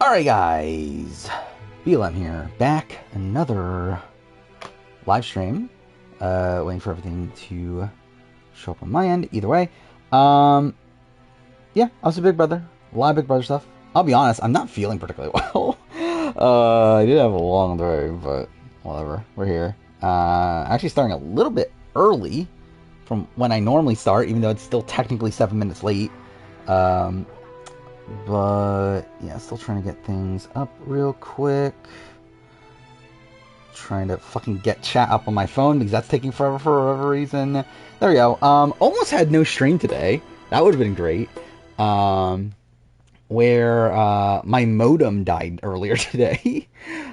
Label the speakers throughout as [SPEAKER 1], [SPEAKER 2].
[SPEAKER 1] Alright guys, BLM here, back, another live stream, waiting for everything to show up on my end, either way. Yeah, also Big Brother, a lot of Big Brother stuff. I'll be honest, I'm not feeling particularly well. I did have a long day, but whatever, we're here. Actually starting a little bit early from when I normally start, even though it's still technically 7 minutes late. But yeah, still trying to get things up real quick. Trying to fucking get chat up on my phone because that's taking forever for whatever reason. There we go. Almost had no stream today. That would have been great. Where my modem died earlier today,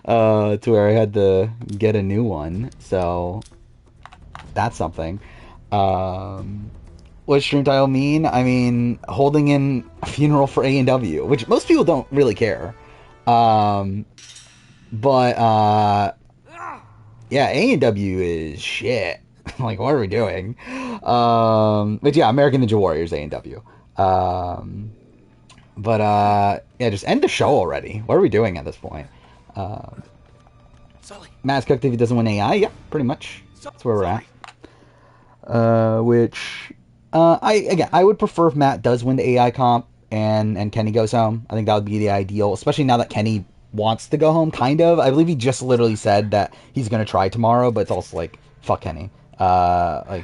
[SPEAKER 1] to where I had to get a new one. So that's something. What does stream title mean? I mean, holding in a funeral for A&W, which most people don't really care. But yeah, A&W is shit. Like, what are we doing? But yeah, American Ninja Warriors A&W. Yeah, just end the show already. What are we doing at this point? Matt's cooked if he doesn't win AI. Yeah, pretty much. That's where we're at. I would prefer if Matt does win the AI comp and Kenny goes home. I think that would be the ideal, especially now that Kenny wants to go home, kind of. I believe he just literally said that he's going to try tomorrow, but it's also like, fuck Kenny. I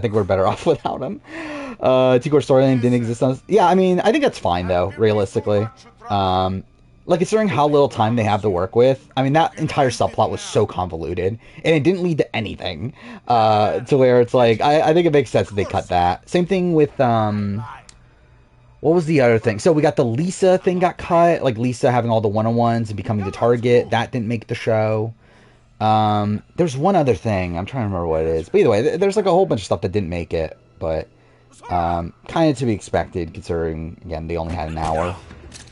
[SPEAKER 1] think we're better off without him. T-Core storyline didn't exist on... Yeah, I mean, I think that's fine, though, realistically. Like, considering how little time they have to work with, I mean, that entire subplot was so convoluted, and it didn't lead to anything, to where it's like, I think it makes sense that they cut that. Same thing with, what was the other thing? So we got the Lisa thing got cut, like Lisa having all the one-on-ones and becoming the target. That didn't make the show. There's one other thing, I'm trying to remember what it is. But either way, there's like a whole bunch of stuff that didn't make it, but, kind of to be expected, considering, again, they only had an hour.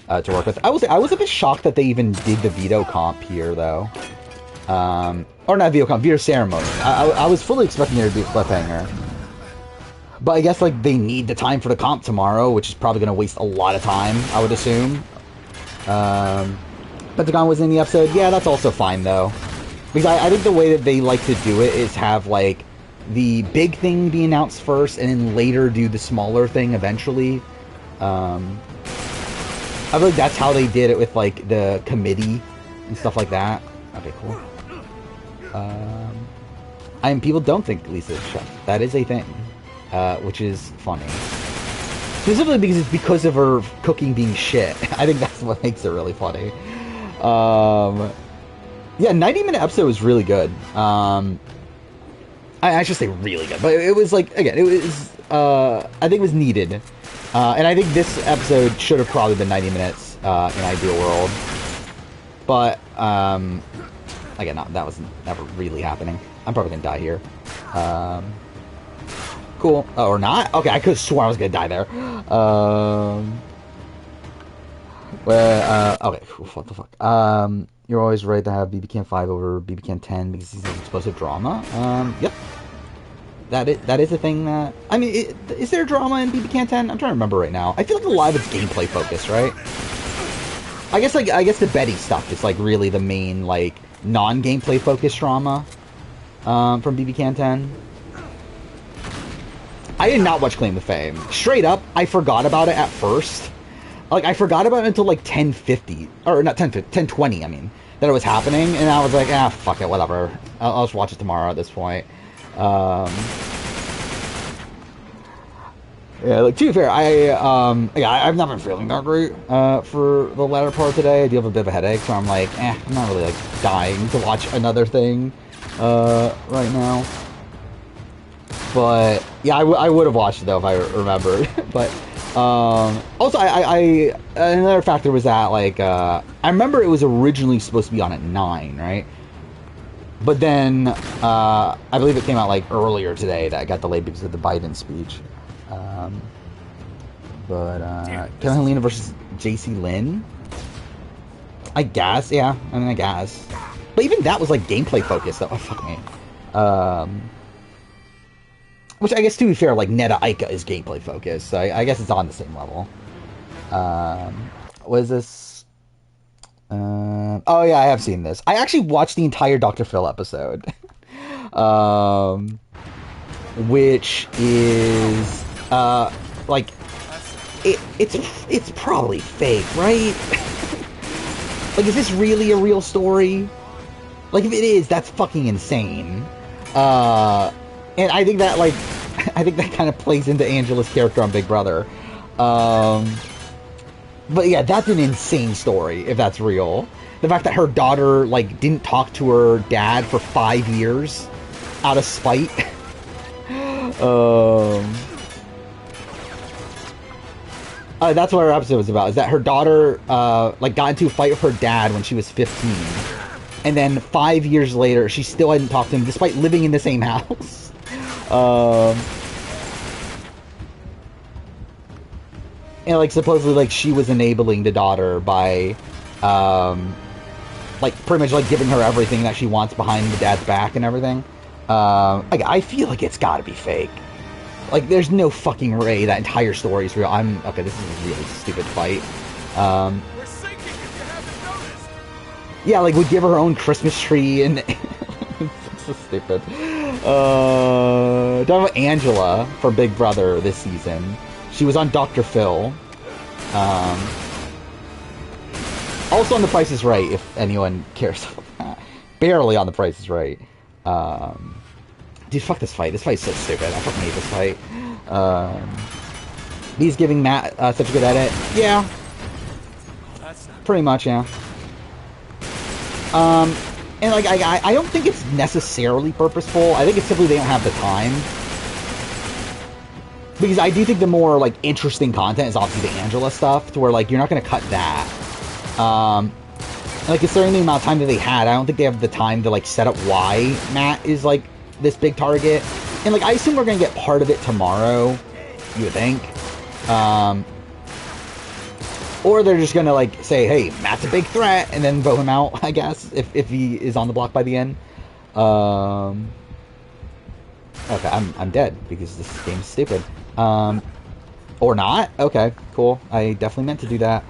[SPEAKER 1] To work with. I was a bit shocked that they even did the veto comp here, though. Or not veto comp, veto ceremony. I was fully expecting there to be a cliffhanger. But I guess, like, they need the time for the comp tomorrow, which is probably going to waste a lot of time, I would assume. Pentagon was in the episode. Yeah, that's also fine, though. Because I think the way that they like to do it is have, like, the big thing be announced first, and then later do the smaller thing eventually. I feel like that's how they did it with, like, the committee and stuff like that. Okay, cool. People don't think Lisa's a chef. That is a thing. Which is funny. Specifically because it's because of her cooking being shit. I think that's what makes it really funny. Yeah, 90-minute episode was really good. I should say really good. But it was, like, again, it was, I think it was needed. And I think this episode should have probably been 90 minutes in Ideal World. But, again, that was never really happening. I'm probably going to die here. Cool. Oh, or not? Okay, I could have sworn I was going to die there. Okay, what the fuck? You're always right to have BB Can 5 over BB Can 10 because he's an explosive drama. Yep. That is a thing that... I mean, is there drama in BB Can 10? I'm trying to remember right now. I feel like a lot of it's gameplay focused, right? I guess the Betty stuff is, like, really the main, like, non-gameplay focused drama from BB Can 10. I did not watch Claim to Fame. Straight up, I forgot about it at first. Like, I forgot about it until, like, 10:50. Or, not 10:20, I mean. That it was happening, and I was like, fuck it, whatever. I'll just watch it tomorrow at this point. Yeah, like, to be fair, I've not been feeling that great, for the latter part of today. I do have a bit of a headache, so I'm like, I'm not really, like, dying to watch another thing, right now. But, yeah, I would have watched it, though, if I remembered. But, also, another factor was that, like, I remember it was originally supposed to be on at 9, right? But then, I believe it came out, like, earlier today that got delayed because of the Biden speech. Kevin Helena versus JC Lynn? I guess, yeah. I mean, I guess. But even that was, like, gameplay focused, though. Oh, fuck me. Which, I guess, to be fair, like, Neta Aika is gameplay focused, so I guess it's on the same level. What is this? Oh yeah, I have seen this. I actually watched the entire Dr. Phil episode, um, which is like it's probably fake, right? Like, is this really a real story? Like, if it is, that's fucking insane. And I think that, like, I think that kind of plays into Angela's character on Big Brother. But yeah, that's an insane story, if that's real. The fact that her daughter, like, didn't talk to her dad for 5 years out of spite. That's what our episode was about, is that her daughter, like, got into a fight with her dad when she was 15. And then 5 years later, she still hadn't talked to him, despite living in the same house. And, like, supposedly, like, she was enabling the daughter by, like, pretty much, like, giving her everything that she wants behind the dad's back and everything. Like, I feel like it's gotta be fake. Like, there's no fucking way that entire story is real. Okay, this is a really stupid fight.
[SPEAKER 2] We're sinking if you haven't noticed.
[SPEAKER 1] Yeah, like, would give her own Christmas tree and... It's so stupid. Talking about Angela for Big Brother this season. She was on Dr. Phil. Also on The Price is Right, if anyone cares about that. Barely on The Price is Right. Dude, fuck this fight. This fight's so stupid. I fucking hate this fight. He's giving Matt such a good edit. Yeah. Pretty much, yeah. And, like, I don't think it's necessarily purposeful. I think it's simply they don't have the time. Because I do think the more, like, interesting content is obviously the Angela stuff, to where, like, you're not going to cut that. Like, considering the amount of time that they had, I don't think they have the time to, like, set up why Matt is, like, this big target. And, like, I assume we're going to get part of it tomorrow, you would think. Or they're just going to, like, say, hey, Matt's a big threat, and then vote him out, I guess, if he is on the block by the end. Okay, I'm dead, because this game's stupid. Or not? Okay, cool. I definitely meant to do that.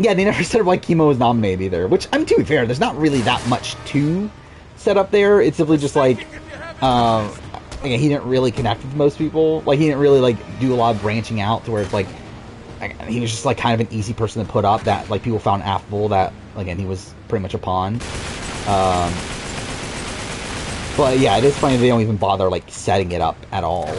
[SPEAKER 1] Yeah, they never said why Chemo was nominated either, which, I mean, to be fair, there's not really that much to set up there. It's simply just, like, again, he didn't really connect with most people. Like, he didn't really, like, do a lot of branching out to where it's, like, he was just, like, kind of an easy person to put up that, like, people found affable, that, again, he was pretty much a pawn. But, yeah, it is funny they don't even bother, like, setting it up at all.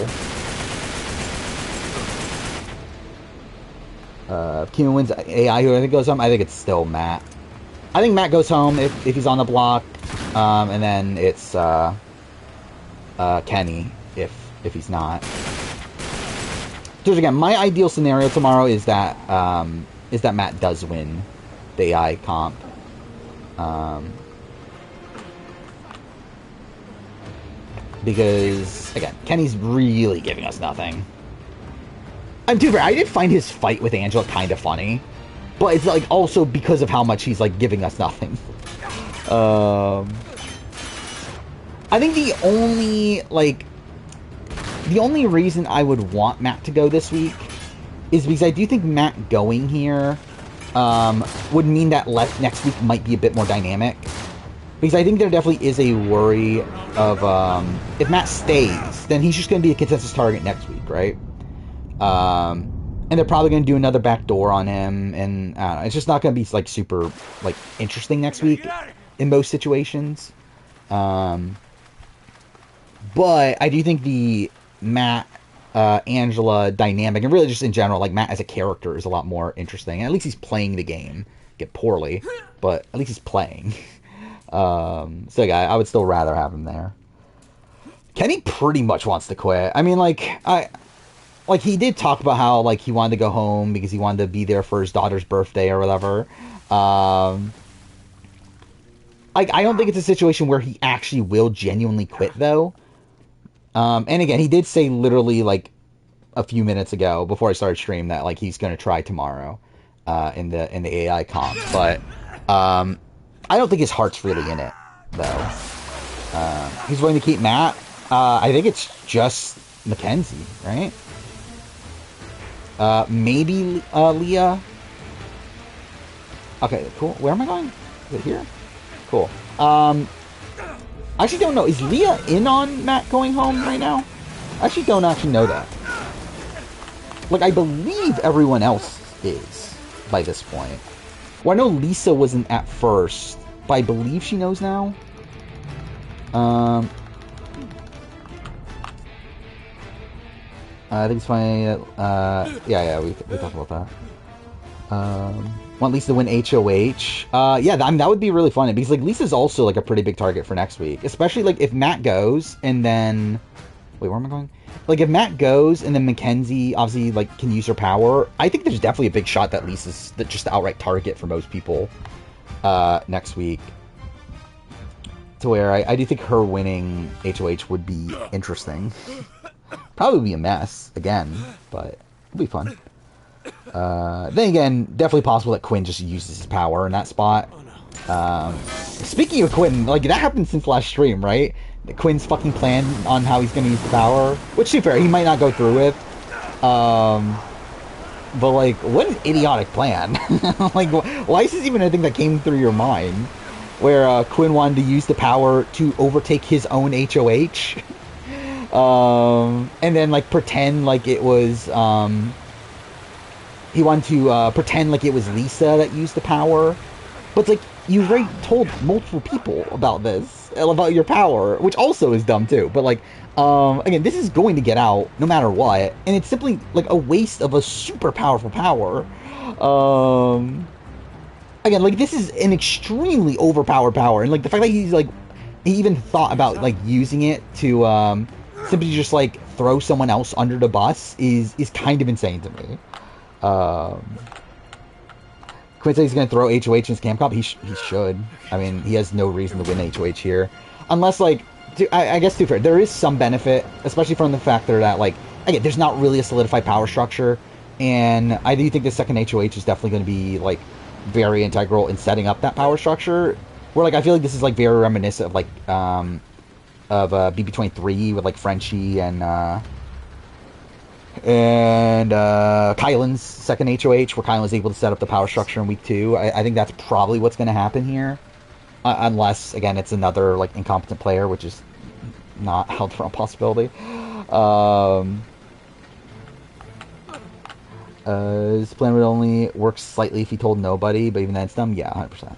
[SPEAKER 1] If Keenan wins AI, who I think goes home, I think it's still Matt. I think Matt goes home if he's on the block, and then it's Kenny if he's not. So again, my ideal scenario tomorrow is that Matt does win the AI comp. Because again, Kenny's really giving us nothing. I'm too fair. I did find his fight with Angela kind of funny, but it's like also because of how much he's like giving us nothing. I think the only reason I would want Matt to go this week is because I do think Matt going here would mean that next week might be a bit more dynamic. Because I think there definitely is a worry of if Matt stays, then he's just going to be a consensus target next week, right? And they're probably going to do another backdoor on him, and I don't know, it's just not going to be like super like interesting next week in most situations. But I do think the Matt Angela dynamic, and really just in general, like Matt as a character, is a lot more interesting. And at least he's playing the game, get poorly, but at least he's playing. So yeah, I would still rather have him there. Kenny pretty much wants to quit. I mean, like he did talk about how like he wanted to go home because he wanted to be there for his daughter's birthday or whatever. Like I don't think it's a situation where he actually will genuinely quit though. And again, he did say literally like a few minutes ago before I started stream that like he's going to try tomorrow in the AI comp, but I don't think his heart's really in it though. He's willing to keep Matt. I think it's just Mackenzie, right? Maybe Leah. Okay, cool. Where am I going? Is it here? Cool. Um, I actually don't know. Is Leah in on Matt going home right now? I actually don't actually know that. Like, I believe everyone else is by this point. Well, I know Lisa wasn't at first, but I believe she knows now. Um, I think it's funny. Yeah, we talked about that. Want Lisa to win HOH. Yeah, I mean, that would be really fun because like Lisa's also like a pretty big target for next week, especially like if Matt goes and then wait, where am I going? Like if Matt goes and then Mackenzie obviously like can use her power, I think there's definitely a big shot that Lisa's just the outright target for most people next week. To where I do think her winning HOH would be interesting. Probably be a mess again, but it'll be fun. Then again, definitely possible that Quinn just uses his power in that spot. Speaking of Quinn, like that happened since last stream, right? Quinn's fucking plan on how he's gonna use the power, which to be fair, he might not go through with. But like, what an idiotic plan! Like, why is this even a thing that came through your mind? Where Quinn wanted to use the power to overtake his own HOH, and then like pretend like it was he wanted to pretend like it was Lisa that used the power. But like, you already told multiple people about this, about your power, which also is dumb too. But like, again, this is going to get out no matter what, and it's simply like a waste of a super powerful power. Again, like this is an extremely overpowered power, and like the fact that he's like, he even thought about like using it to simply just like throw someone else under the bus is kind of insane to me. Quinn said he's going to throw HOH in his Camp Cup. He should. I mean, he has no reason to win HOH here. Unless, like, I guess, to be fair, there is some benefit, especially from the fact that, like, again, there's not really a solidified power structure. And I do think the second HOH is definitely going to be, like, very integral in setting up that power structure. Where, like, I feel like this is, like, very reminiscent of, like, BB23 with, like, Frenchie and Kylan's second HOH, where Kylan's able to set up the power structure in week 2. I think that's probably what's going to happen here. Unless, again, it's another, like, incompetent player, which is not held for a possibility. His plan would only work slightly if he told nobody, but even then it's dumb. Yeah, 100%.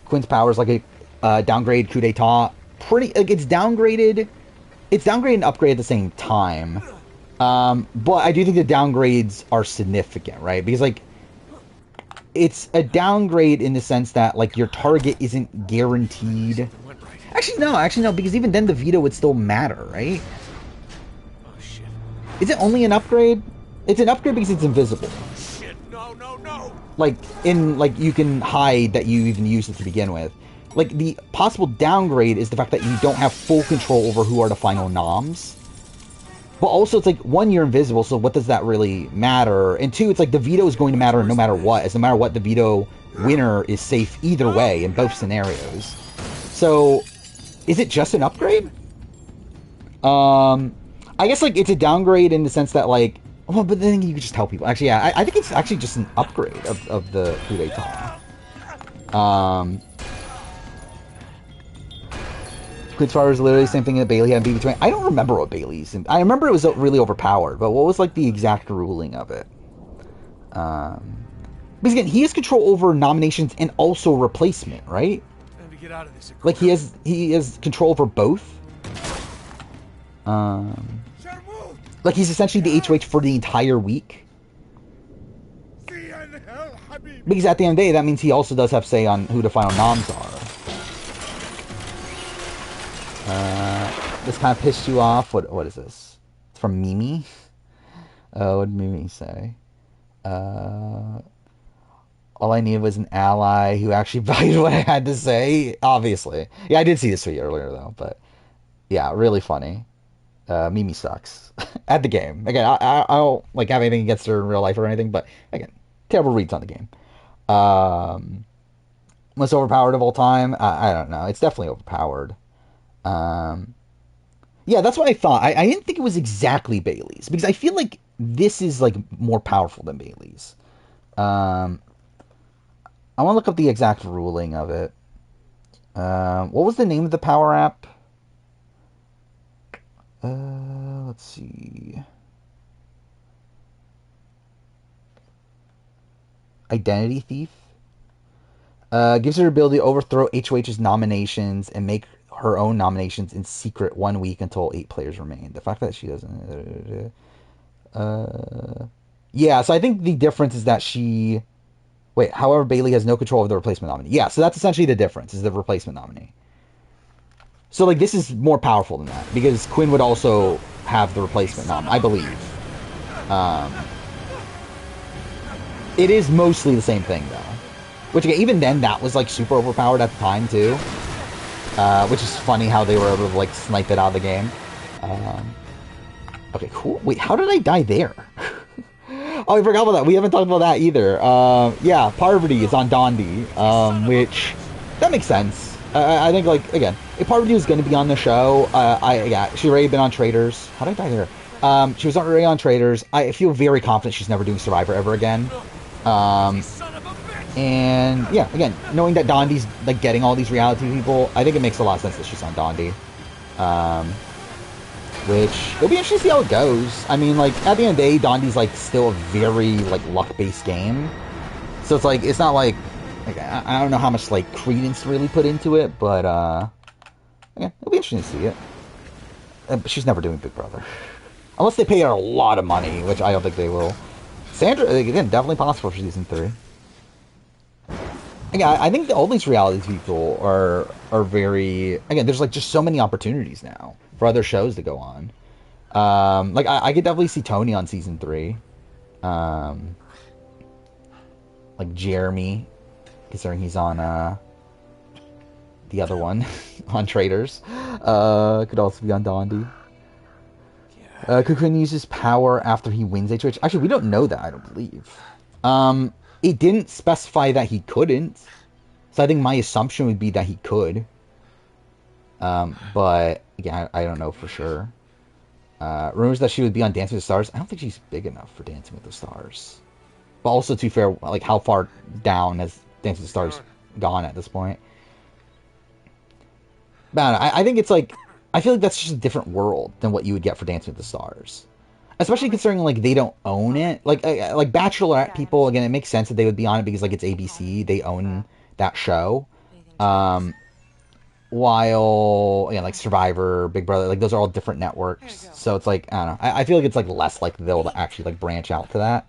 [SPEAKER 1] Quinn's power is like a downgrade coup d'etat. Pretty, like, it's downgraded. It's downgrade and upgrade at the same time. But I do think the downgrades are significant, right? Because, like, it's a downgrade in the sense that, like, your target isn't guaranteed. Actually, no, because even then the veto would still matter, right?
[SPEAKER 2] Oh, shit.
[SPEAKER 1] Is it only an upgrade? It's an upgrade because it's invisible.
[SPEAKER 2] Shit, no.
[SPEAKER 1] Like, you can hide that you even used it to begin with. Like, the possible downgrade is the fact that you don't have full control over who are the final noms. But also, it's like, 1, you're invisible, so what does that really matter? And 2, it's like, the veto is going to matter no matter what. As no matter what, the veto winner is safe either way in both scenarios. So, is it just an upgrade? I guess, like, it's a downgrade in the sense that, like, well, but then you could just tell people. Actually, yeah, I think it's actually just an upgrade of the coup d'etat. Quinn's power is literally the same thing that Bailey had in BB20. I don't remember what Bailey's... I remember it was really overpowered, but what was, like, the exact ruling of it? Because, again, he has control over nominations and also replacement, right?
[SPEAKER 2] Time to get out of this.
[SPEAKER 1] Like, he has control over both. Like, he's essentially the HOH for the entire week. Because at the end of the day, that means he also does have say on who the final noms are. This kind of pissed you off. What is this? It's from Mimi. What did Mimi say? All I needed was an ally who actually valued what I had to say. Obviously, yeah, I did see this tweet earlier though, but yeah, really funny. Mimi sucks at the game. Again, I don't like have anything against her in real life or anything, but again, terrible reads on the game. Most overpowered of all time? I don't know. It's definitely overpowered. Yeah, that's what I thought. I didn't think it was exactly Bailey's because I feel like this is like more powerful than Bailey's. I want to look up the exact ruling of it. What was the name of the power app? Let's see. Identity Thief. Gives her the ability to overthrow HOH's nominations and make her own nominations in secret 1 week until 8 players remain. The fact that she doesn't. Yeah, so I think the difference is that she. Wait, however, Bailey has no control of the replacement nominee. Yeah, so that's essentially the difference, is the replacement nominee. So, like, this is more powerful than that, because Quinn would also have the replacement nominee, I believe. Um, it is mostly the same thing, though. Which, again, even then, that was, like, super overpowered at the time, too. Which is funny how they were able to, like, snipe it out of the game. Okay, cool. Wait, how did I die there? Oh, I forgot about that. We haven't talked about that either. Yeah, Parvati is on Dondi, which that makes sense. I think, like, again, if Parvati was going to be on the show, yeah, she's already been on Traders. How did I die there? She was already on Traders. I feel very confident she's never doing Survivor ever again. And yeah, again, knowing that Dondi's like getting all these reality people, I think it makes a lot of sense that she's on Dondi. Which it'll be interesting to see how it goes. I mean, like, at the end of the day, Dondi's like still a very like luck-based game, so it's like it's not like I don't know how much like credence to really put into it, but yeah, it'll be interesting to see it. But she's never doing Big Brother, unless they pay her a lot of money, which I don't think they will. Sandra, again, definitely possible for season 3. Again, I think all these reality people are very, again, there's like just so many opportunities now for other shows to go on. Like I could definitely see Tony on season 3. Like Jeremy, considering he's on the other one on Traders. Could also be on Dondi. Could Quinn use his power after he wins HOH? Actually, we don't know that, I don't believe. It didn't specify that he couldn't. So I think my assumption would be that he could. But, yeah, I don't know for sure. Rumors that she would be on Dancing with the Stars. I don't think she's big enough for Dancing with the Stars. But also, to be fair, like, how far down has Dancing with the Stars gone at this point? But I think it's like... I feel like that's just a different world than what you would get for Dancing with the Stars. Especially considering, like, they don't own it. Like Bachelorette people, again, it makes sense that they would be on it because, like, it's ABC. They own that show. While, again, like, Survivor, Big Brother, like, those are all different networks. So it's like, I don't know. I feel like it's, like, less like they'll actually, like, branch out to that.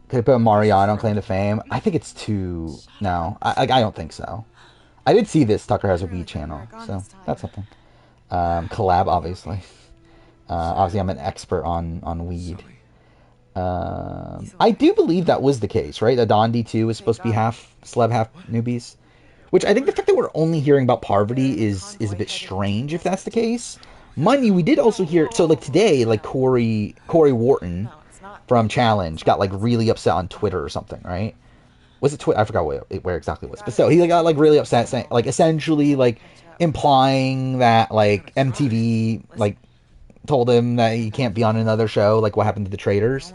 [SPEAKER 1] Could I put Mariano on Claim to Fame? I think it's too... No, I don't think so. I did see this. Tucker has a weed channel, so that's something. Collab, obviously. Obviously, I'm an expert on weed. I do believe that was the case, right? That Dondi 2 was supposed to be half celeb, half newbies. Which I think the fact that we're only hearing about Parvati is a bit strange if that's the case. Mind you, we did also hear... So, like, today, like, Corey Wharton from Challenge got, like, really upset on Twitter or something, right? Was it Twitter? I forgot where exactly it was. But so, he got, like, really upset, saying, like, essentially, like, implying that, like, MTV, like, told him that he can't be on another show, like what happened to the Traders.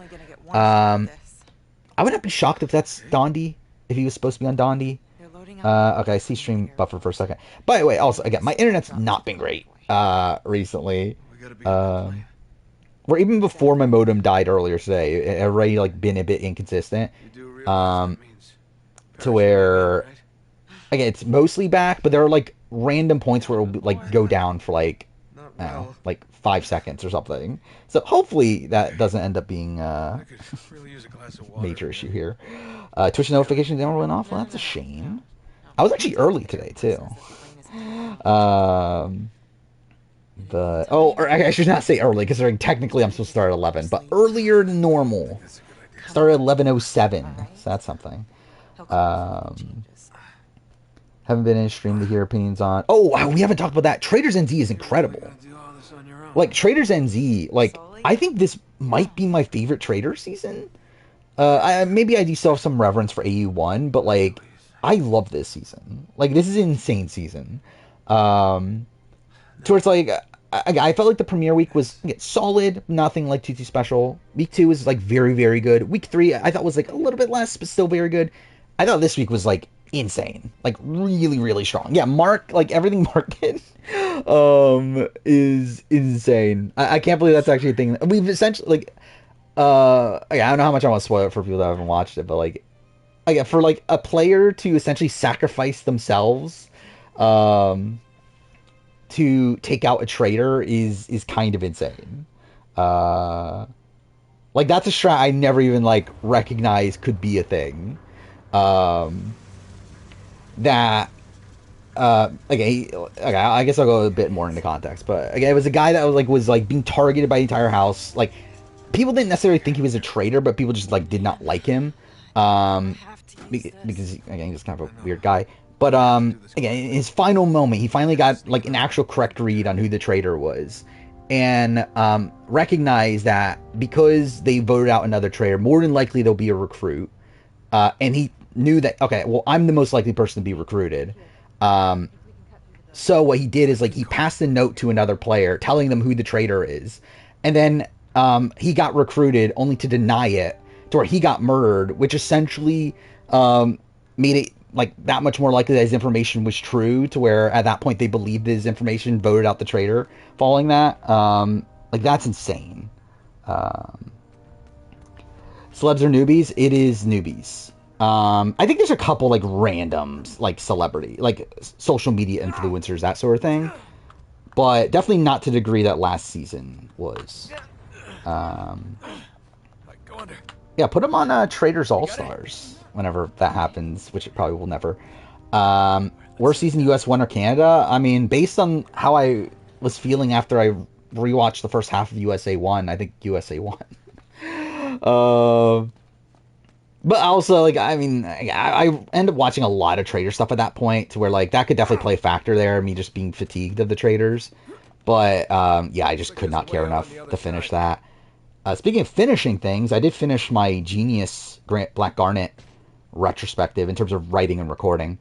[SPEAKER 1] I would not be shocked if that's Dondi, if he was supposed to be on Dondi. Okay, I see stream buffer for a second. By the way, also, again, my internet's not been great recently. Where even before my modem died earlier today, it had already, like, been a bit inconsistent. To where, again, it's mostly back, but there are, like, random points where it'll, like, go down for, like, I don't know, like 5 seconds or something. So hopefully that doesn't end up being a major issue here. Twitch notifications never went off. Well, that's a shame. I was actually early today too. But or I should not say early because technically I'm supposed to start at 11, but earlier than normal. Started at 11:07. So that's something. Haven't been in a stream to hear opinions on. Oh, wow, we haven't talked about that. Traders NZ is incredible. Like, Traders NZ, like, I think this might be my favorite Trader season. Maybe I do still have some reverence for AU1, but, like, I love this season. Like, this is an insane season. To where it's like, I felt like the premiere week was solid, nothing like too special. Week 2 was like very very good. Week 3 I thought was like a little bit less, but still very good. I thought this week was like insane, like really really strong. Yeah, Mark, like everything Mark did, is insane. I can't believe that's actually a thing. We've essentially like I don't know how much I want to spoil it for people that haven't watched it, but like for like a player to essentially sacrifice themselves, um to take out a traitor is kind of insane. Uh, like that's a strat I never even like recognized could be a thing. Um, that okay, I guess I'll go a bit more into context, but again, it was a guy that was being targeted by the entire house. Like people didn't necessarily think he was a traitor, but people just like did not like him. Because again, he's kind of a weird guy. But again, in his final moment, he finally got like an actual correct read on who the traitor was, and recognized that because they voted out another traitor, more than likely there'll be a recruit. And he knew that okay, well, I'm the most likely person to be recruited. Um, so what he did is like he passed a note to another player telling them who the traitor is, and then he got recruited only to deny it, to where he got murdered, which essentially made it like that much more likely that his information was true, to where at that point they believed his information, voted out the traitor following that. Like that's insane. Um, Celebs or newbies? It is newbies. I think there's a couple like randoms, like celebrity, like social media influencers, that sort of thing, but definitely not to the degree that last season was. Um, yeah, put them on Traders All Stars whenever that happens, which it probably will never. Worst season, US won or Canada? I mean, based on how I was feeling after I rewatched the first half of USA won, I think USA won. uh, but also, like, I mean, I end up watching a lot of trader stuff at that point, to where like that could definitely play a factor there, me just being fatigued of the traders. But yeah, I just could not care enough to finish that. Speaking of finishing things, I did finish my Genius Black Garnet retrospective in terms of writing and recording,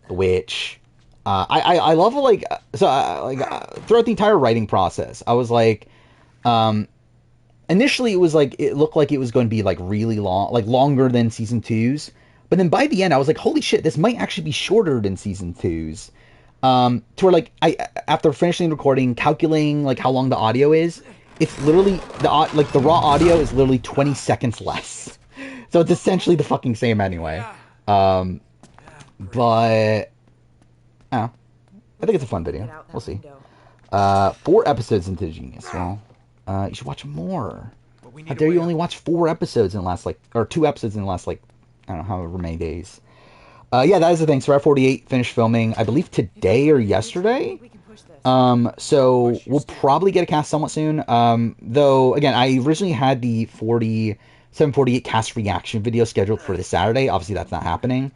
[SPEAKER 1] which I love. Like so, throughout the entire writing process, I was like, initially it was like it looked like it was going to be like really long, like longer than season two's. But then by the end, I was like, holy shit, this might actually be shorter than season two's. To where like I after finishing recording, calculating like how long the audio is, it's literally the raw audio is literally 20 seconds less. So it's essentially the fucking same anyway. But I think it's a fun video. We'll see. 4 episodes into Genius. Well, you should watch more. How dare you only watch 4 episodes in the last, like, or 2 episodes in the last, like, I don't know, however many days. Yeah, that is the thing. Survivor 48 finished filming, I believe, today or yesterday. So we'll probably get a cast somewhat soon. Though, again, I originally had the 748 cast reaction video scheduled for this Saturday. Obviously, that's not happening.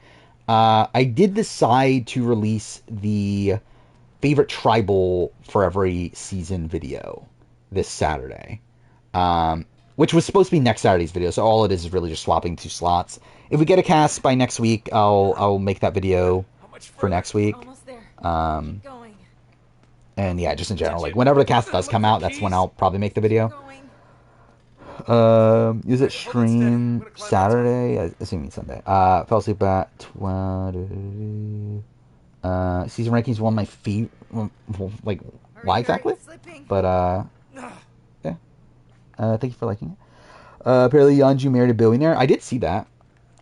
[SPEAKER 1] I did decide to release the favorite tribal for every season video this Saturday, which was supposed to be next Saturday's video. So all it is really just swapping 2 slots. If we get a cast by next week, I'll make that video for next week. And yeah, just in general, like whenever the cast does come out, that's when I'll probably make the video. Is it stream Saturday? I assume it's Sunday. Fell asleep at 20. Season rankings one of my favorite. Like, why exactly? But yeah. Thank you for liking it. Apparently, Yeonju married a billionaire. I did see that,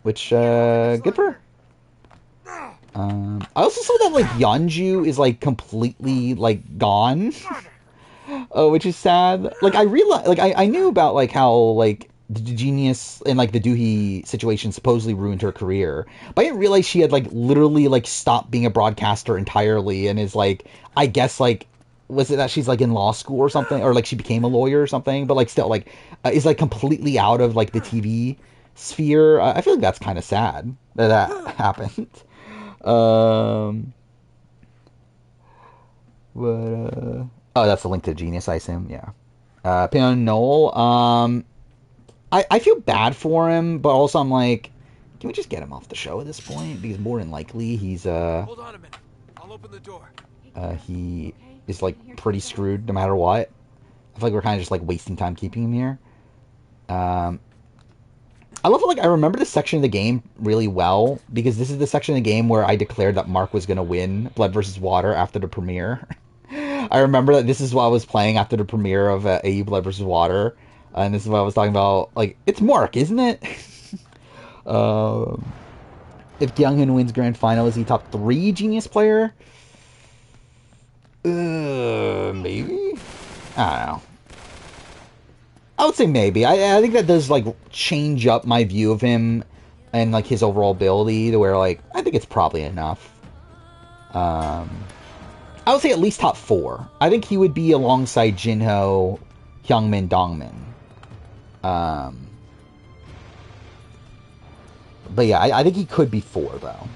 [SPEAKER 1] which good for her. I also saw that like Yeonju is like completely like gone. Which is sad. Like I realized, like I knew about like how like the Genius and like the Doohy situation supposedly ruined her career, but I didn't realize she had like literally like stopped being a broadcaster entirely and is like, I guess like, was it that she's like in law school or something, or like she became a lawyer or something, but like still like is like completely out of like the TV sphere. I feel like that's kind of sad that happened. But oh, that's a link to Genius, I assume. Yeah. Pion Noel. I feel bad for him, but also I'm like, can we just get him off the show at this point? Because more than likely he's
[SPEAKER 2] Hold on a minute. I'll open the door.
[SPEAKER 1] he is like pretty screwed no matter what. I feel like we're kind of just like wasting time keeping him here. Um, I love it, like I remember this section of the game really well because this is the section of the game where I declared that Mark was gonna win Blood versus Water after the premiere. I remember that this is what I was playing after the premiere of AU Blood versus Water, and this is what I was talking about. Like, it's Mark, isn't it? um, if Kyunghoon wins Grand Final, is he top 3 Genius player? Maybe. I don't know. I would say maybe. I think that does like change up my view of him and like his overall ability to where like I think it's probably enough. Um, I would say at least top 4. I think he would be alongside Jinho, Hyungmin, Dongmin. Um, but yeah, I think he could be 4 though.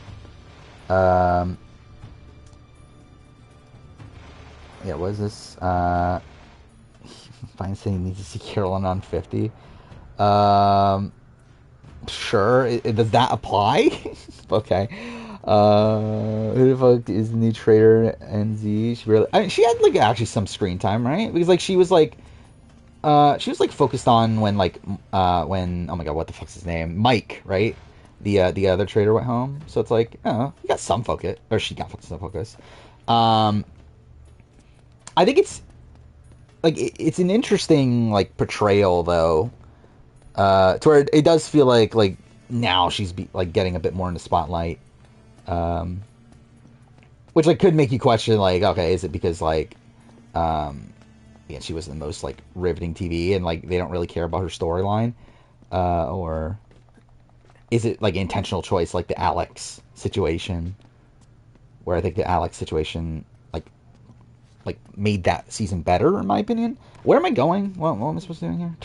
[SPEAKER 1] Yeah, what is this? Fine saying needs to see Carolyn on 50. Sure. Does that apply? Okay. Who the fuck is the new trader NZ? She really, I mean, she had like actually some screen time, right? Because like she was like focused on when when oh my god, what the fuck's his name? Mike, right? The other trader went home, so it's like, oh, he got some focus, or she got some focus. I think it's like it's an interesting like portrayal though, to where it does feel like now she's like getting a bit more in the spotlight, which like could make you question like, okay, is it because like yeah, she was the most like riveting TV and like they don't really care about her storyline, or is it like intentional choice like the Alex situation, where I think the Alex situation like made that season better in my opinion. Where am I going? What am I supposed to do here?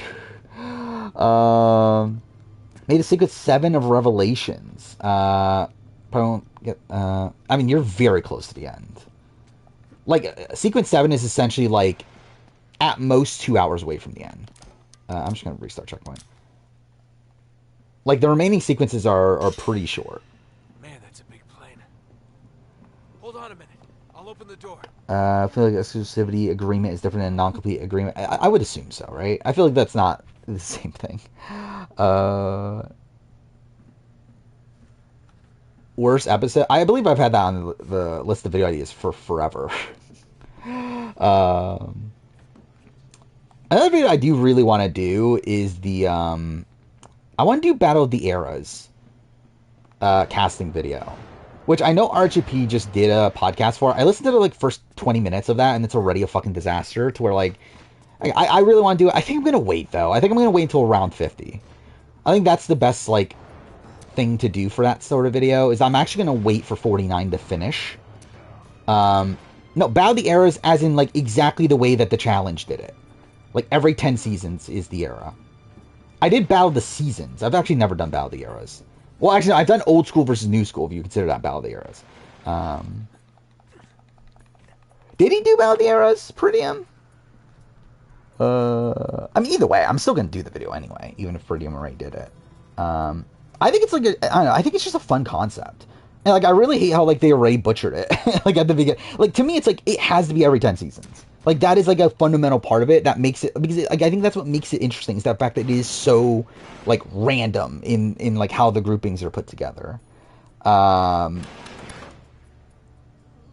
[SPEAKER 1] Made a sequence 7 of Revelations. I mean, you're very close to the end. Like, sequence 7 is essentially like at most 2 hours away from the end. I'm just gonna restart checkpoint. Like the remaining sequences are pretty short.
[SPEAKER 2] Man, that's a big plane. Hold on a minute. I'll open the door.
[SPEAKER 1] I feel like exclusivity agreement is different than a non-complete agreement. I would assume so, right? I feel like that's not the same thing. Worst episode? I believe I've had that on the list of video ideas for forever. Another video I do really want to do is the I want to do Battle of the Eras casting video, which I know RGP just did a podcast for. I listened to the like first 20 minutes of that, and it's already a fucking disaster. To where like I really want to do it. I think I'm gonna wait though. I think I'm gonna wait until around 50. I think that's the best like thing to do for that sort of video. Is I'm actually gonna wait for 49 to finish. No, Battle of the Eras as in like exactly the way that the challenge did it. Like every 10 seasons is the era. I did Battle of the Seasons. I've actually never done Battle of the Eras. Well, actually, I've done old school versus new school, if you consider that Battle of the Eras. Did he do Battle of the Eras, Peridium? I mean, either way, I'm still going to do the video anyway, even if Peridium already did it. I think it's like, I don't know, I think it's just a fun concept. And, like, I really hate how, like, they already butchered it, like, at the beginning. Like, to me, it's like, it has to be every 10 seasons. Like, that is, like, a fundamental part of it that makes it, because, like, I think that's what makes it interesting, is that fact that it is so, like, random in like, how the groupings are put together. To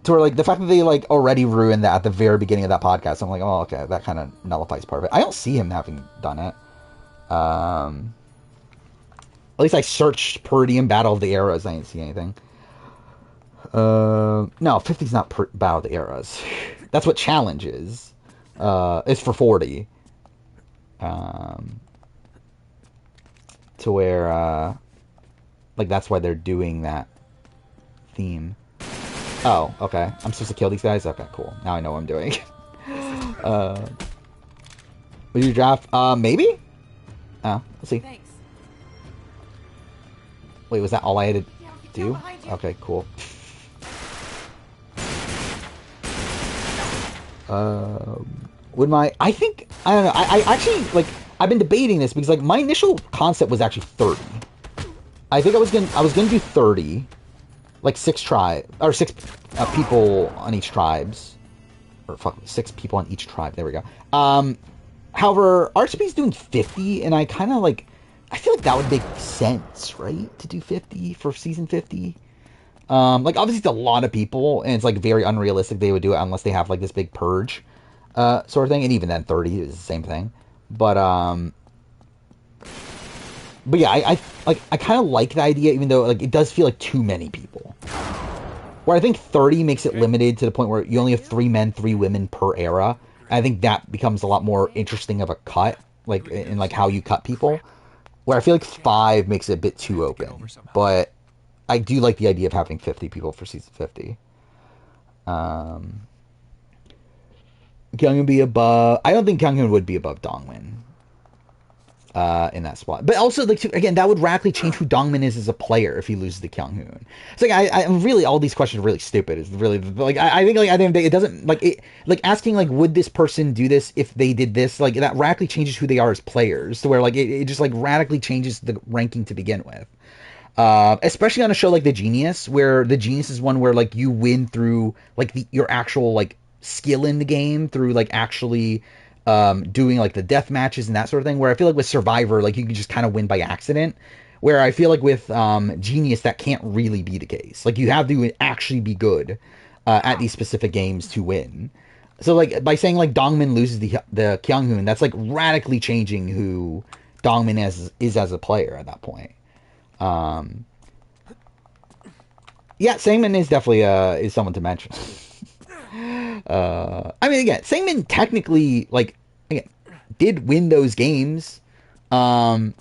[SPEAKER 1] where, like, the fact that they, like, already ruined that at the very beginning of that podcast, I'm like, oh, okay, that kind of nullifies part of it. I don't see him having done it. At least I searched Peridium Battle of the Eras, I didn't see anything. No, 50's not Battle of the Eras. That's what challenge is. It's for 40. To where, like, that's why they're doing that theme. Oh, okay. I'm supposed to kill these guys? Okay, cool. Now I know what I'm doing. Would you draft? Maybe? Oh, let's see.
[SPEAKER 3] Thanks.
[SPEAKER 1] Wait, was that all I had to do?
[SPEAKER 3] behind you.
[SPEAKER 1] Okay, cool. Would my... I think... I don't know. I actually, like... I've been debating this because, like, my initial concept was actually 30. I think I was gonna do 30. Like, 6 people on each tribes. or fuck, 6 people on each tribe. There we go. However, RSP's doing 50, and I kind of like. I feel like that would make sense, right? To do 50 for season 50. Like obviously it's a lot of people, and it's like very unrealistic they would do it unless they have like this big purge, sort of thing. And even then, 30 is the same thing. But yeah, I kind of like the idea, even though like it does feel like too many people. Where I think 30 makes it limited to the point where you only have 3 men, 3 women per era. And I think that becomes a lot more interesting of a cut, like in like how you cut people. Where I feel like 5 makes it a bit too open, but I do like the idea of having 50 people for season 50. Kyunghoon be above. I don't think Kyunghoon would be above Dongmin in that spot. But also, like again, that would radically change who Dongmin is as a player if he loses to Kyunghoon. It's like I'm really all these questions are really stupid. It's really like I think it doesn't like it like asking like would this person do this if they did this, like that radically changes who they are as players to where like it just like radically changes the ranking to begin with. Especially on a show like The Genius, where The Genius is one where like you win through like your actual like skill in the game through like actually doing like the death matches and that sort of thing. Where I feel like with Survivor, like you can just kind of win by accident. Where I feel like with Genius, that can't really be the case. Like you have to actually be good at these specific games to win. So like by saying like Dongmin loses the Kyunghoon, that's like radically changing who Dongmin is as a player at that point. Yeah, Sangmin is definitely is someone to mention. I mean, again, Sangmin technically like again did win those games, and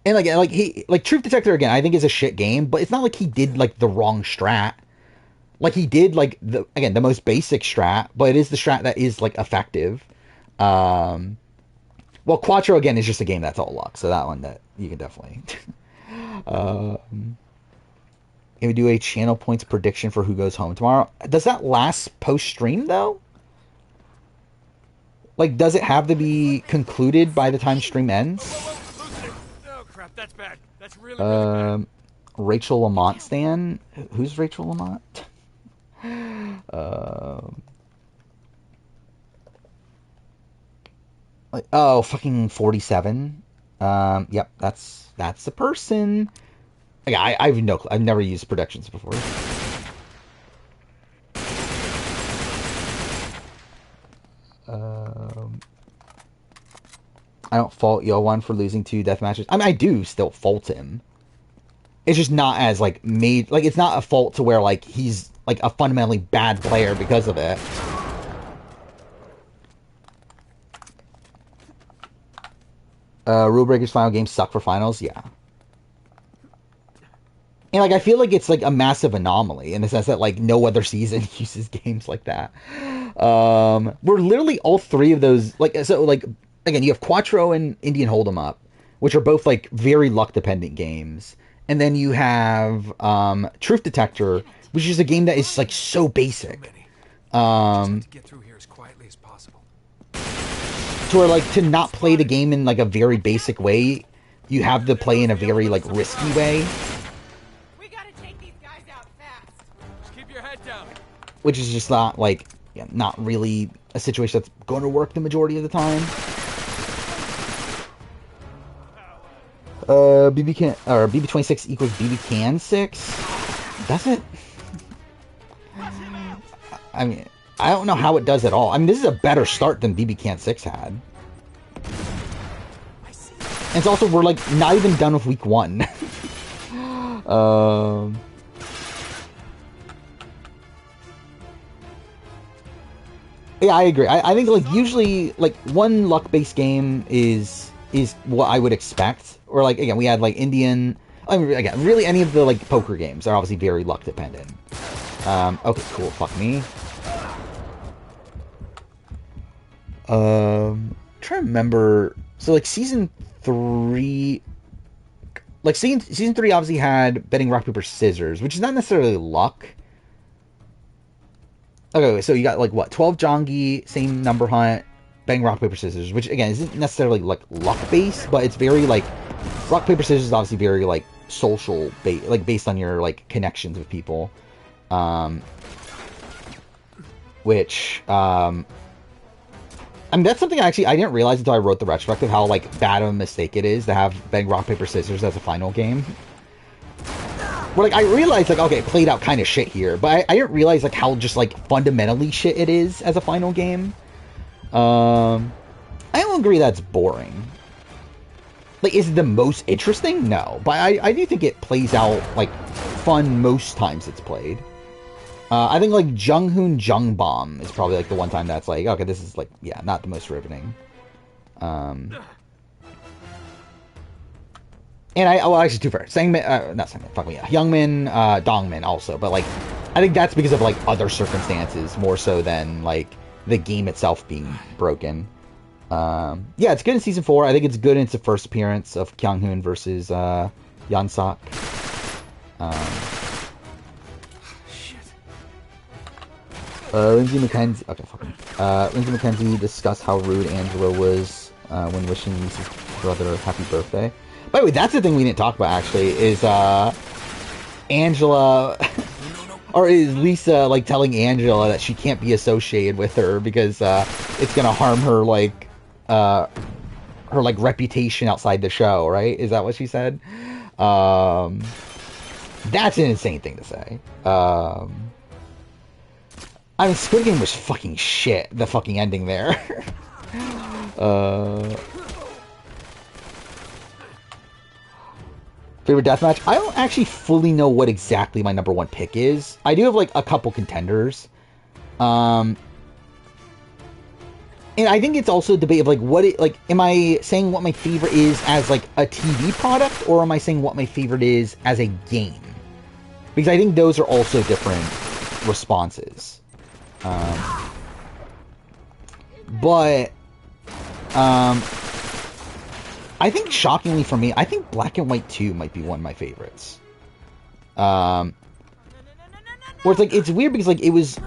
[SPEAKER 1] like he like Truth Detector again, I think is a shit game, but it's not like he did like the wrong strat. Like he did like the most basic strat, but it is the strat that is like effective. Well, Quattro again is just a game that's all luck, so that one that you can definitely. Can we do a channel points prediction for who goes home tomorrow? Does that last post stream though? Like, does it have to be concluded by the time stream ends?
[SPEAKER 2] Oh crap, that's bad. That's really bad.
[SPEAKER 1] Rachel Lamont stan? Who's Rachel Lamont? Oh, fucking 47. Yep, that's the person. Yeah, I've no clue. I've never used predictions before. I don't fault Yo1 for losing 2 death matches. I mean, I do still fault him. It's just not as like made like it's not a fault to where like he's like a fundamentally bad player because of it. Rule Breakers final games suck for finals, yeah. And like I feel like it's like a massive anomaly in the sense that like no other season uses games like that. We're literally all 3 of those like so like again you have Quattro and Indian Hold'em Up, which are both like very luck dependent games, and then you have Truth Detector, which is a game that is like so basic.
[SPEAKER 2] To get through here as quietly as possible.
[SPEAKER 1] To where like to not play the game in like a very basic way, you have to play in a very like risky way. Which is just not like not really a situation that's going to work the majority of the time. BB can or BB26 equals BB can 6. Does it? I mean, I don't know how it does at all. I mean, this is a better start than BB can 6 had. And it's also we're like not even done with week 1. Yeah, I agree. I think like usually like one luck-based game is what I would expect. Or like again, we had like Indian. I mean, again, really any of the like poker games are obviously very luck dependent. Okay, cool. Fuck me. Trying to remember. So like season 3, like season 3 obviously had betting rock paper scissors, which is not necessarily luck. Okay, so you got like what 12 Jongi, same number hunt, betting rock paper scissors, which again isn't necessarily like luck based, but it's very like rock paper scissors is obviously very like social like based on your like connections with people. which I mean, that's something I didn't realize until I wrote the retrospective, how like bad of a mistake it is to have Bang Rock Paper Scissors as a final game. Well, like I realized like okay, it played out kind of shit here, but I didn't realize like how just like fundamentally shit it is as a final game. I don't agree that's boring. Like, is it the most interesting? No, but I do think it plays out like fun most times it's played. I think like Jung-hoon Jung Bomb is probably like the one time that's like, okay, this is like, yeah, not the most riveting. And well, actually, too fair. Sangmin, not Sangmin, fuck me, Youngmin, Dongmin also, but like, I think that's because of like other circumstances more so than like the game itself being broken. Yeah, it's good in season 4. I think it's good in its first appearance of Kyung-hoon versus Yansak. Lindsay McKenzie. Okay, fucking. Lindsay McKenzie discussed how rude Angela was when wishing Lisa's brother happy birthday. By the way, that's the thing we didn't talk about actually. Is Angela or is Lisa like telling Angela that she can't be associated with her because it's gonna harm her like her like reputation outside the show, right? Is that what she said? That's an insane thing to say. I mean, Squid Game was fucking shit, the fucking ending there. Favorite deathmatch? I don't actually fully know what exactly my number 1 pick is. I do have, like, a couple contenders. And I think it's also a debate of, like, what it, like, am I saying what my favorite is as, like, a TV product, or am I saying what my favorite is as a game? Because I think those are also different responses. But I think shockingly for me, I think Black and White 2 might be one of my favorites. Where it's like, it's weird because like it was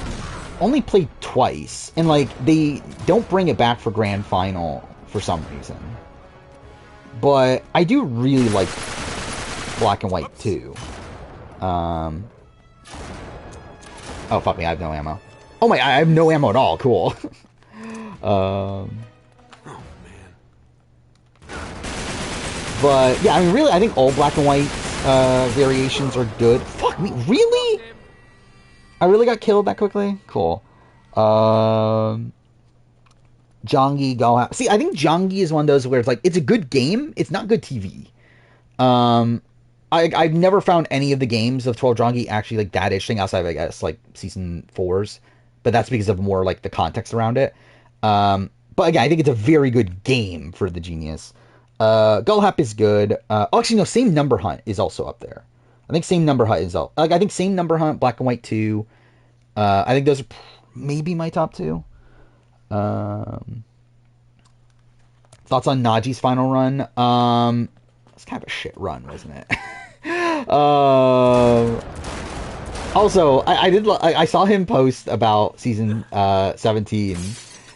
[SPEAKER 1] only played twice, and like they don't bring it back for Grand Final for some reason. But I do really like Black and White 2. Oh fuck me, I have no ammo. Oh my, I have no ammo at all. Cool. Oh man. But yeah, I mean, really, I think all Black and White variations are good. Fuck me, really? I really got killed that quickly. Cool. Jongi Go. See, I think Jongi is one of those where it's like it's a good game. It's not good TV. I've never found any of the games of 12 Jongi actually like that interesting outside of I guess like season 4's. But that's because of more like the context around it. But again, I think it's a very good game for the genius. Gullhap is good. Oh, actually, no, Same Number Hunt is also up there. I think Same Number Hunt is like I think Same Number Hunt, Black and White 2. I think those are maybe my top 2. Thoughts on Naji's final run? It's kind of a shit run, wasn't it? Also, I saw him post about season 17,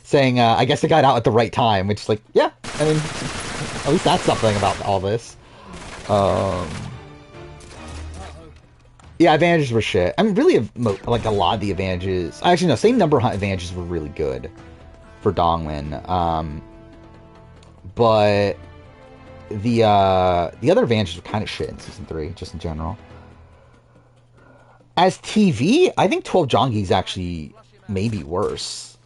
[SPEAKER 1] saying I guess it got out at the right time, which is like, yeah, I mean, at least that's something about all this. Yeah, advantages were shit. I mean, really, like a lot of the advantages. Actually, no, Same Number Hunt advantages were really good for Dongwon. But the other advantages were kind of shit in season 3, just in general. As TV, I think 12 Jongi is actually maybe worse.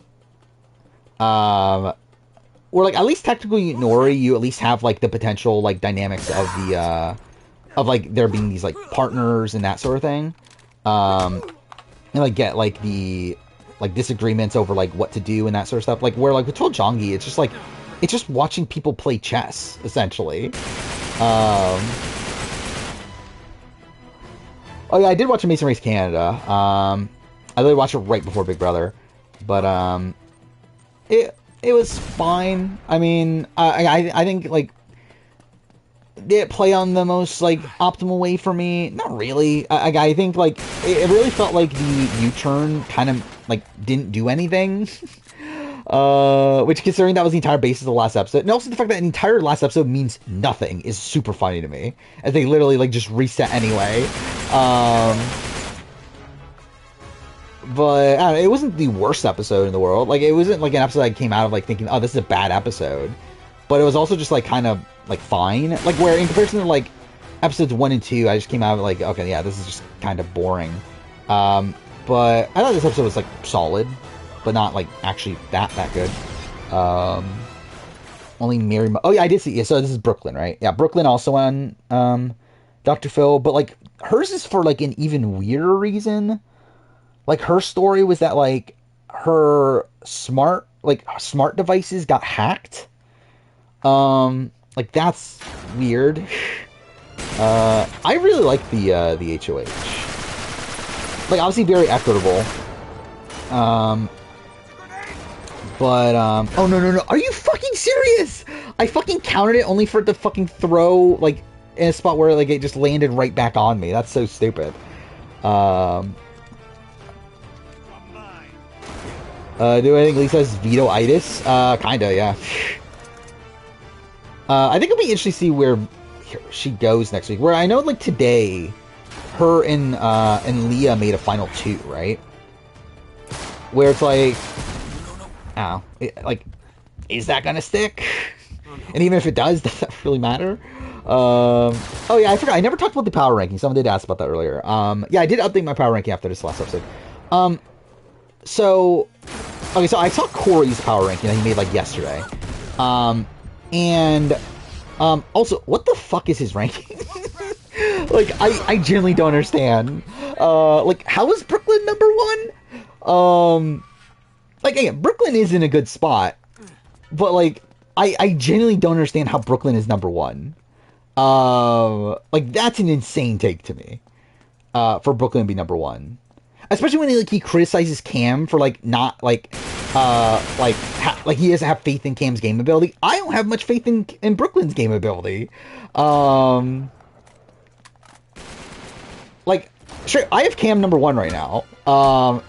[SPEAKER 1] Or like at least technically Nori, you at least have like the potential like dynamics of the of like there being these like partners and that sort of thing. And like get like the like disagreements over like what to do and that sort of stuff. Like where like with 12 Jongi, it's just watching people play chess essentially. Oh yeah, I did watch Amazing Race Canada. I really watched it right before Big Brother, but it was fine. I mean, I think like did it play on the most like optimal way for me? Not really. I think like it really felt like the U-turn kind of like didn't do anything. Which considering that was the entire basis of the last episode, and also the fact that the entire last episode means nothing is super funny to me, as they literally like just reset anyway. But I don't know, it wasn't the worst episode in the world. Like it wasn't like an episode I came out of like thinking, oh, this is a bad episode. But it was also just like kind of like fine. Like where in comparison to like episodes 1 and 2, I just came out of like, okay, yeah, this is just kind of boring. But I thought this episode was like solid, but not like actually that good. Um, only Mary. Oh yeah, I did see. Yeah, so this is Brooklyn, right? Yeah, Brooklyn also on Dr. Phil, but like hers is for like an even weirder reason. Like her story was that like her smart devices got hacked. Like that's weird. I really like the HOH. Like obviously very equitable. Um, but oh no, are you fucking serious? I fucking counted it only for it to fucking throw like in a spot where like it just landed right back on me. That's so stupid. Um, do I think Lisa has veto-itis? Kinda, yeah. I think it'll be interesting to see where she goes next week. Where I know, like today, her and Leah made a final 2, right? Where it's like, oh, like, is that gonna stick? And even if it does, does that really matter? Oh yeah, I forgot. I never talked about the power ranking. Someone did ask about that earlier. Yeah, I did update my power ranking after this last episode. So okay, so I saw Corey's power ranking that he made like yesterday. And also, what the fuck is his ranking? Like, I genuinely don't understand. Like, how is Brooklyn number 1? Like, again, Brooklyn is in a good spot, but like, I genuinely don't understand how Brooklyn is number 1. Like that's an insane take to me. For Brooklyn to be number 1. Especially when he criticizes Cam for like not like like he doesn't have faith in Cam's game ability. I don't have much faith in Brooklyn's game ability. Like sure, I have Cam number 1 right now.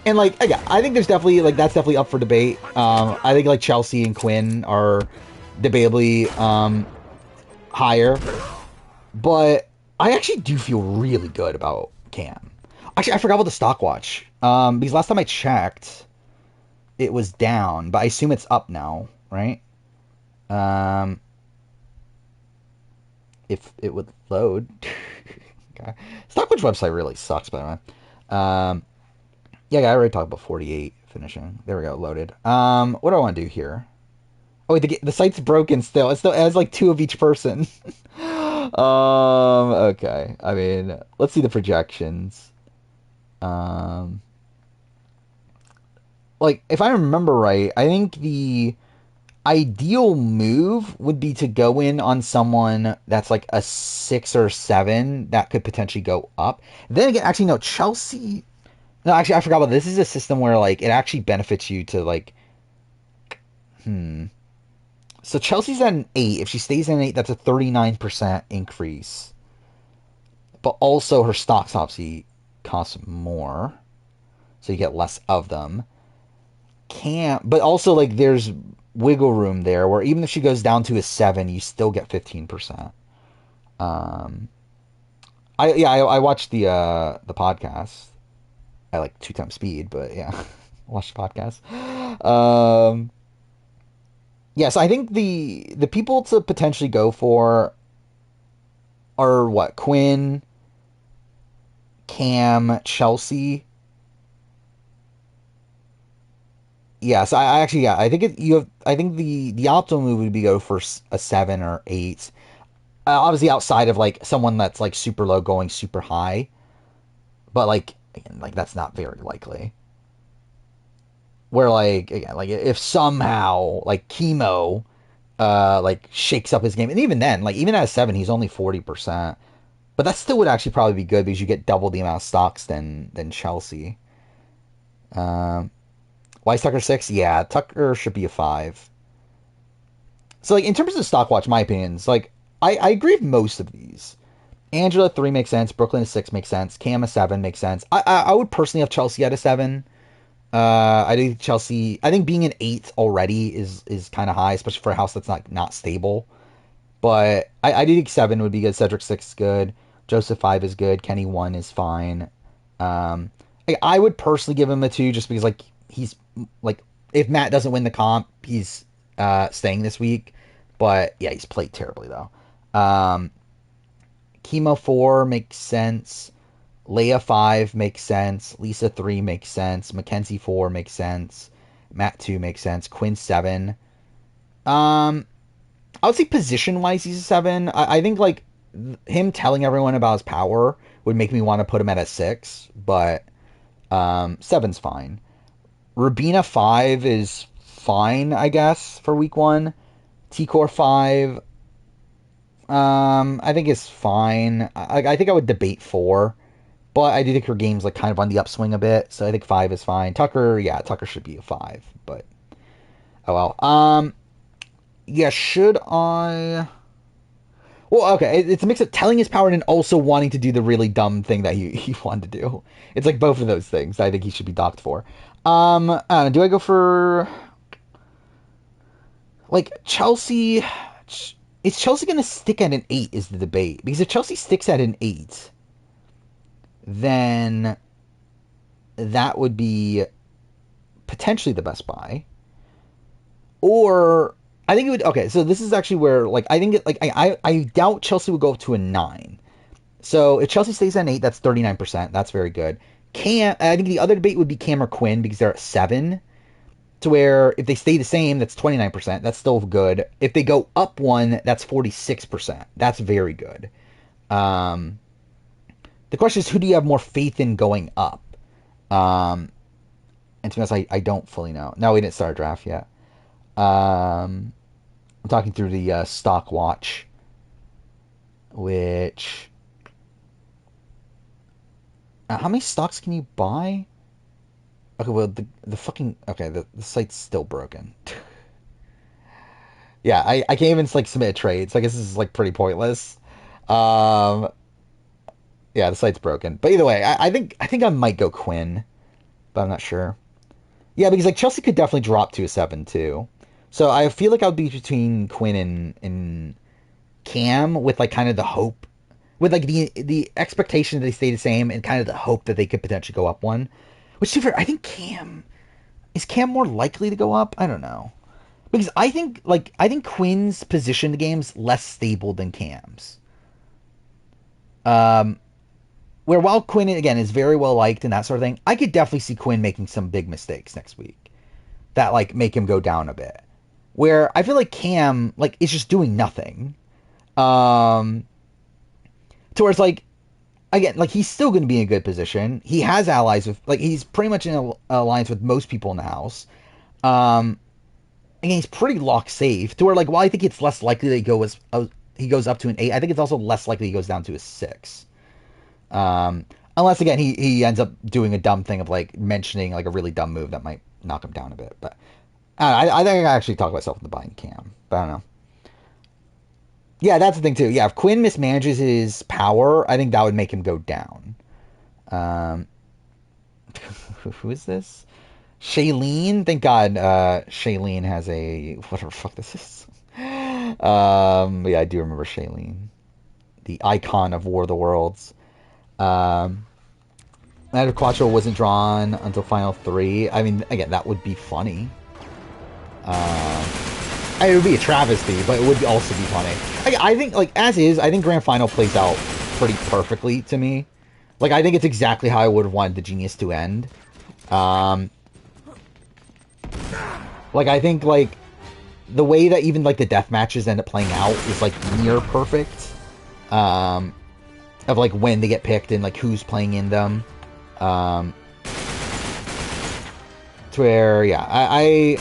[SPEAKER 1] And like again, I think there's definitely like that's definitely up for debate. I think like Chelsea and Quinn are debatably higher, but I actually do feel really good about Cam. Actually, I forgot about the stock watch. Because last time I checked, it was down, but I assume it's up now, right? If it would load. Okay. Stockwatch website really sucks, by the way. Yeah, I already talked about 48 finishing. There we go, loaded. What do I want to do here? Oh, wait, the site's broken still. It still has like 2 of each person. Okay. I mean, let's see the projections. Like if I remember right, I think the ideal move would be to go in on someone that's like a 6 or 7 that could potentially go up. Then again, actually no, Chelsea. No, actually I forgot about this. This is a system where like it actually benefits you to like. So Chelsea's at an 8. If she stays at an 8, that's a 39% increase. But also her stocks obviously cost more, so you get less of them. Can't, but also like there's wiggle room there where even if she goes down to a 7, you still get 15%. I watched the podcast at like 2 times speed, but yeah, watch the podcast. Yeah, so I think the people to potentially go for are what, Quinn, Cam, Chelsea. Yeah, so I actually, yeah, I think you have. I think the optimal move would be go for a 7 or 8. Obviously, outside of like someone that's like super low going super high, but like again, like that's not very likely. Where like again, like if somehow like Chemo, like shakes up his game, and even then, like even at a 7, he's only 40%. But that still would actually probably be good because you get double the amount of stocks than Chelsea. Um, why is Tucker 6? Yeah, Tucker should be a 5. So like in terms of stock watch, my opinions, like I agree with most of these. Angela 3 makes sense. Brooklyn a 6 makes sense. Cam a 7 makes sense. I would personally have Chelsea at a 7. I think Chelsea. I think being an 8 already is kind of high, especially for a house that's not stable. But I do think 7 would be good. Cedric 6 is good. Joseph 5 is good. Kenny 1 is fine. I would personally give him a 2 just because like he's like if Matt doesn't win the comp, he's staying this week. But yeah, he's played terribly though. Um, Chemo 4 makes sense. Leia 5 makes sense. Lisa 3 makes sense. Mackenzie 4 makes sense. Matt 2 makes sense. Quinn 7. Um, I would say position wise, he's a 7. I think like him telling everyone about his power would make me want to put him at a 6, but 7's fine. Rubina 5 is fine, I guess, for week 1. T-Core 5, I think is fine. I think I would debate 4. But I do think her game's like kind of on the upswing a bit, so I think 5 is fine. Tucker, yeah, Tucker should be a 5, but oh well. Yeah, should I? Well, okay, it's a mix of telling his power and also wanting to do the really dumb thing that he wanted to do. It's like both of those things I think he should be docked for. I don't know, do I go for like Chelsea? Is Chelsea going to stick at an 8? Is the debate because if Chelsea sticks at an 8, then that would be potentially the best buy. Or I think it would. Okay, so this is actually where like I think it, like I doubt Chelsea would go up to a 9. So if Chelsea stays at an 8, that's 39%. That's very good. Cam, I think the other debate would be Cam or Quinn because they're at 7. To where if they stay the same, that's 29%. That's still good. If they go up 1, that's 46%. That's very good. Um, the question is, who do you have more faith in going up? Um, and to be honest, I don't fully know. No, we didn't start a draft yet. I'm talking through the stock watch, which how many stocks can you buy? Okay, well the fucking okay the site's still broken. Yeah, I can't even like submit a trade, so I guess this is like pretty pointless. Um, yeah, the site's broken. But either way, I think I might go Quinn, but I'm not sure. Yeah, because like Chelsea could definitely drop to a 7 too. So I feel like I would be between Quinn and Cam with like kind of the hope, with like the expectation that they stay the same and kind of the hope that they could potentially go up 1. Which to be fair, I think Cam more likely to go up? I don't know. Because I think Quinn's position in the game's less stable than Cam's. Um where while Quinn again is very well liked and that sort of thing, I could definitely see Quinn making some big mistakes next week that like make him go down a bit. Where I feel like Cam like is just doing nothing. Um Towards like again, like he's still going to be in a good position. He has allies with like he's pretty much in an alliance with most people in the house. Um, again, he's pretty lock safe to where like while I think it's less likely that he goes up to an 8, I think it's also less likely he goes down to a 6. Unless again he ends up doing a dumb thing of like mentioning like a really dumb move that might knock him down a bit. But I think I actually talk myself into buying Cam. But I don't know. Yeah, that's the thing too. Yeah, if Quinn mismanages his power, I think that would make him go down. Um, who is this? Shailene. Thank God, Shailene has a whatever fuck this is. Yeah, I do remember Shailene, the icon of War of the Worlds. Um, Magic Quattro wasn't drawn until Final 3. I mean, again, that would be funny. Um, it would be a travesty, but it would also be funny. I think, like, as is, I think Grand Final plays out pretty perfectly to me. Like, I think it's exactly how I would have wanted the Genius to end. Um, like, I think, like, the way that even, like, the death matches end up playing out is, like, near perfect. Of, like, when they get picked and, like, who's playing in them. To where, yeah, I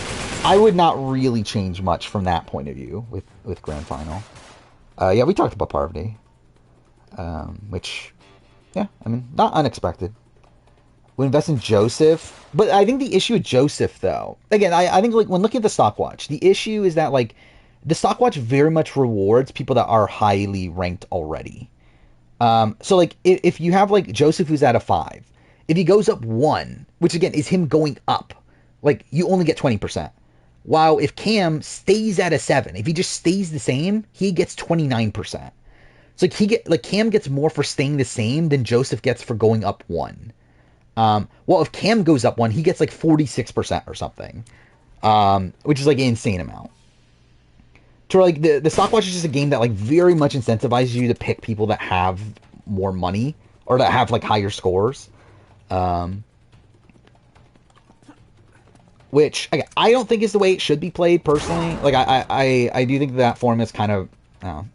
[SPEAKER 1] would not really change much from that point of view with Grand Final. Yeah, we talked about Parvati, which, yeah, I mean, not unexpected. We invest in Joseph, but I think the issue with Joseph, though, again, I think like when looking at the stock watch, the issue is that like the stock watch very much rewards people that are highly ranked already. So like if you have like Joseph who's at a 5, if he goes up 1, which again is him going up, like you only get 20%. While if Cam stays at a 7, if he just stays the same, he gets 29%. So like Cam gets more for staying the same than Joseph gets for going up 1. Well, if Cam goes up one, he gets like 46% or something, which is like an insane amount. To like the Stockwatch is just a game that like very much incentivizes you to pick people that have more money or that have like higher scores. Um, which I don't think is the way it should be played personally. Like I do think that form is kind of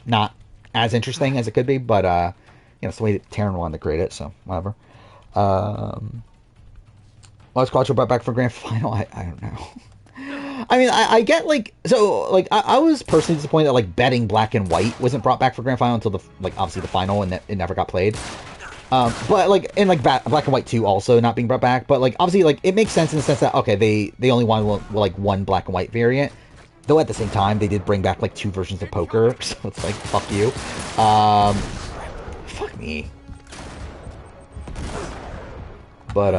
[SPEAKER 1] not as interesting as it could be, but it's the way that Taryn wanted to create it, so whatever. Let's Quattro brought back for grand final. I don't know. I mean, I get like so like I was personally disappointed that like betting black and white wasn't brought back for grand final until the like obviously the final and it never got played. But like and like black and white 2 also not being brought back, but like obviously like it makes sense in the sense that okay they only want like one black and white variant, though at the same time they did bring back like 2 versions of poker, so it's like fuck you, fuck me. But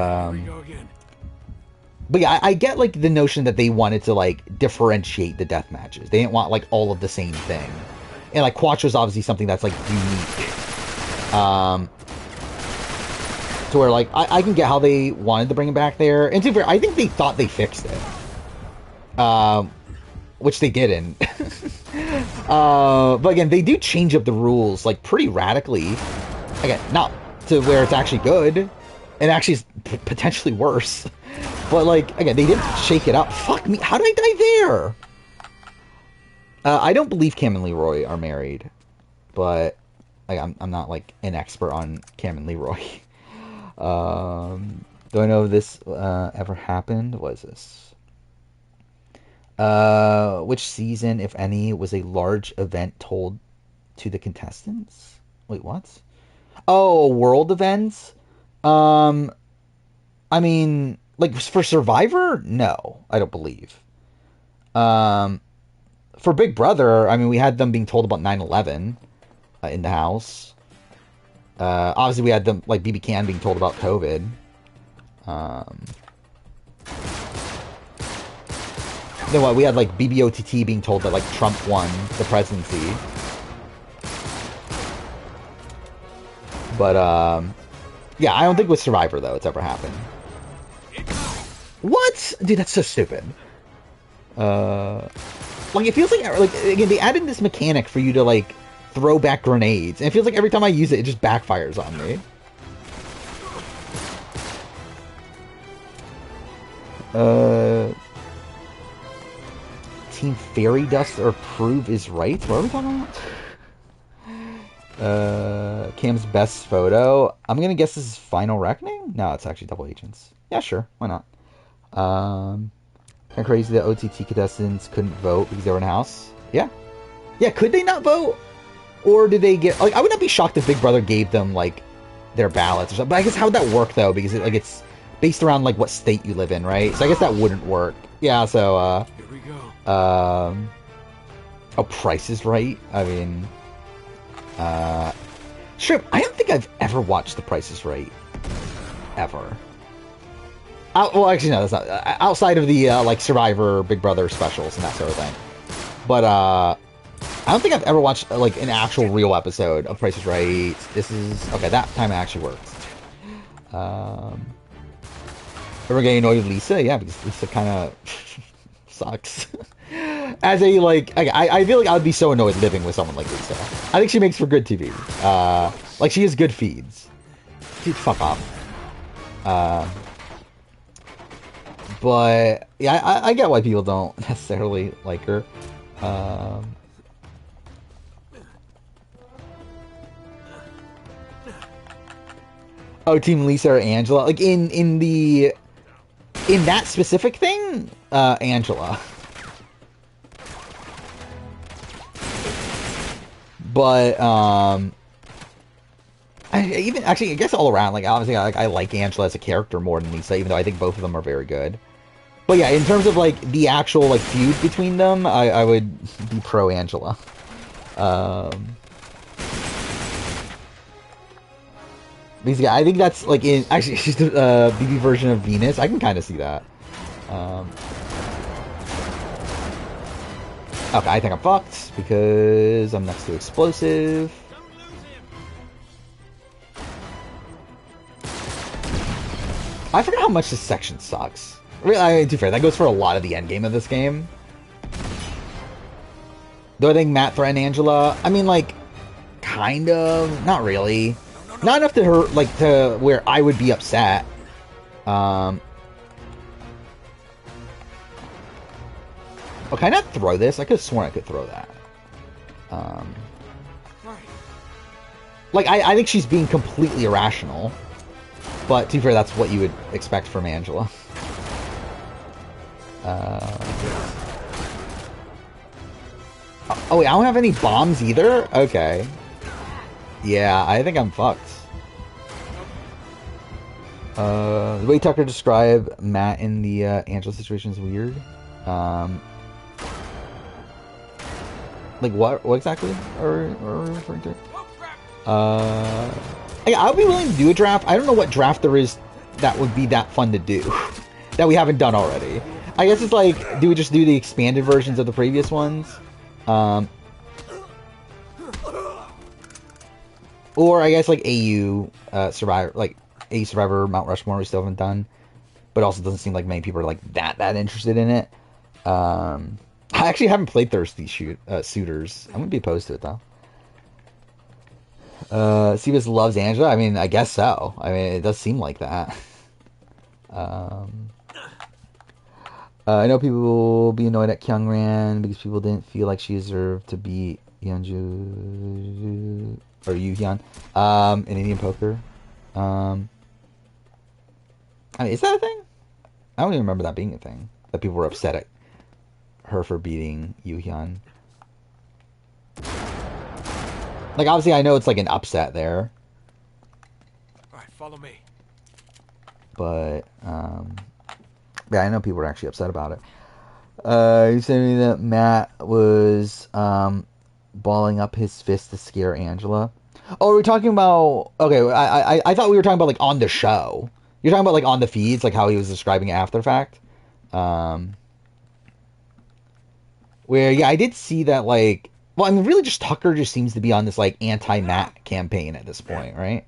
[SPEAKER 1] But yeah, I get like the notion that they wanted to like differentiate the death matches. They didn't want like all of the same thing, and like Quattro's obviously something that's like unique. To where like I can get how they wanted to bring it back there, and to be fair, I think they thought they fixed it, which they didn't. But again, they do change up the rules like pretty radically. Again, not to where it's actually good, and actually is potentially worse. But like again, they didn't shake it up. Fuck me, how did I die there? I don't believe Cam and Leroy are married, but like I'm not like an expert on Cam and Leroy. Do I know if this ever happened? What is this? Which season, if any, was a large event told to the contestants? Wait, what? Oh, world events? I mean, like for Survivor? No, I don't believe. For Big Brother, I mean, we had them being told about 9/11 in the house. Obviously, we had them like BB Can being told about COVID. Then what? We had like BBOTT being told that like Trump won the presidency. But yeah, I don't think with Survivor though it's ever happened. What? Dude, that's so stupid. Like it feels like again they added this mechanic for you to like throw back grenades, and it feels like every time I use it, it just backfires on me. Team Fairy Dust or Prove is right? What are we talking about? Cam's best photo. I'm gonna guess this is Final Reckoning? No, it's actually Double Agents. Yeah, sure. Why not? Kind of crazy that OTT contestants couldn't vote because they were in the house. Yeah. Yeah, could they not vote? Or did they get... Like, I would not be shocked if Big Brother gave them, like, their ballots or something. But I guess how would that work, though? Because, it's based around, like, what state you live in, right? So I guess that wouldn't work. Yeah, so,
[SPEAKER 2] Here we go.
[SPEAKER 1] Oh, Price is Right? I mean... Sure, I don't think I've ever watched The Price is Right. Ever. Well, actually, no, that's not... outside of the, like, Survivor, Big Brother specials and that sort of thing. But, I don't think I've ever watched, like, an actual real episode of Price is Right. This is... Okay, that time it actually worked. Ever getting annoyed with Lisa? Yeah, because Lisa kind of sucks. As a, like... I feel like I would be so annoyed living with someone like Lisa. I think she makes for good TV. Like, she has good feeds. Dude, fuck off. But, yeah, I get why people don't necessarily like her. Oh, Team Lisa or Angela? Like, in that specific thing, Angela. But, I guess all around, like, obviously, I like Angela as a character more than Lisa, even though I think both of them are very good. But yeah, in terms of, like, the actual, like, feud between them, I would be pro Angela. Because, yeah, I think that's, like, in... Actually, she's the BB version of Venus. I can kind of see that. Okay, I think I'm fucked, because I'm next to Explosive. I forget how much this section sucks. Really, I mean, to be fair, that goes for a lot of the end game of this game. Do I think Matt threatened Angela? I mean, like, kind of. Not really.
[SPEAKER 2] No, no, no.
[SPEAKER 1] Not enough to hurt, like, to where I would be upset. Oh, can I not throw this? I could have sworn I could throw that.
[SPEAKER 2] Right.
[SPEAKER 1] Like, I think she's being completely irrational. But, to be fair, that's what you would expect from Angela. Oh, wait, I don't have any bombs either? Okay. Yeah, I think I'm fucked. The way Tucker described Matt in the Angela situation is weird. Like, what exactly are we referring to? Yeah, I'll be willing to do a draft. I don't know what draft there is that would be that fun to do that we haven't done already. I guess it's like, do we just do the expanded versions of the previous ones? Or I guess like AU Survivor, like AU Survivor Mount Rushmore we still haven't done, but also doesn't seem like many people are like that interested in it. I actually haven't played Thirsty Suitors. I'm gonna be opposed to it though. Sivas loves Angela. I mean, I guess so. I mean, it does seem like that. I know people will be annoyed at Kyungran because people didn't feel like she deserved to beat Yeonju or Yuhyun in Indian poker. I mean, is that a thing? I don't even remember that being a thing. That people were upset at her for beating Yuhyun. Like, obviously, I know it's like an upset there.
[SPEAKER 2] Alright, follow me.
[SPEAKER 1] But, yeah, I know people were actually upset about it. You said to me that Matt was balling up his fist to scare Angela. Oh, we're talking about... Okay, I thought we were talking about, like, on the show. You're talking about, like, on the feeds, like, how he was describing it after the fact. Where, yeah, I did see that, like... Well, I mean, really just Tucker just seems to be on this, like, anti-Matt campaign at this point, right?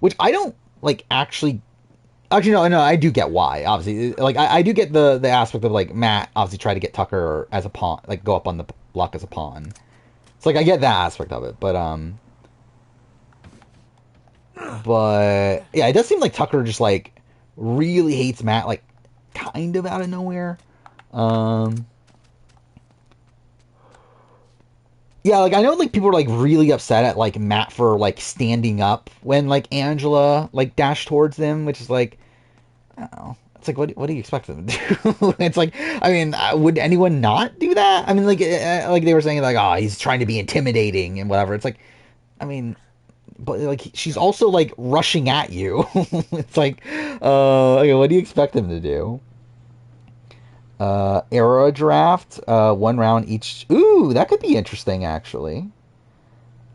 [SPEAKER 1] Which I don't, like, actually... Actually, no, I do get why, obviously. Like, I do get the aspect of, like, Matt obviously try to get Tucker as a pawn, like, go up on the block as a pawn. It's like, I get that aspect of it, but, yeah, it does seem like Tucker just, like, really hates Matt, like, kind of out of nowhere. Yeah, like, I know, like, people are, like, really upset at, like, Matt for, like, standing up when, like, Angela, like, dashed towards them, which is, like, I don't know. It's like, what do you expect them to do? It's like, I mean, would anyone not do that? I mean, like they were saying, like, oh, he's trying to be intimidating and whatever. It's like, I mean, but, like, she's also, like, rushing at you. It's like, okay, what do you expect him to do? Era draft, 1 round each. Ooh, that could be interesting, actually.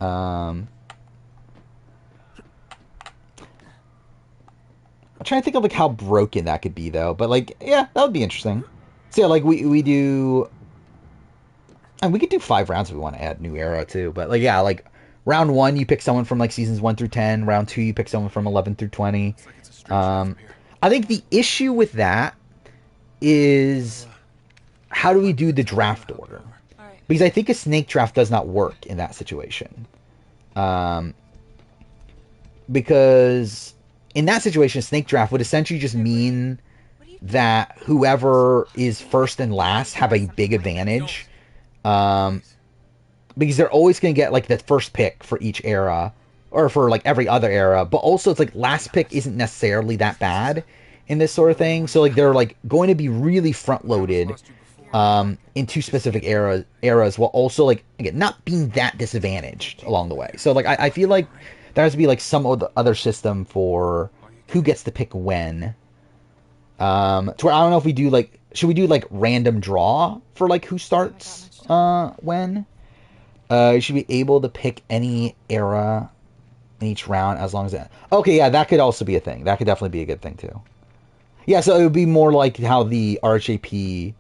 [SPEAKER 1] I'm trying to think of, like, how broken that could be, though. But, like, yeah, that would be interesting. So, yeah, like, we do... And we could do 5 rounds if we want to add new era, too. But, like, yeah, like, round 1, you pick someone from, like, seasons 1 through 10. Round 2, you pick someone from 11 through 20.
[SPEAKER 2] Looks like it's a straight shot from here.
[SPEAKER 1] I think the issue with that is... How do we do the draft order? Because I think a snake draft does not work in that situation. Because in that situation, a snake draft would essentially just mean that whoever is first and last have a big advantage. Because they're always going to get, like, the first pick for each era, or for, like, every other era. But also, it's like last pick isn't necessarily that bad in this sort of thing. So, like, they're, like, going to be really front-loaded in 2 specific eras, while also, like, again, not being that disadvantaged along the way. So, like, I feel like there has to be, like, some other system for who gets to pick when. To where I don't know if we do, like, should we do, like, random draw for, like, who starts when? You should be able to pick any era in each round as long as it... Okay, yeah, that could also be a thing. That could definitely be a good thing, too. Yeah, so it would be more like how the RHAP...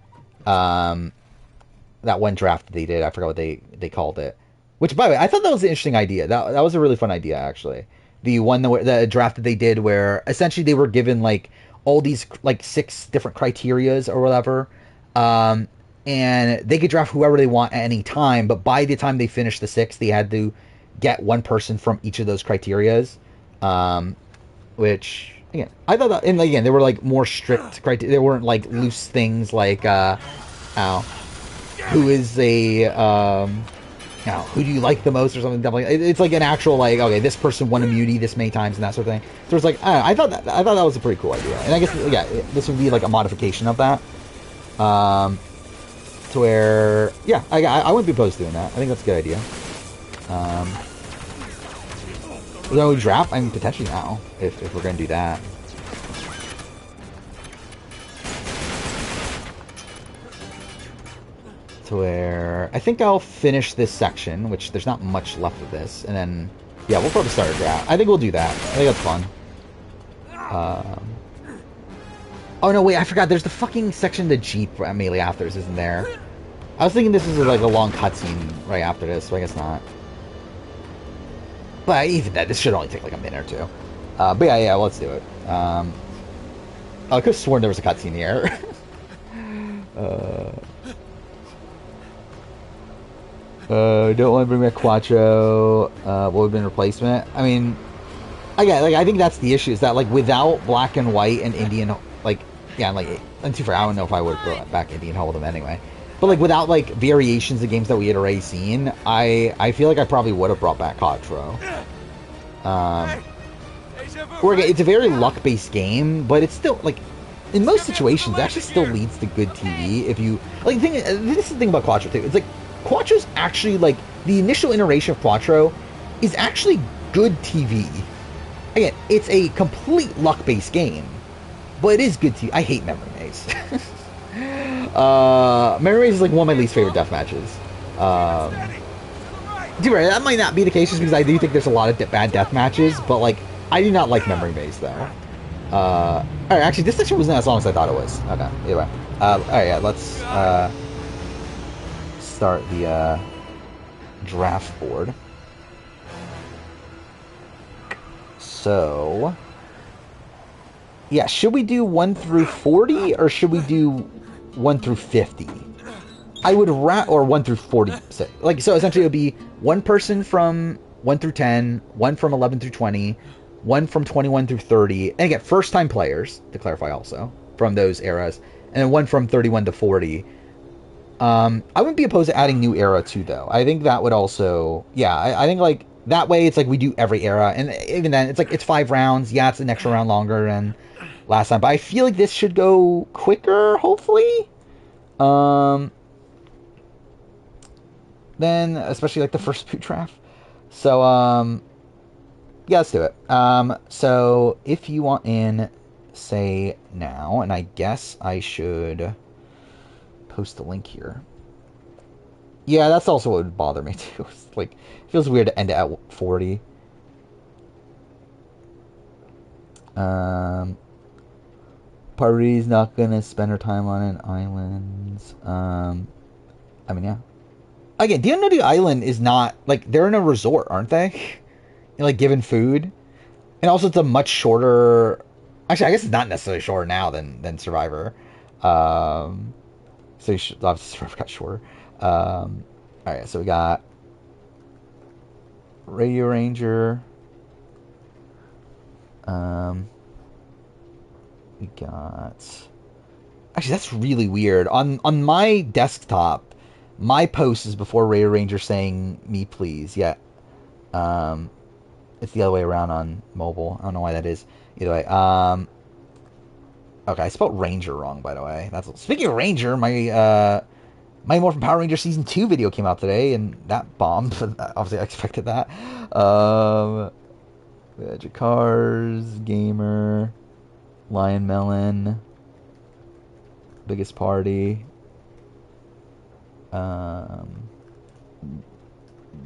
[SPEAKER 1] that one draft they did, I forgot what they called it. Which, by the way, I thought that was an interesting idea. That was a really fun idea, actually. The one the draft that they did where essentially they were given like all these like 6 different criterias or whatever, um, and they could draft whoever they want at any time. But by the time they finished the 6, they had to get one person from each of those criterias, um, which again I thought that, and again they were like more strict criteria. They weren't like loose things like ow, who is a who do you like the most or something. Definitely, it's like an actual like okay, this person won immunity this many times and that sort of thing. So it's like I thought that was a pretty cool idea, and I guess yeah, this would be like a modification of that, to where yeah, I wouldn't be opposed to doing that. I think that's a good idea. Um, then we draft. I mean, potentially now if we're gonna do that. To where I think I'll finish this section, which there's not much left of this, and then yeah, we'll probably start a draft. I think we'll do that. I think that's fun. Oh no, wait, I forgot. There's the fucking section of the Jeep immediately after this, isn't there? I was thinking this is like a long cutscene right after this, so I guess not. But even that, this should only take like a minute or two. But yeah, let's do it. I could have sworn there was a cutscene here. Don't want to bring back Quattro. What would have been replacement? I mean, again, like I think that's the issue is that like without Black and White and Indian, like yeah, like and too far, I don't know if I would have brought back Indian Hall with them anyway. But like without like variations of games that we had already seen, I feel like I probably would have brought back Quattro. Or again, it's a very luck-based game, but it's still like in most situations, it actually still leads to good TV. If you like, this is the thing about Quattro too. It's like Quattro's actually like the initial iteration of Quattro is actually good TV. Again, it's a complete luck-based game, but it is good TV. I hate Memory Maze. Memory Maze is like one of my least favorite death matches. That might not be the case just because I do think there's a lot of bad death matches, but like I do not like Memory Maze though. Alright, actually this section wasn't as long as I thought it was. Okay, either way. Alright, yeah, let's start the draft board. So yeah, should we do 1 through 40 or should we do 1 through 50? I would or 1 through 46. Like so essentially it would be one person from 1 through 10, one from 11 through 20, one from 21 through 30, and again, first time players, to clarify also, from those eras, and then one from 31 to 40. I wouldn't be opposed to adding new era too, though. I think that would also, yeah, I think like that way it's like we do every era, and even then it's like it's 5 rounds. Yeah, it's an extra round longer than last time, but I feel like this should go quicker, hopefully. Then especially like the first boot draft. So yeah, let's do it. So if you want in, say now, and I guess I should post the link here. Yeah, that's also what would bother me too. It's like it feels weird to end it at 40. Party's not gonna spend her time on islands. I mean, yeah. Again, the Island is not like they're in a resort, aren't they? And like given food, and also it's a much shorter. Actually, I guess it's not necessarily shorter now than Survivor. So you should obviously Survivor got shorter. All right, so we got Radio Ranger. We got. Actually, that's really weird. On my desktop, my post is before Radio Ranger saying "me please." Yeah. It's the other way around on mobile. I don't know why that is. Either way. Okay, I spelled Ranger wrong, by the way. That's speaking of Ranger, my Morphin Power Ranger Season 2 video came out today, and that bombed. Obviously, I expected that. Magic Cars, Gamer, Lion Melon, Biggest Party,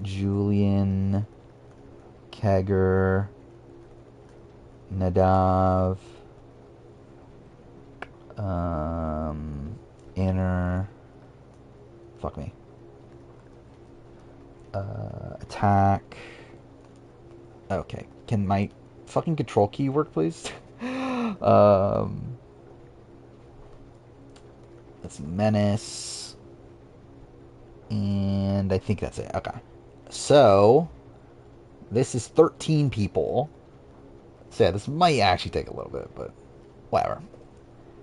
[SPEAKER 1] Julian, Kegger, Nadav, Inner, fuck me, Attack, okay, Can my fucking control key work, please? um, that's Menace. And I think that's it. Okay. So, this is 13 people. So, yeah, this might actually take a little bit, but whatever.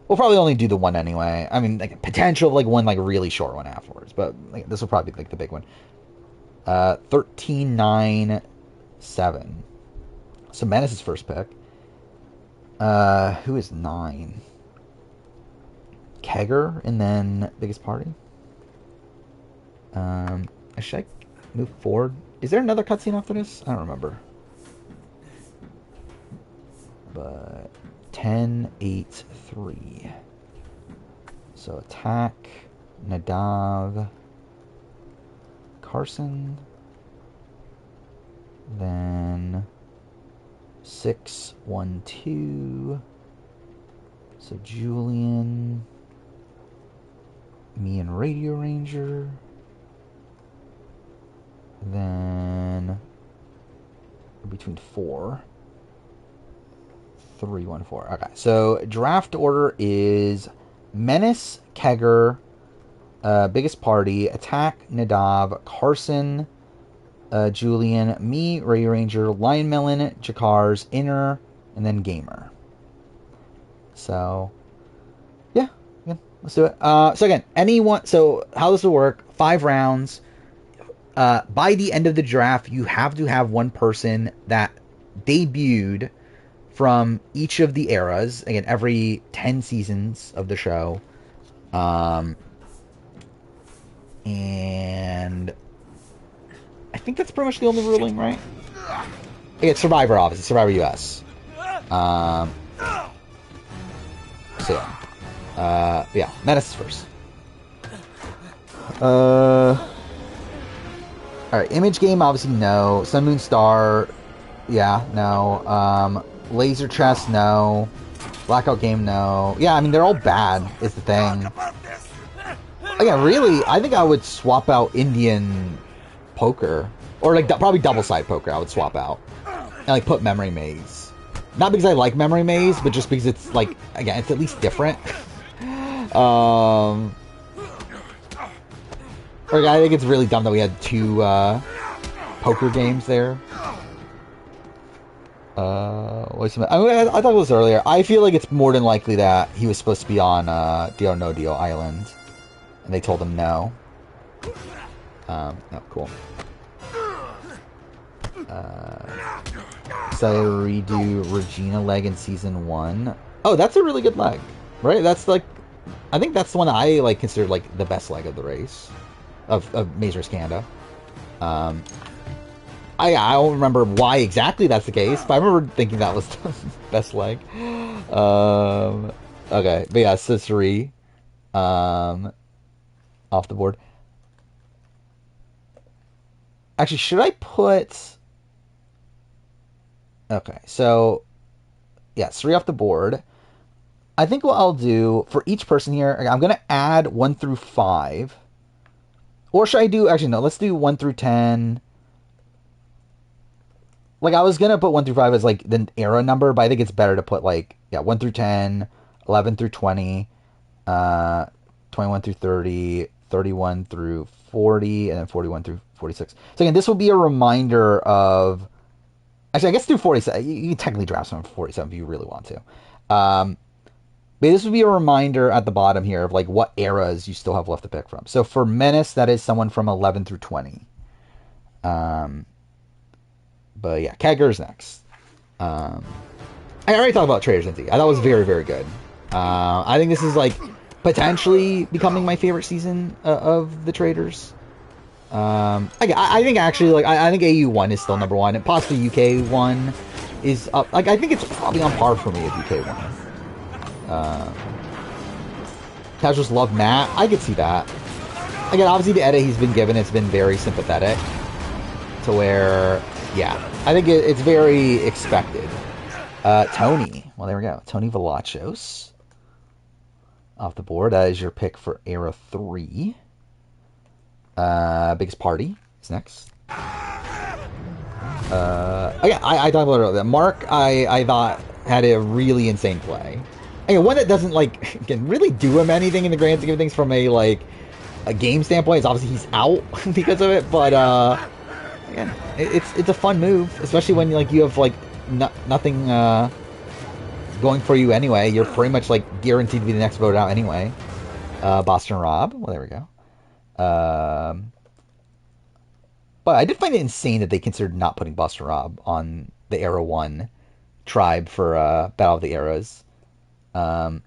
[SPEAKER 1] We'll probably only do the one anyway. I mean, like, potential of, like, one, like, really short one afterwards. But, like, this will probably be, like, the big one. 13, 9, 7. So, Menace's first pick. Who is 9? Kegger, and then biggest party. Should I move forward? Is there another cutscene after this? I don't remember. But 10, 8, 3. So attack, Nadav, Carson, then 6, 1, 2. So Julian, me and Radio Ranger. Then between 4, 3, 1, 4. Okay, so draft order is Menace, Kegger, biggest party, attack, Nadav, Carson, Julian, me, Ray Ranger, Lion Melon, Jakars, Inner, and then Gamer. So yeah, let's do it. So again, anyone. So how this will work? 5 rounds. By the end of the draft, you have to have one person that debuted from each of the eras. Again, every 10 seasons of the show. And I think that's pretty much the only ruling, right? It's Survivor, obviously. Survivor US. So, yeah. Menace is first. Alright, Image Game, obviously, no. Sun, Moon, Star, yeah, no. Laser Chess, no. Blackout Game, no. Yeah, I mean, they're all bad, is the thing. Again, really, I think I would swap out Indian poker. Or, like, probably double-side poker I would swap out. And, like, put Memory Maze. Not because I like Memory Maze, but just because it's, like, again, it's at least different. Or, I think it's really dumb that we had 2 poker games there. Wait a minute. I thought it was earlier. I feel like it's more than likely that he was supposed to be on Dio No Dio Island. And they told him no. Oh, cool. So I redo Regina leg in season 1. Oh, that's a really good leg, right? That's like, I think that's the one I like consider like the best leg of the race of Maze Race Canada. I don't remember why exactly that's the case, but I remember thinking that was the best leg. Okay, but yeah, Ciceri, off the board. Actually, should I put? Okay, so yeah, 3 off the board. I think what I'll do for each person here, I'm gonna add 1 through 5. Or should I do, actually no, let's do 1 through 10. Like I was gonna put 1 through 5 as like the era number, but I think it's better to put like, yeah, 1 through 10, 11 through 20, 21 through 30, 31 through 40, and then 41 through 46. So again, this will be a reminder of, actually I guess through 47, you can technically draft someone for 47 if you really want to. But this would be a reminder at the bottom here of like what eras you still have left to pick from. So for Menace, that is someone from 11 through 20. But yeah, Kegger's next. I already talked about Traders Inc. I thought it was very, very good. I think this is like potentially becoming my favorite season of the Traders. I think actually like I think AU1 is still number 1, and possibly UK1 is up. Like I think it's probably on par for me with UK1. Casuals love Matt. I could see that. Again, obviously the edit he's been given, it's been very sympathetic to where, yeah, I think it's very expected. Tony. Well, there we go. Tony Velachos off the board. That is your pick for Era 3. Biggest Party is next. Yeah, I talked about it earlier. Mark, I thought had a really insane play. And one that doesn't like can really do him anything in the grand scheme of things from a game standpoint. Is obviously he's out because of it, but again, it's a fun move, especially when like you have like nothing going for you anyway. You're pretty much like guaranteed to be the next voted out anyway. Boston Rob, well there we go. But I did find it insane that they considered not putting Boston Rob on the Era 1 tribe for Battle of the Eras. Um,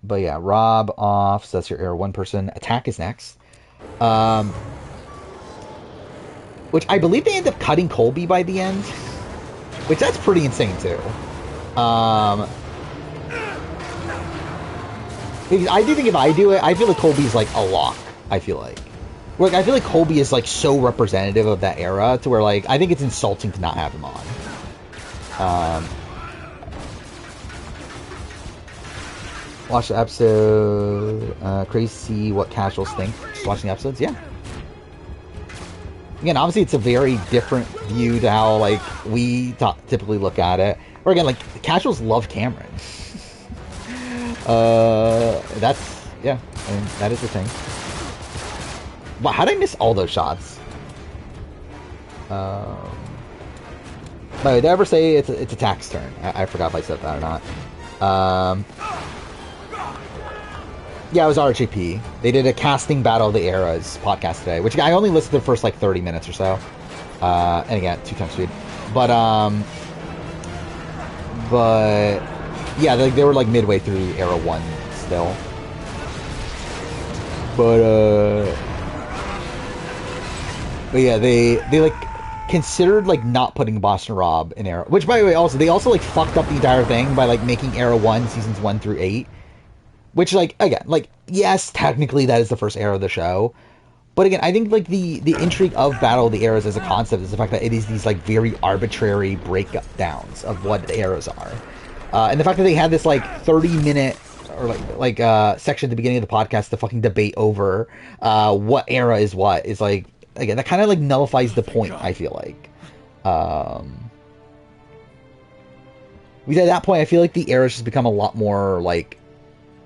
[SPEAKER 1] but yeah, Rob off, so that's your Era 1 person. Attack is next. Um, which I believe they end up cutting Colby by the end. Which that's pretty insane too. Um, because I do think if I do it, I feel like Colby's like a lock. I feel like. I feel like Colby is like so representative of that era to where like I think it's insulting to not have him on. Watch the episode. Crazy to see what casuals think watching the episodes. Yeah. Again, obviously it's a very different view to how like we typically look at it. Or again, like casuals love Cameron. That's yeah. I mean, that is the thing. Wow, how did I miss all those shots? No, did I ever say it's a tax turn? I forgot if I said that or not. Yeah, it was RHAP. They did a casting Battle of the Eras podcast today, which I only listened to the first like 30 minutes or so. And again, 2x speed. But yeah, they were like midway through Era 1 still. But yeah, they like considered like not putting Boston Rob in Era, which by the way also they also like fucked up the entire thing by like making Era 1 seasons 1 through 8, which like again like yes technically that is the first era of the show, but again I think like the intrigue of Battle of the Eras as a concept is the fact that it is these like very arbitrary breakdowns of what the eras are, and the fact that they had this like 30-minute or section at the beginning of the podcast to fucking debate over what era is what is like. Again, that kind of like nullifies the point, I feel like. Because at that point, I feel like the eras just become a lot more like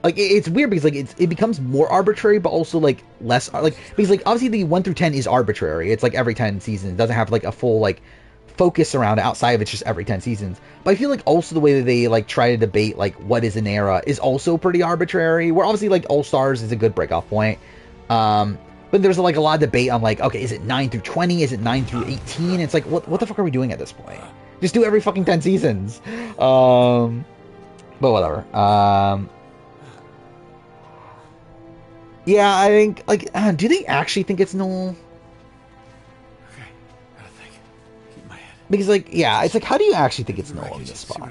[SPEAKER 1] it's weird because like it becomes more arbitrary, but also like less like because like obviously the 1 through 10 is arbitrary. It's like every 10 seasons. It doesn't have like a full like focus around it. Outside of it's just every 10 seasons. But I feel like also the way that they like try to debate like what is an era is also pretty arbitrary. Where obviously like All Stars is a good breakoff point. But there's like a lot of debate on like, okay, is it 9 through 20? Is it 9 through 18? It's like, what the fuck are we doing at this point? Just do every fucking 10 seasons. But whatever. Yeah, I think like, do they actually think it's null?
[SPEAKER 2] Okay, gotta think. Keep my head.
[SPEAKER 1] Because like, yeah, it's like, how do you actually think it's null in this spot?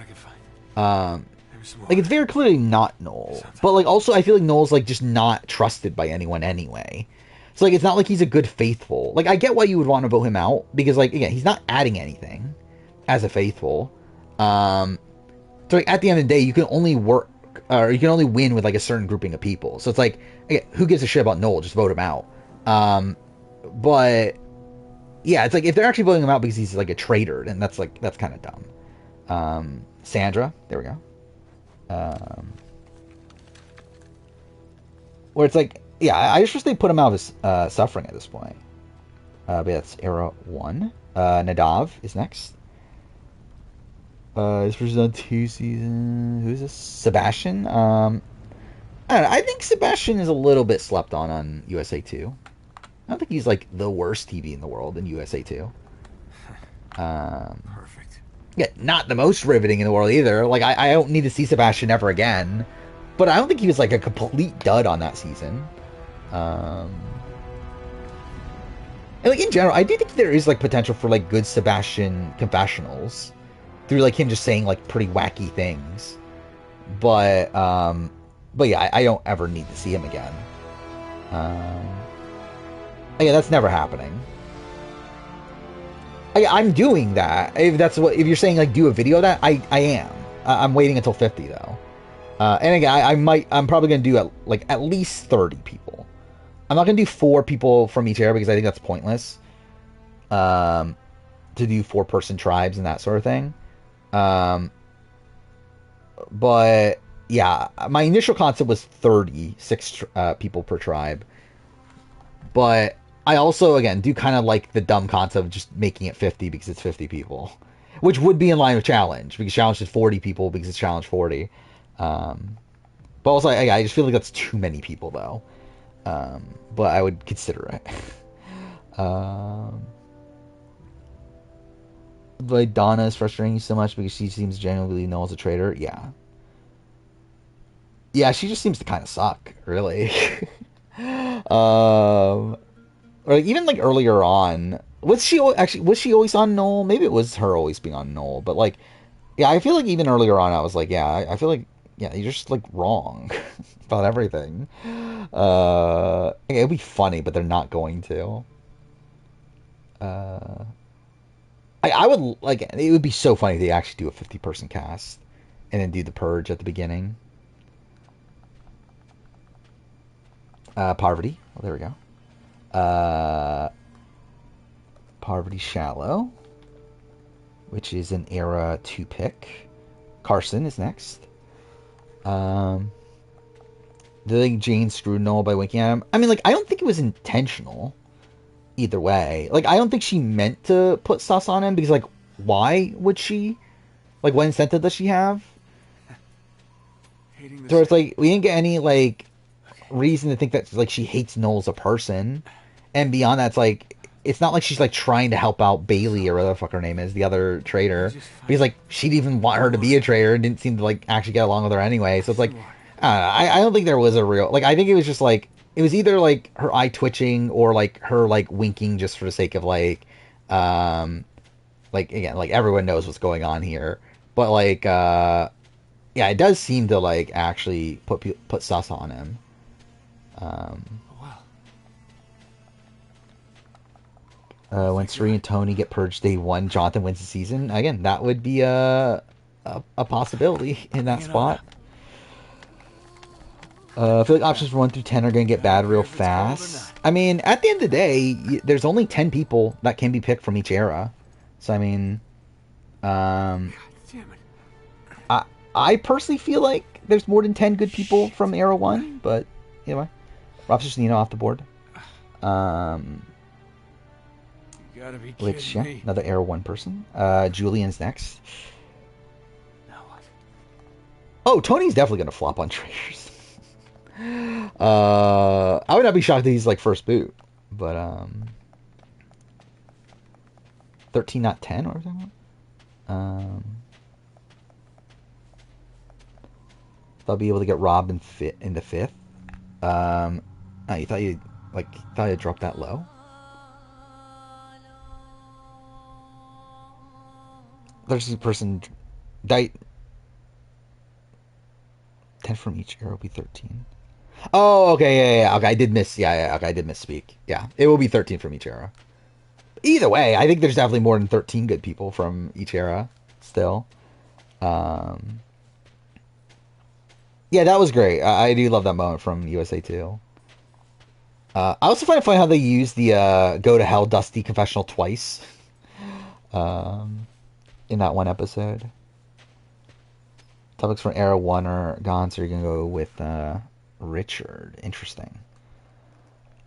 [SPEAKER 1] Like it's very clearly not null, but like also I feel like Null's like just not trusted by anyone anyway. So like it's not like he's a good faithful. Like I get why you would want to vote him out because like again he's not adding anything as a faithful. So like, at the end of the day you can only work or you can only win with like a certain grouping of people. So it's like again, who gives a shit about Noel? Just vote him out. But yeah, it's like if they're actually voting him out because he's like a traitor, then that's kind of dumb. Sandra, there we go. Where it's like. Yeah, I just wish they put him out of his suffering at this point. But that's Era 1. Nadav is next. This person's on 2 seasons. Who's this? Sebastian? I don't know. I think Sebastian is a little bit slept on USA 2. I don't think he's like the worst TV in the world in USA 2.
[SPEAKER 2] Perfect.
[SPEAKER 1] Yeah, not the most riveting in the world either. Like, I don't need to see Sebastian ever again. But I don't think he was like a complete dud on that season. And like in general, I do think there is like potential for like good Sebastian confessionals through like him just saying like pretty wacky things. But yeah, I don't ever need to see him again. Yeah, that's never happening. I'm doing that. If you're saying like do a video of that, I am. I'm waiting until 50 though. And again, I'm probably gonna do at least 30 people. I'm not gonna do 4 people from each era because I think that's pointless. To to do 4-person tribes and that sort of thing. Um, but yeah, my initial concept was 36 people per tribe. But I also, again, do kind of like the dumb concept of just making it 50 because it's 50 people, which would be in line with challenge because challenge is 40 people because it's challenge 40. Um, but also, I just feel like that's too many people though. But I would consider it. um, but Donna is frustrating you so much because she seems genuinely know as a traitor. Yeah, yeah, she just seems to kind of suck, really. Or like, even like earlier on, was she always on Noel? Maybe it was her always being on Noel, but like, yeah, I feel like even earlier on, I was like, yeah, I feel like, yeah, you're just like wrong about everything. It'd be funny, but they're not going to. Uh, I would like it would be so funny if they actually do a 50-person cast and then do the purge at the beginning. Parvati. Oh, there we go. Uh, Parvati Shallow, which is an era 2 pick. Carson is next. Um, the think Jane screwed Noel by winking at him. I mean, like, I don't think it was intentional either way. Like, I don't think she meant to put sus on him because, like, why would she? Like, what incentive does she have?
[SPEAKER 2] Hating the
[SPEAKER 1] So it's
[SPEAKER 2] city.
[SPEAKER 1] like we didn't get any like
[SPEAKER 2] Okay.
[SPEAKER 1] reason to think that like she hates Noel as a person, and beyond that, it's like it's not like she's like trying to help out
[SPEAKER 2] So,
[SPEAKER 1] Bailey or whatever the fuck her name is, the other
[SPEAKER 2] did you
[SPEAKER 1] traitor,
[SPEAKER 2] just find
[SPEAKER 1] because like she didn't even want her
[SPEAKER 2] more
[SPEAKER 1] to be
[SPEAKER 2] water?
[SPEAKER 1] a traitor and didn't seem to like actually get along with her anyway. So it's like
[SPEAKER 2] Some water.
[SPEAKER 1] I don't think there was a real like I think it was just like it was either like her eye twitching or like her like winking just for the sake of um like again like everyone knows what's going on here, but like yeah, it does seem to like actually put sus on him. Um,
[SPEAKER 2] Oh well. Oh,
[SPEAKER 1] when
[SPEAKER 2] thank
[SPEAKER 1] Sri
[SPEAKER 2] God.
[SPEAKER 1] and Tony get purged day one, Jonathan wins the season. Again, that would be a possibility in that
[SPEAKER 2] Hanging on.
[SPEAKER 1] spot. I feel like
[SPEAKER 2] Yeah.
[SPEAKER 1] options from 1 through 10 are going to get
[SPEAKER 2] I don't
[SPEAKER 1] bad
[SPEAKER 2] care
[SPEAKER 1] real
[SPEAKER 2] if it's cold or not.
[SPEAKER 1] fast. I mean, at the end of the day, there's only 10 people that can be picked from each era. So, I mean, um,
[SPEAKER 2] God damn it.
[SPEAKER 1] I, I personally feel like there's more than 10 good people
[SPEAKER 2] Shit.
[SPEAKER 1] from era 1, but anyway, Rob's just Nino off the board. Um,
[SPEAKER 2] You gotta be
[SPEAKER 1] which,
[SPEAKER 2] kidding
[SPEAKER 1] yeah,
[SPEAKER 2] me.
[SPEAKER 1] another era 1 person. Julian's next.
[SPEAKER 2] Now what?
[SPEAKER 1] Oh, Tony's definitely going to flop on traitors. I would not be shocked that he's like first boot, but 13 not 10 or something. They'll be able to get robbed and fit into fifth. Oh, you thought you'd drop that low? 13 person die 10 from each arrow will be 13. Oh, okay, yeah. Okay, I did miss. Yeah. Okay, I did misspeak. Yeah, it will be 13 from each era. Either way, I think there's definitely more than 13 good people from each era. Still, um, yeah, that was great. I do love that moment from USA 2. I also find it funny how they use the "Go to Hell, Dusty" confessional twice um, in that one episode. Topics from Era 1 are gone, so you're going to go with Richard. Interesting.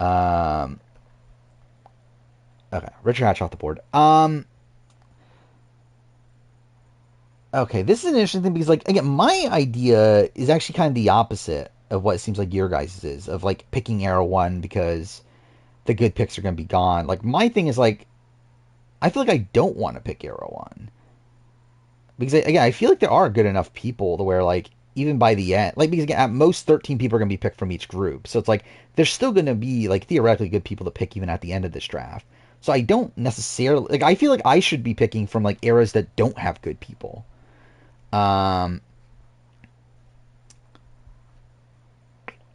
[SPEAKER 1] Um, okay, Richard Hatch off the board. Okay, this is an interesting thing because, like, again, my idea is actually kind of the opposite of what it seems like your guys' is, of, like, picking Era 1 because the good picks are going to be gone. Like, my thing is, like, I feel like I don't want to pick Era 1. Because again, I feel like there are good enough people to where like even by the end, like because again, at most 13 people are gonna be picked from each group, so it's like there's still gonna be like theoretically good people to pick even at the end of this draft. So I don't necessarily like I feel like I should be picking from like eras that don't have good people. Um,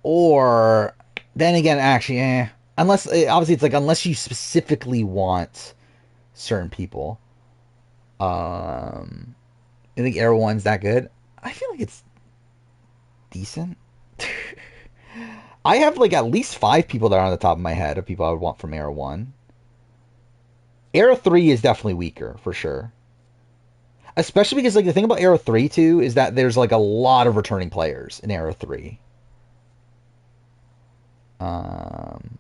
[SPEAKER 1] or then again, actually, unless obviously it's like unless you specifically want certain people. Um, I think era one's that good. I feel like it's decent. I have like at least 5 people that are on the top of my head of people I would want from Era One. Era 3 is definitely weaker for sure. Especially because like the thing about Era 3 too is that there's like a lot of returning players in Era 3. Um,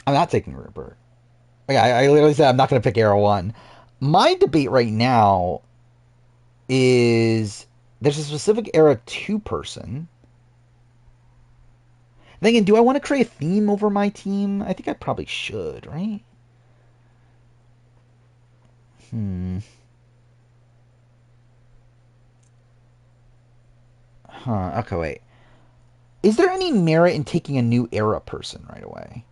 [SPEAKER 1] I'm not taking Rupert. Yeah, I literally said I'm not going to pick Era 1. My debate right now is there's a specific Era 2 person. Thinking, do I want to create a theme over my team? I think I probably should, right? Hmm. Huh. Okay, wait. Is there any merit in taking a new era person right away?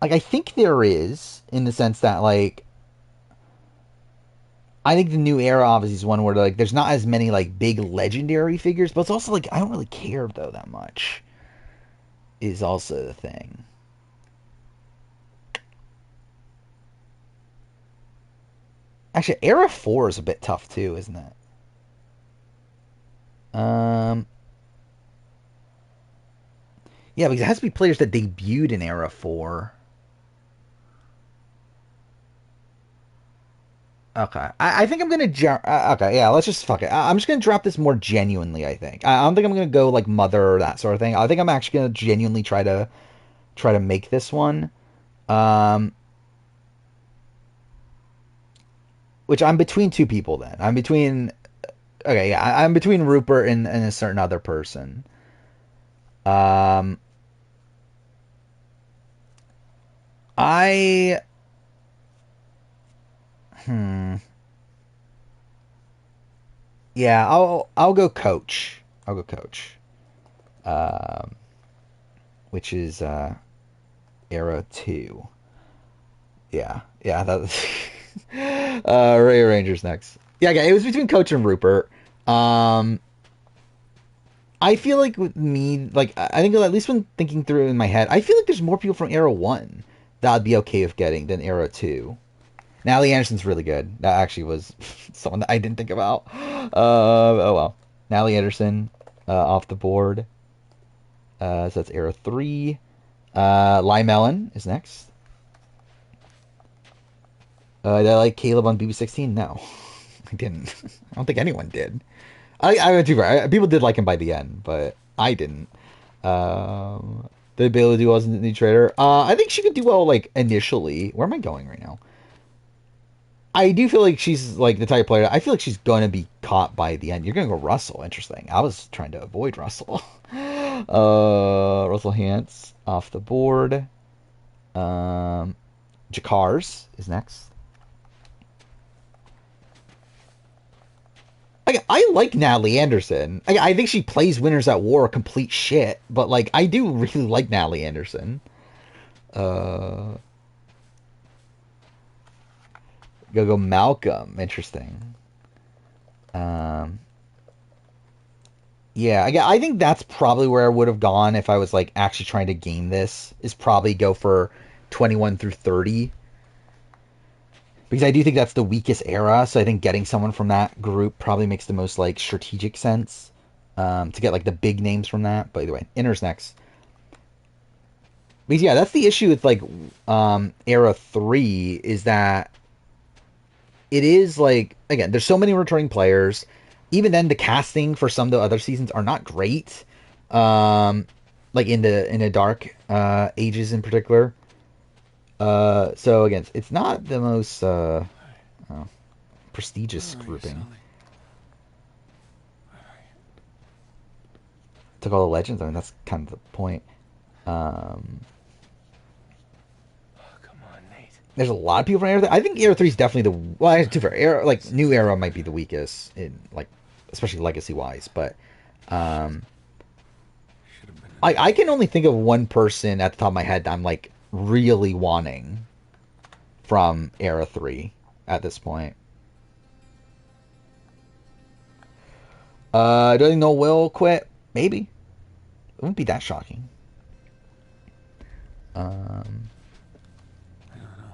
[SPEAKER 1] Like, I think there is, in the sense that, like, I think the new era obviously is one where, like, there's not as many, like, big legendary figures, but it's also, like, I don't really care, though, that much, is also the thing. Actually, Era 4 is a bit tough, too, isn't it? Um, yeah, because it has to be players that debuted in Era 4. Okay, I think I'm gonna. Okay, yeah, let's just fuck it. I'm just gonna drop this more genuinely. I think I don't think I'm gonna go like mother or that sort of thing. I think I'm actually gonna genuinely try to make this one. Um, which I'm between two people. Then I'm between. Okay, yeah, I'm between Rupert and a certain other person. Um, I hmm. Yeah, I'll go coach. I'll go coach. Um, which is era 2. Yeah, yeah. That's Ray Rangers next. Yeah, okay, it was between Coach and Rupert. Um, I feel like with me, like I think at least when thinking through it in my head, I feel like there's more people from Era 1 that I'd be okay with getting than Era 2. Natalie Anderson's really good. That actually was someone that I didn't think about. Oh well. Natalie Anderson off the board. So that's Era 3. Lime Ellen is next. Did I like Caleb on BB16? No, I didn't. I don't think anyone did. I went too far. People did like him by the end, but I didn't. The ability to do wasn't a new trader. I think she could do well like initially. Where am I going right now? I do feel like she's like the type of player. I feel like she's gonna be caught by the end. You're gonna go Russell. Interesting. I was trying to avoid Russell. Russell Hantz off the board. Um, Jakars is next. I like Natalie Anderson. I think she plays Winners at War complete shit, but like I do really like Natalie Anderson. Uh, go Malcolm. Interesting. Um, yeah, I think that's probably where I would have gone if I was like actually trying to game this. Is probably go for 21 through 30 because I do think that's the weakest era. So I think getting someone from that group probably makes the most like strategic sense to get like the big names from that. But either way, Inner's next. Because yeah, that's the issue with like Era 3 is that it is like again, there's so many returning players. Even then the casting for some of the other seasons are not great. Um like in the dark ages in particular. So again, it's not the most oh, prestigious
[SPEAKER 2] Where are you,
[SPEAKER 1] grouping.
[SPEAKER 2] Sully? Where are you?
[SPEAKER 1] Took all the legends, I mean that's kind of the point. Um
[SPEAKER 2] Oh, come on, Nate.
[SPEAKER 1] There's a lot of people from Era 3. I think Era 3 is definitely the well, too fair. Era like New Era might be the weakest in like especially legacy wise, but
[SPEAKER 2] Shit.
[SPEAKER 1] um
[SPEAKER 2] Should have been
[SPEAKER 1] I
[SPEAKER 2] another.
[SPEAKER 1] can only think of one person at the top of my head that I'm like really wanting from Era 3 at this point. Do I think Noel will quit? Maybe. It wouldn't be that shocking. Um
[SPEAKER 2] I don't know.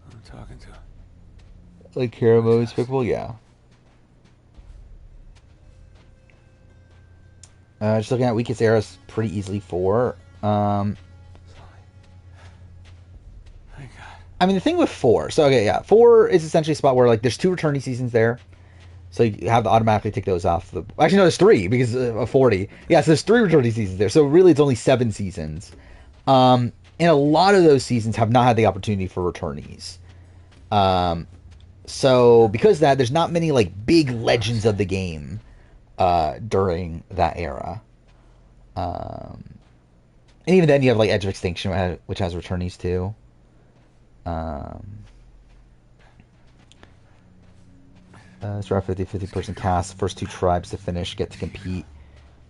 [SPEAKER 2] Who I'm talking to.
[SPEAKER 1] like
[SPEAKER 2] I
[SPEAKER 1] hero
[SPEAKER 2] was
[SPEAKER 1] mode is
[SPEAKER 2] asking.
[SPEAKER 1] pickable, yeah. Just looking at weakest eras pretty easily 4.
[SPEAKER 2] Sully.
[SPEAKER 1] I mean, the thing with 4. So okay, yeah, 4 is essentially a spot where like there's 2 returnee seasons there. So you have to automatically take those off. Actually, no, there's 3 because of 40. Yeah, so there's 3 returnee seasons there. So really, it's only 7 seasons. And a lot of those seasons have not had the opportunity for returnees. So because of that, there's not many like big legends of the game during that era. And even then, you have like Edge of Extinction, which has returnees too. It's around 50 person cast. First 2 tribes to finish get to compete.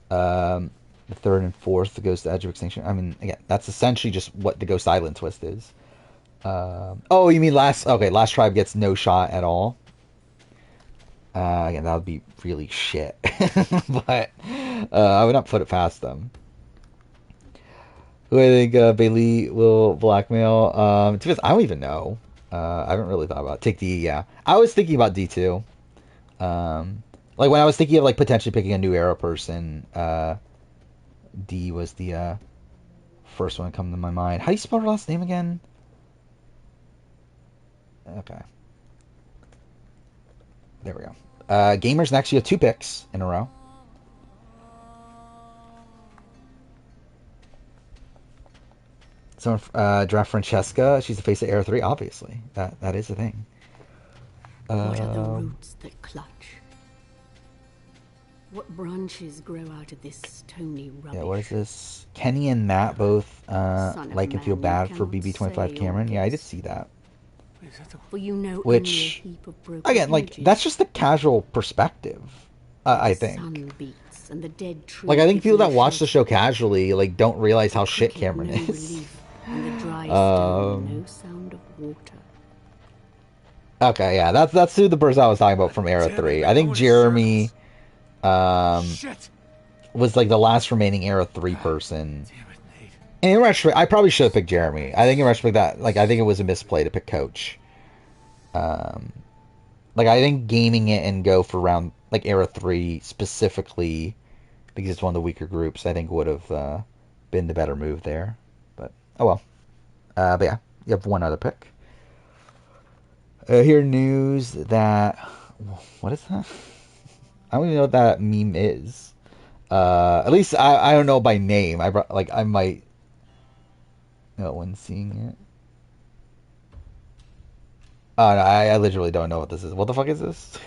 [SPEAKER 1] The 3rd and 4th goes to Edge of Extinction. I mean, again, that's essentially just what the Ghost Island twist is. Oh, you mean last? Okay, last tribe gets no shot at all. Again, that would be really shit, but I would not put it past them. Who I think Bailey will blackmail? I don't even know. I haven't really thought about it. Take D. Yeah, I was thinking about D2. Like when I was thinking of like potentially picking a new era person, D was the first one to come to my mind. How do you spell her last name again? Okay. There we go. Gamers next. You have 2 picks in a row. Someone draft Francesca. She's the face of Era 3. Obviously, that is a thing.
[SPEAKER 3] What are the roots that clutch? What branches grow out of this stony rubbish?
[SPEAKER 1] Yeah, what is this? Kenny and Matt both like and feel bad for BB25 Cameron. Yeah, I did see that.
[SPEAKER 3] For you know,
[SPEAKER 1] which, again, like, that's just the casual perspective, I think.
[SPEAKER 3] And the dead
[SPEAKER 1] like, I think people that watch the show casually, like, don't realize how shit Cameron is.
[SPEAKER 3] And the dry stone, no sound of water.
[SPEAKER 1] Okay, yeah, that's who the person I was talking about from Era 3. I think Jeremy was like the last remaining Era 3 person. And in retrospect, I probably should have picked Jeremy. I think in retrospect that, like, I think it was a misplay to pick Coach. Like, I think gaming it and go for round, like, Era 3 specifically, because it's one of the weaker groups, I think would have been the better move there. But, oh well. But yeah, you have one other pick. Here news that... What is that? I don't even know what that meme is. At least I don't know by name. I might know when seeing it. Oh no, I literally don't know what this is. What the fuck is this?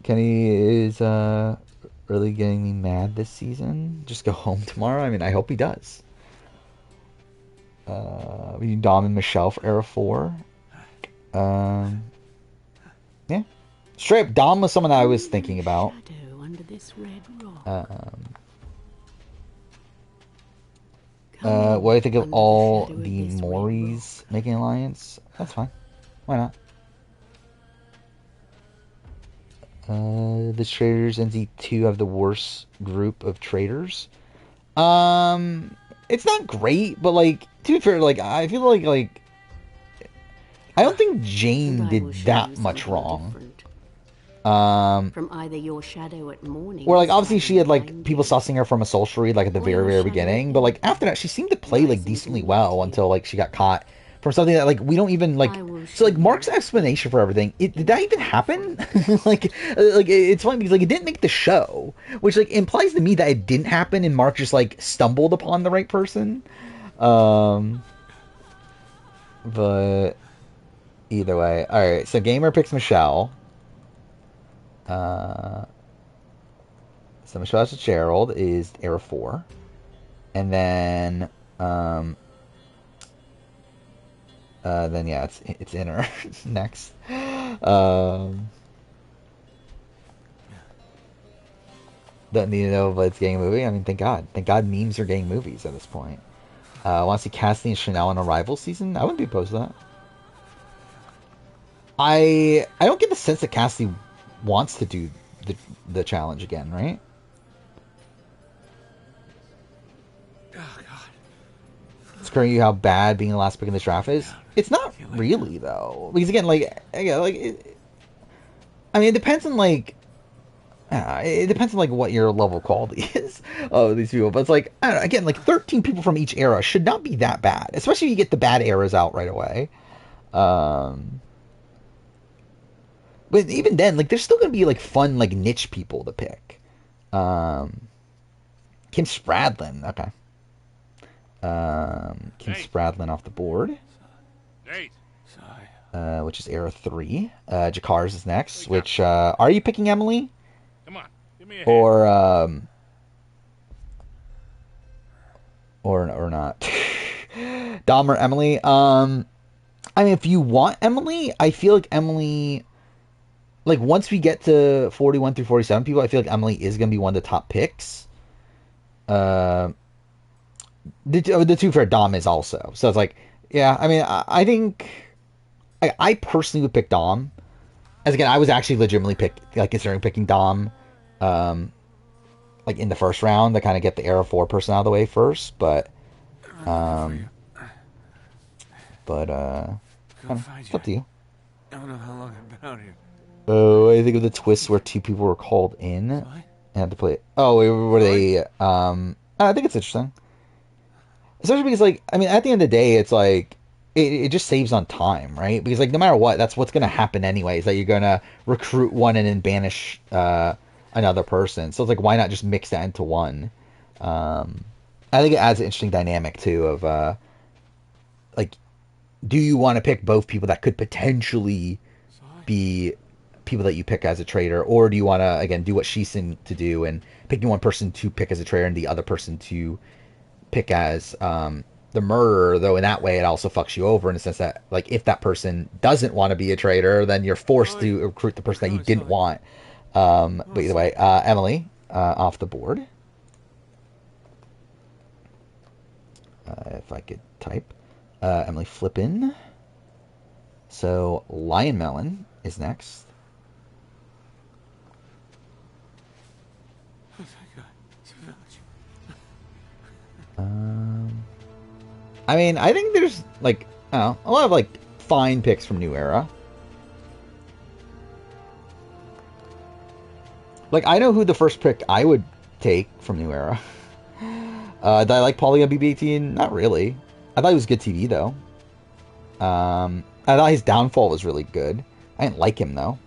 [SPEAKER 1] Kenny is really getting me mad this season. Just go home tomorrow. I mean, I hope he does. We need Dom and Michelle for Era 4. Yeah. Straight up, Dom was someone that I was thinking about.
[SPEAKER 3] Under this red rock.
[SPEAKER 1] What do you think of all the Moris making alliance? That's fine. Why not? The traders NZ2 have the worst group of traders. It's not great, but like, to be fair, like, I feel like I don't think Jane did that much wrong.
[SPEAKER 3] From either your shadow at morning,
[SPEAKER 1] where like obviously she had like people sussing her from a social read like at the very beginning, but like after that she seemed to play like decently well until like she got caught from something that like we don't even like. So like Mark's explanation for everything, did that even happen? like it's funny because like it didn't make the show, which like implies to me that it didn't happen and Mark just like stumbled upon the right person. But either way, all right. So Gamer picks Michelle. So Michelle Fitzgerald is Era 4. And then yeah, it's Inner next. Don't need to know if it's getting a movie. I mean, thank God. Thank God memes are getting movies at this point. Want to see Cassidy and Chanel in a rival season? I wouldn't be opposed to that. I don't get the sense that Cassidy wants to do the challenge again, right?
[SPEAKER 2] Oh God!
[SPEAKER 1] Scaring you how bad being the last pick in this draft is. It's not really though, because again, I mean, it depends on like. It depends on like what your level of quality is of these people, but it's like I don't know, again, like 13 people from each era should not be that bad, especially if you get the bad eras out right away. Um, but even then, like there's still gonna be like fun like niche people to pick. Um, Kim Spradlin, okay. Kim
[SPEAKER 2] Nate.
[SPEAKER 1] Spradlin off the board,
[SPEAKER 2] Nate. Sorry.
[SPEAKER 1] which is era 3. Jakar's is next.
[SPEAKER 2] Wake up.
[SPEAKER 1] Which are you picking Emily
[SPEAKER 2] Come on. Give me a hand.
[SPEAKER 1] Or not? Dom or Emily? I mean, if you want Emily, I feel like Emily, like once we get to 41 through 47 people, I feel like Emily is gonna be one of the top picks. Uh, the two for Dom is also. So it's like, yeah, I mean, I think I personally would pick Dom. As again, I was actually legitimately considering picking Dom, um, like in the first round to kind of get the Era 4 person out of the way first, but um,
[SPEAKER 2] Find
[SPEAKER 1] it's
[SPEAKER 2] you.
[SPEAKER 1] up to you.
[SPEAKER 2] I don't know how long I've been out here.
[SPEAKER 1] Oh, I think of the twist where two people were called in and
[SPEAKER 2] What?
[SPEAKER 1] had to play. Oh, were they? I think it's interesting, especially because, like, I mean, at the end of the day, it's like it just saves on time, right? Because, like, no matter what, that's what's going to happen anyways. That you're going to recruit one and then banish another person. So it's like, why not just mix that into one? Um, I think it adds an interesting dynamic too of like, do you want to pick both people that could potentially
[SPEAKER 2] Sorry.
[SPEAKER 1] be people that you pick as a traitor, or do you want to again do what she's seen to do and picking one person to pick as a traitor and the other person to pick as the murderer? Though in that way, it also fucks you over in the sense that like if that person doesn't want to be a traitor, then you're forced to recruit the person that you didn't want. But either way, Emily off the board. If I could type, Emily Flippin. So Lion Melon is next.
[SPEAKER 2] Oh, thank God. It's a village.
[SPEAKER 1] I mean, I think there's like I don't know, a lot of like fine picks from New Era. Like I know who the first pick I would take from New Era. Did I like Paulie on BB-18? Not really. I thought he was good TV though. I thought his downfall was really good. I didn't like him though.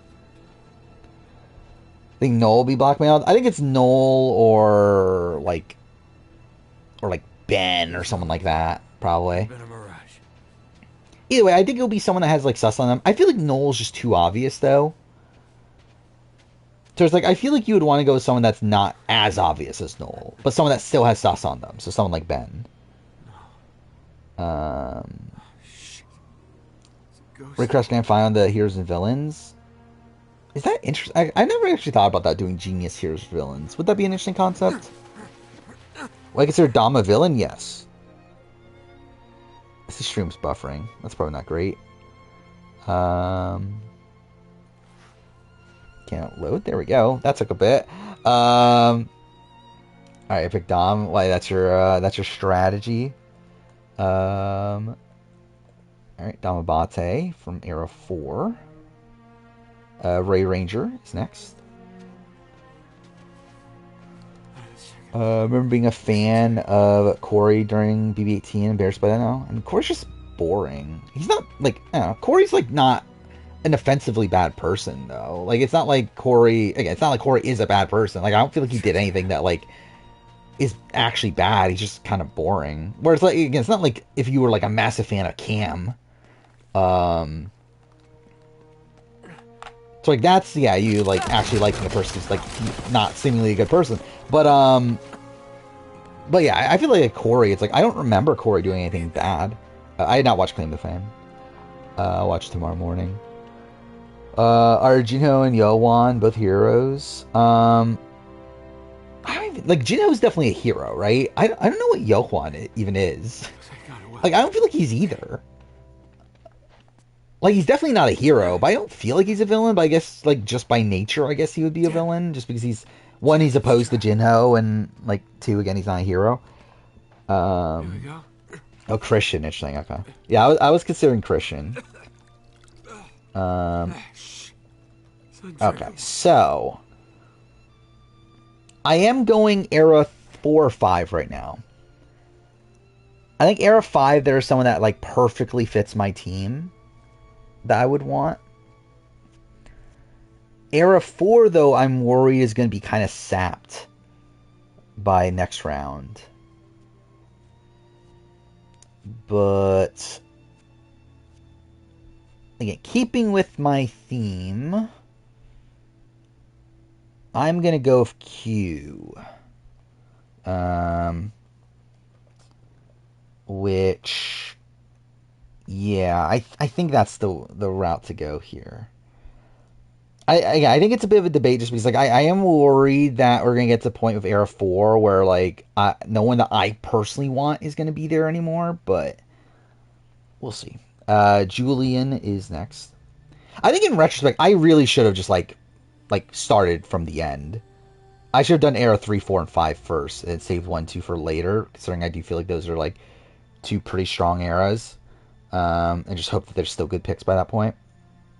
[SPEAKER 1] I think Noel will be blackmailed. I think it's Noel or like Ben or someone like that, probably.
[SPEAKER 2] Been a mirage.
[SPEAKER 1] Either way, I think it'll be someone that has like sus on them. I feel like Noel's just too obvious though. So it's like I feel like you would want to go with someone that's not as obvious as Noel, but someone that still has sus on them. So someone like Ben. Rick Crush Grand Final, the heroes and villains. Is that interesting? I never actually thought about that, doing genius heroes and villains. Would that be an interesting concept? Would I consider Dom a villain? Yes. This stream's buffering. That's probably not great. Can't load. There we go. That took a bit. All right, I picked Dom. Why? That's your strategy. All right, Dom Abate from Era 4. Ray Ranger is next. Remember being a fan of Corey during BB-18, embarrassed by that now? I mean, Corey's just boring. He's not, like, I don't know, Corey's, like, not an offensively bad person, though. Like, it's not like Corey, again, it's not like Corey is a bad person. Like, I don't feel like he did anything that, like, is actually bad. He's just kind of boring. Whereas, like, again, it's not like if you were, like, a massive fan of Cam. So, like, that's, yeah, you, like, actually liking a person who's, like, not seemingly a good person. But yeah, I feel like Corey, it's like, I don't remember Corey doing anything bad. I did not watch Claim to Fame. I'll watch tomorrow morning. Are Jinho and Yowan both heroes? I don't even, like, Jinho's definitely a hero, right? I don't know what Yowan even is. Like, I don't feel like he's either. Like, he's definitely not a hero, but I don't feel like he's a villain. But I guess, like, just by nature, I guess he would be a villain. Just because he's, one, he's opposed to Jinho, and, like, two, again, he's not a hero.
[SPEAKER 2] Here we go.
[SPEAKER 1] Oh, Christian, interesting, okay. Yeah, I was considering Christian. Okay, so... I am going era 4 or 5 right now. I think era 5, there's someone that like perfectly fits my team that I would want. Era 4, though, I'm worried is going to be kind of sapped by next round. But again, keeping with my theme, I'm going to go with Q. Which, yeah, I think that's the route to go here. I think it's a bit of a debate just because like I am worried that we're gonna get to the point with Era 4 where like no one that I personally want is gonna be there anymore, but we'll see. Julian is next. I think in retrospect, I really should have just like started from the end. I should have done Era 3, 4, and 5 first and saved 1, 2 for later, considering I do feel like those are like two pretty strong eras. And just hope that there's still good picks by that point.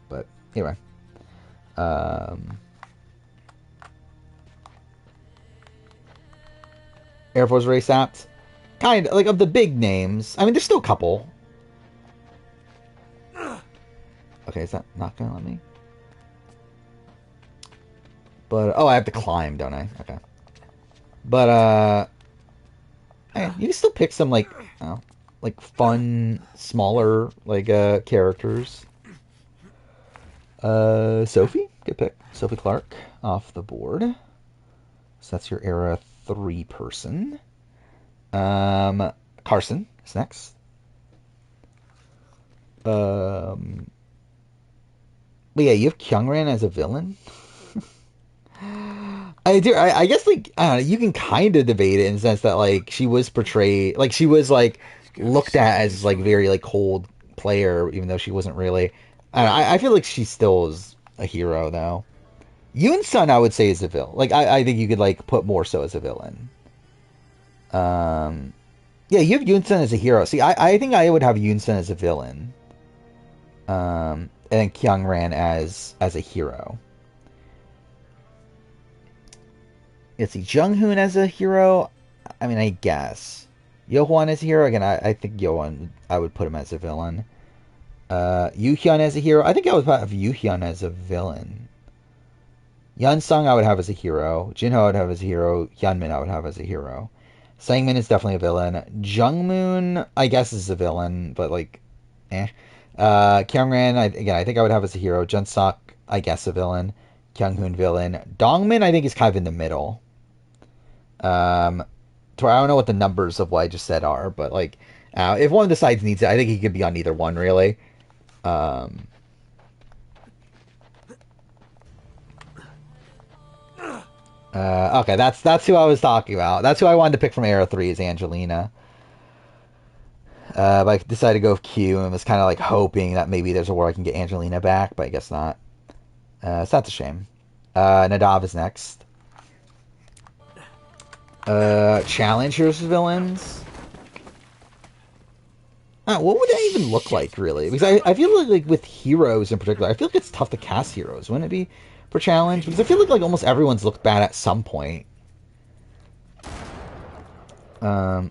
[SPEAKER 1] But anyway. Air Force Race apps. Kind of, like, of the big names. I mean, there's still a couple. Okay, is that not gonna let me? But, oh, I have to climb, don't I? Okay. But, you can still pick some, like, oh, like, fun, smaller, like, characters. Sophie? Good pick. Sophie Clark off the board. So that's your Era 3 person. Carson is next. But yeah, you have Kyungran as a villain. I do. I guess like I don't know, you can kind of debate it in the sense that like she was portrayed, like she was like looked at as like very like cold player, even though she wasn't really. I feel like she still is a hero though. Yoon Sun, I would say, is a villain. Like I think you could like put more so as a villain. Yeah, you have Yoon Sun as a hero. See, I think I would have Yoon Sun as a villain. And then Kyungran as a hero. Let's see, Junghoon as a hero. I mean, I guess Yohwan as a hero. Again, I think Yohwan, I would put him as a villain. Yuhyun as a hero. I think I would have Yuhyun as a villain. Sung I would have as a hero. Jinho I would have as a hero. Hyunmin I would have as a hero. Sangmin is definitely a villain. Jungmoon, I guess, is a villain, but like, eh. Kyungran, I think I would have as a hero. Junsok, I guess, a villain. Kyunghoon, villain. Dongmin, I think, is kind of in the middle. I don't know what the numbers of what I just said are, but like, if one of the sides needs it, I think he could be on either one, really. Okay, that's who I was talking about. That's who I wanted to pick from Era 3 is Angelina. But I decided to go with Q and was kind of like hoping that maybe there's a war I can get Angelina back, but I guess not. So that's a shame. Nadav is next. Challengers villains. What would that even look like, really? Because I feel like with heroes in particular, I feel like it's tough to cast heroes, wouldn't it be, for challenge? Because I feel like almost everyone's looked bad at some point. Oh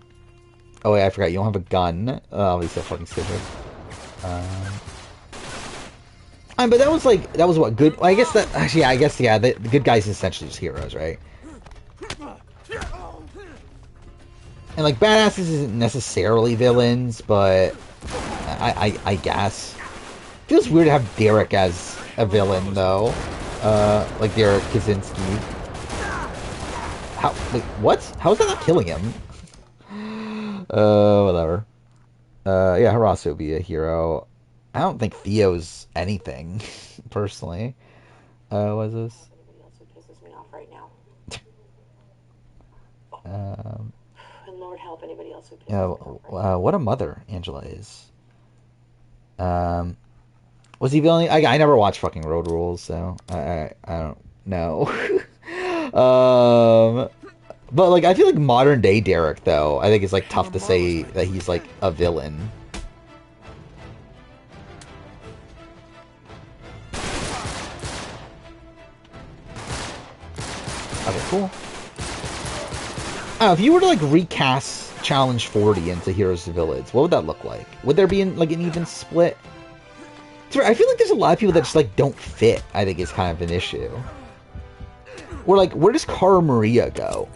[SPEAKER 1] wait, I forgot, you don't have a gun. Oh, he's so fucking stupid. But that was what, good? I guess that, actually, yeah, the good guys is essentially just heroes, right? And like badasses isn't necessarily villains, but I guess. Feels weird to have Derek as a villain though. Like Derek Kaczynski. How? Wait, what? How is that not killing him? Whatever. Yeah, Harasu would be a hero. I don't think Theo's anything, personally. What is this?
[SPEAKER 3] Pisses me off right now. And Lord help anybody else who pisses me off right now.
[SPEAKER 1] What a mother Angela is. Was he villain? I never watched fucking Road Rules, so I don't know. But like I feel like modern day Derek though, I think it's like tough to say that he's like a villain. Okay, cool. If you were to like recast Challenge 40 into Heroes to Villains, what would that look like? Would there be like an even split? I feel like there's a lot of people that just like don't fit. I think is kind of an issue. Or like, where does Cara Maria go?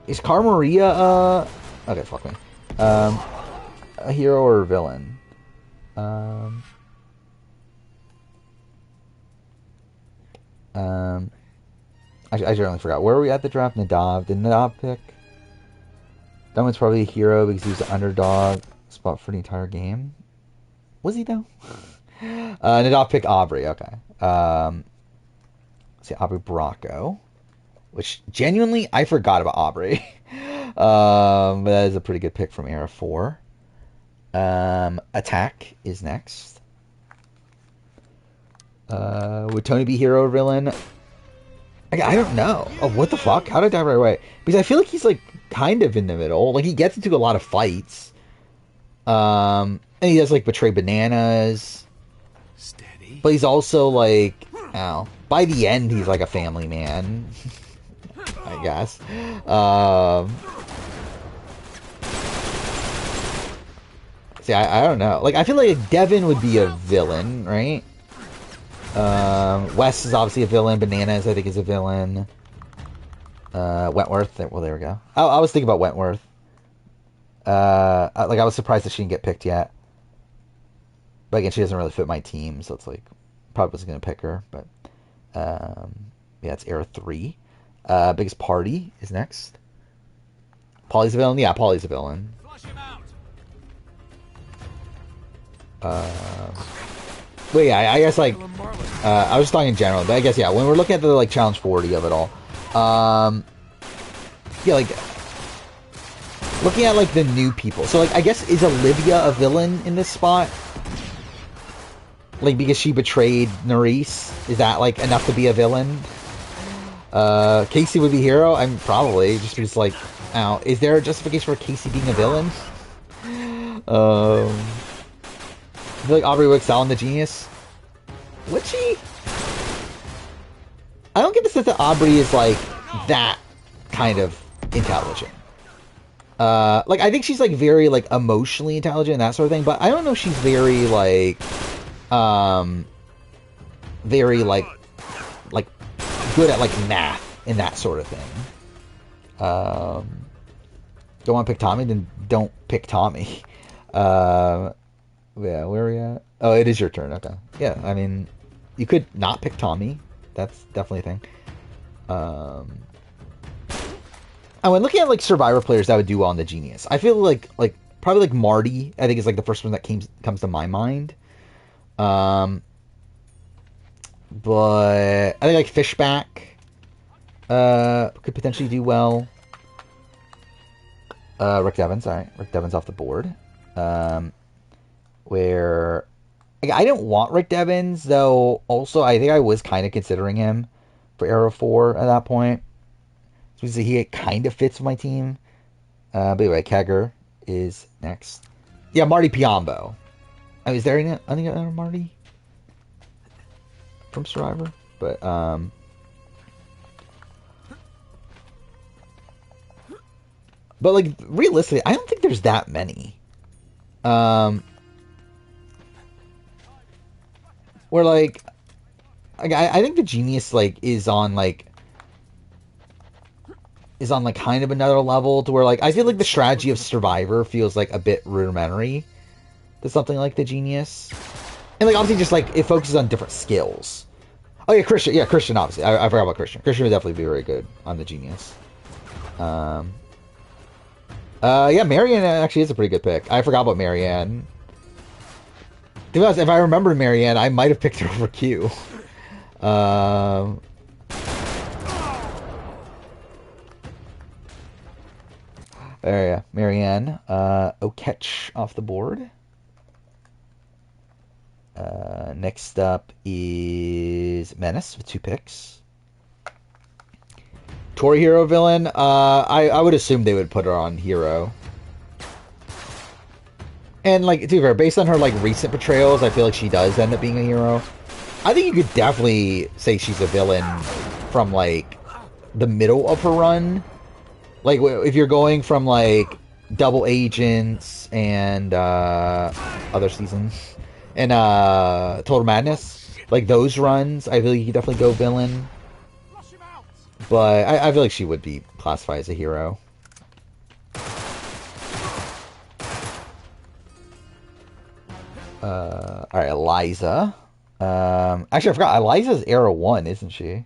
[SPEAKER 1] Is Cara Maria okay, fuck me. A hero or a villain? I generally forgot. Where were we at the draft? Nadav. Did Nadav pick? That one's probably a hero because he was the underdog spot for the entire game. Was he though? Nadav picked Aubrey. Okay. Let's see, Aubrey Bracco. Which genuinely I forgot about Aubrey. But that is a pretty good pick from Era 4. Attack is next. Would Tony be hero or villain? I don't know. Oh, what the fuck? How did I die right away? Because I feel like he's like kind of in the middle. Like he gets into a lot of fights. And he does like betray bananas.
[SPEAKER 2] Steady.
[SPEAKER 1] But he's also like, by the end he's like a family man. I guess. See, I don't know. Like I feel like Devin would be a villain, right? Wes is obviously a villain. Bananas, I think, is a villain. Wentworth. Well, there we go. I was thinking about Wentworth. I was surprised that she didn't get picked yet. But again, she doesn't really fit my team, so it's like probably wasn't gonna pick her. But yeah, it's Era 3. Biggest Party is next. Polly's a villain. Yeah, Polly's a villain.
[SPEAKER 2] Flush him out.
[SPEAKER 1] Well, yeah, I guess, like, I was just talking in general, but I guess, yeah, when we're looking at the, like, Challenge 40 of it all, yeah, like, looking at, like, the new people, so, like, I guess, is Olivia a villain in this spot? Like, because she betrayed Nerys? Is that, like, enough to be a villain? Casey would be hero? I'm probably, just because, like, I don't know, is there a justification for Casey being a villain? I feel like Aubrey would excel in the Genius. Would she? I don't get the sense that Aubrey is like that kind of intelligent. Like I think she's like very like emotionally intelligent and that sort of thing, but I don't know if she's very like very like good at like math and that sort of thing. Don't want to pick Tommy, then don't pick Tommy. Yeah, where are we at? Oh, it is your turn. Okay. Yeah, I mean, you could not pick Tommy. That's definitely a thing. Oh, and looking at like Survivor players that would do well in the Genius, I feel like probably like Marty. I think is like the first one that comes to my mind. But I think like Fishback could potentially do well. Rick Devens, all right. Rick Devens off the board. Where I didn't want Rick Devens, though also I think I was kind of considering him for Arrow 4 at that point. So he kind of fits my team. But anyway, Kegger is next. Yeah, Marty Piombo. I mean, is there any other Marty from Survivor? But like realistically, I don't think there's that many. Where like I think the Genius like is on kind of another level to where like I feel like the strategy of Survivor feels like a bit rudimentary to something like the Genius, and like obviously just like it focuses on different skills. Oh yeah, Christian obviously I forgot about Christian. Christian would definitely be very good on the Genius. Yeah, Marianne actually is a pretty good pick. I forgot about Marianne. To be honest, if I remember Marianne, I might have picked her over Q. There, yeah, Marianne. Oketch off the board. Next up is Menace with 2 picks. Tori hero villain. I would assume they would put her on hero. And like to be fair, based on her like recent portrayals, I feel like she does end up being a hero. I think you could definitely say she's a villain from like the middle of her run. Like, if you're going from, like, Double Agents and, other seasons, and, Total Madness, like, those runs, I feel like you could definitely go villain. But I feel like she would be classified as a hero. Alright, Eliza. Actually, I forgot. Eliza's Era 1, isn't she?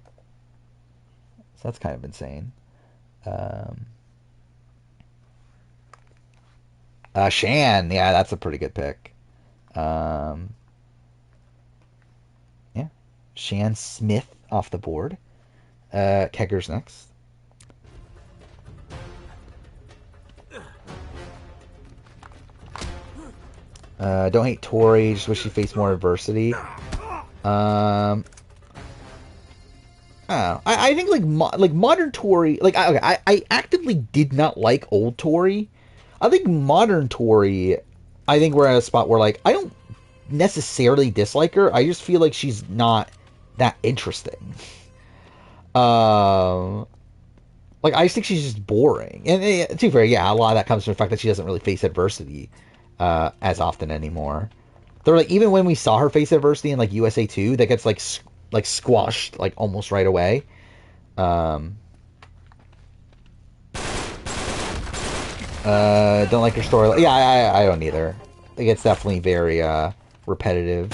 [SPEAKER 1] So that's kind of insane. Shan. Yeah, that's a pretty good pick. Yeah. Shan Smith off the board. Kegger's next. Don't hate Tori. Just wish she faced more adversity. I don't know. I think like modern Tori. Like I actively did not like old Tori. I think modern Tori. I think we're at a spot where like I don't necessarily dislike her. I just feel like she's not that interesting. Like I just think she's just boring. And to be fair, yeah, a lot of that comes from the fact that she doesn't really face adversity as often anymore. They're like even when we saw her face adversity in like USA 2, that gets like squashed like almost right away. Don't like her story. Yeah, I don't either. I think it's definitely very repetitive.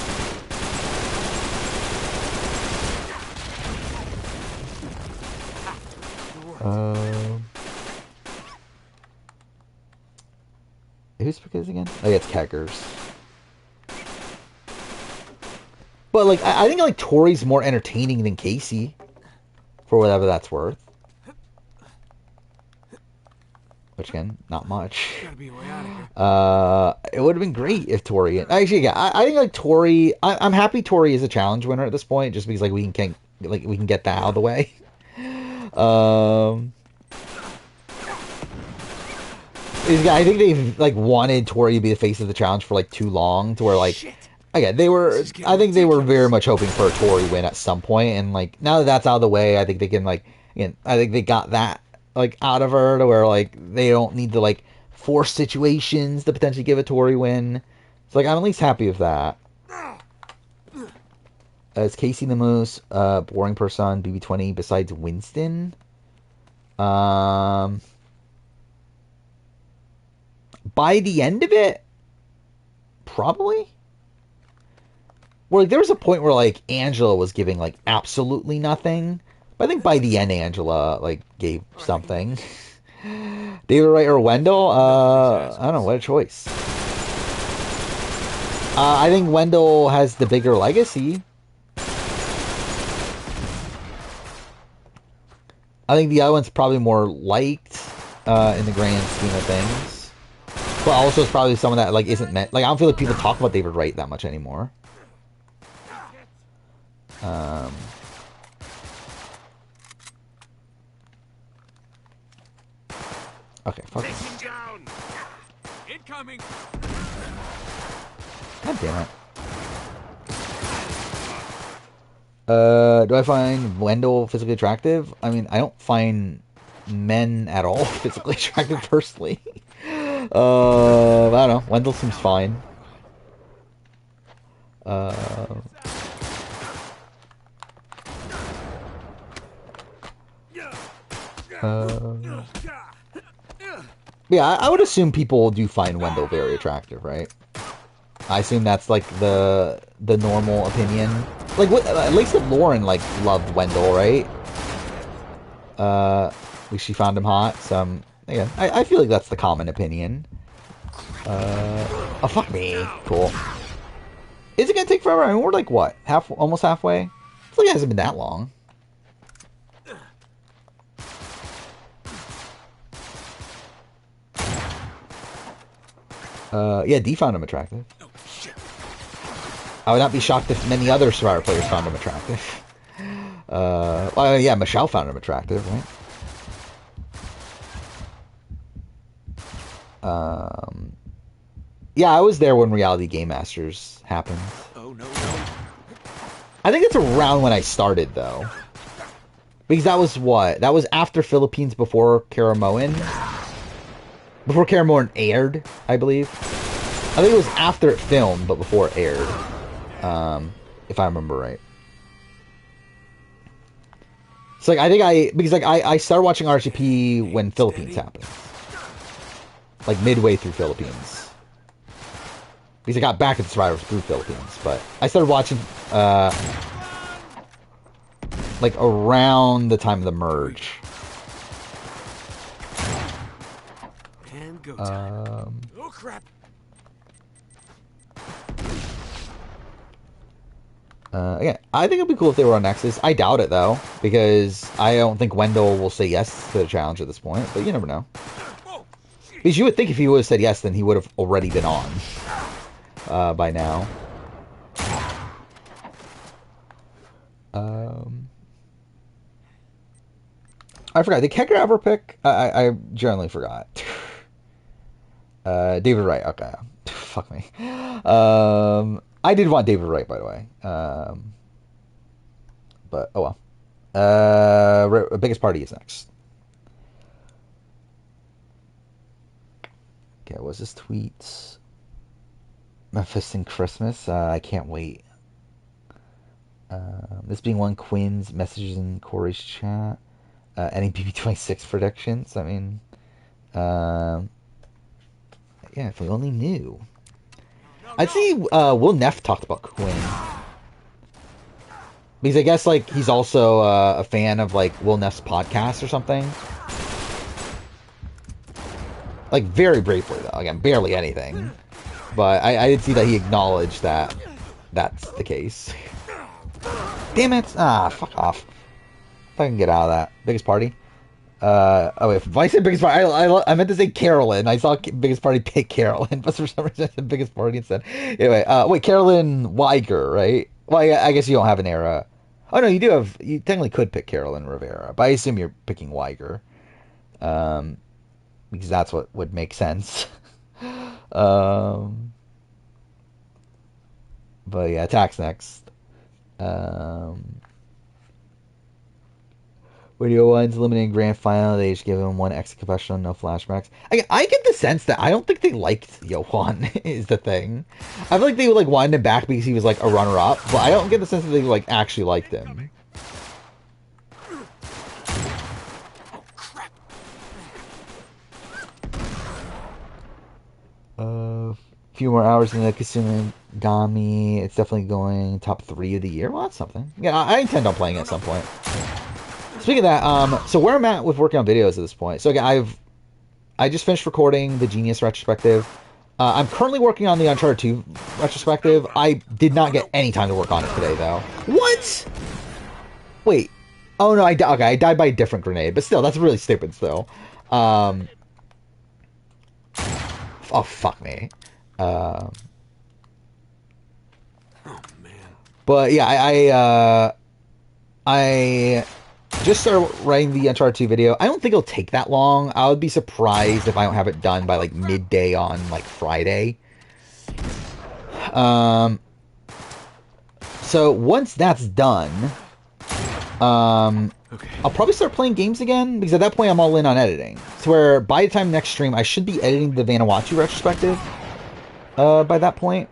[SPEAKER 1] Whose pick is again? Oh yeah, it's Keggers. But like, I think like Tori's more entertaining than Casey, for whatever that's worth. Which again, not much. It would have been great if Tori. Actually, yeah, I think like Tori. I'm happy Tori is a challenge winner at this point, just because like we can get that out of the way. I think they've like wanted Tori to be the face of the challenge for like too long, to where like. Again, they were. I think they were very much hoping for a Tori win at some point, and like now that that's out of the way, I think they can like. Again, I think they got that like out of her to where like they don't need to like force situations to potentially give a Tori win. So like I'm at least happy with that. Is Casey the most boring person BB20 besides Winston? By the end of it, probably. Well, like, there was a point where like Angela was giving like absolutely nothing, but I think by the end Angela like gave something. David Wright or Wendell? I don't know. What a choice. I think Wendell has the bigger legacy. I think the other one's probably more liked in the grand scheme of things, but also it's probably someone that like isn't meant. Like I don't feel like people talk about David Wright that much anymore. Okay, fuck it.
[SPEAKER 2] Incoming.
[SPEAKER 1] God damn it. Do I find Wendell physically attractive? I mean, I don't find men at all physically attractive personally. I don't know. Wendell seems fine. Yeah, I would assume people do find Wendell very attractive, right? I assume that's like the normal opinion. Like, at least Lauren like loved Wendell, right? At least she found him hot. So again, I feel like that's the common opinion. Oh fuck me, cool. Is it gonna take forever? I mean, we're like what, almost halfway? I feel like it hasn't been that long. Yeah, D found him attractive. I would not be shocked if many other Survivor players found him attractive. Well, yeah, Michelle found him attractive, right? Yeah, I was there when Reality Game Masters happened.
[SPEAKER 2] Oh no!
[SPEAKER 1] I think it's around when I started, though. Because that was what? That was after Philippines, before Karamoan. Before Karamoan aired, I believe. I think it was after it filmed, but before it aired. If I remember right. So like I started watching RCP when Philippines happened. Like midway through Philippines. Because I got back into Survivor through Philippines, but I started watching like around the time of the merge.
[SPEAKER 2] And go time. Oh crap.
[SPEAKER 1] Again, I think it'd be cool if they were on Nexus. I doubt it though, because I don't think Wendell will say yes to the challenge at this point. But you never know. Because you would think if he would have said yes, then he would have already been on by now. I forgot. Did Kecker ever pick? I generally forgot. David Wright. Okay. Fuck me. I did want David Wright, by the way. But, oh well. Biggest party is next. Okay, what's this tweet? Memphis and Christmas. I can't wait. This being one Quinn's messages in Corey's chat. Any BB26 predictions? I mean, yeah, if we only knew. I'd see Will Neff talked about Quinn. Because I guess, like, he's also a fan of, like, Will Neff's podcast or something. Like, very briefly, though. Again, barely anything. But I did see that he acknowledged that that's the case. Damn it! Ah, fuck off. If I can get out of that. Biggest party? Oh wait, if I said biggest party, I meant to say Carolyn. I saw biggest party pick Carolyn, but for some reason I said biggest party instead. Anyway, wait, Carolyn Weiger, right? Well, I guess you don't have an era. Oh no, you do have. You technically could pick Carolyn Rivera, but I assume you're picking Weiger, because that's what would make sense. But yeah, Tax next. Radio One's eliminating grand final. They just give him one exit confessional, no flashbacks. I get the sense that I don't think they liked Johan is the thing. I feel like they would like wind him back because he was like a runner-up, but I don't get the sense that they like actually liked him. Few more hours in the Kasumigami. It's definitely going top 3 of the year. Well, that's something. Yeah, I intend on playing it at some point. Speaking of that, so where I'm at with working on videos at this point. So again, I just finished recording the Genius retrospective. I'm currently working on the Uncharted 2 retrospective. I did not get any time to work on it today, though. What? Wait. Oh no, okay, I died by a different grenade, but still, that's really stupid. Still. Oh fuck me.
[SPEAKER 2] Oh man.
[SPEAKER 1] But yeah, I just started writing the Uncharted 2 video. I don't think it'll take that long. I would be surprised if I don't have it done by like midday on like Friday. So once that's done,
[SPEAKER 2] Okay.
[SPEAKER 1] I'll probably start playing games again, because at that point I'm all in on editing. So where by the time next stream, I should be editing the Vanuatu retrospective by that point.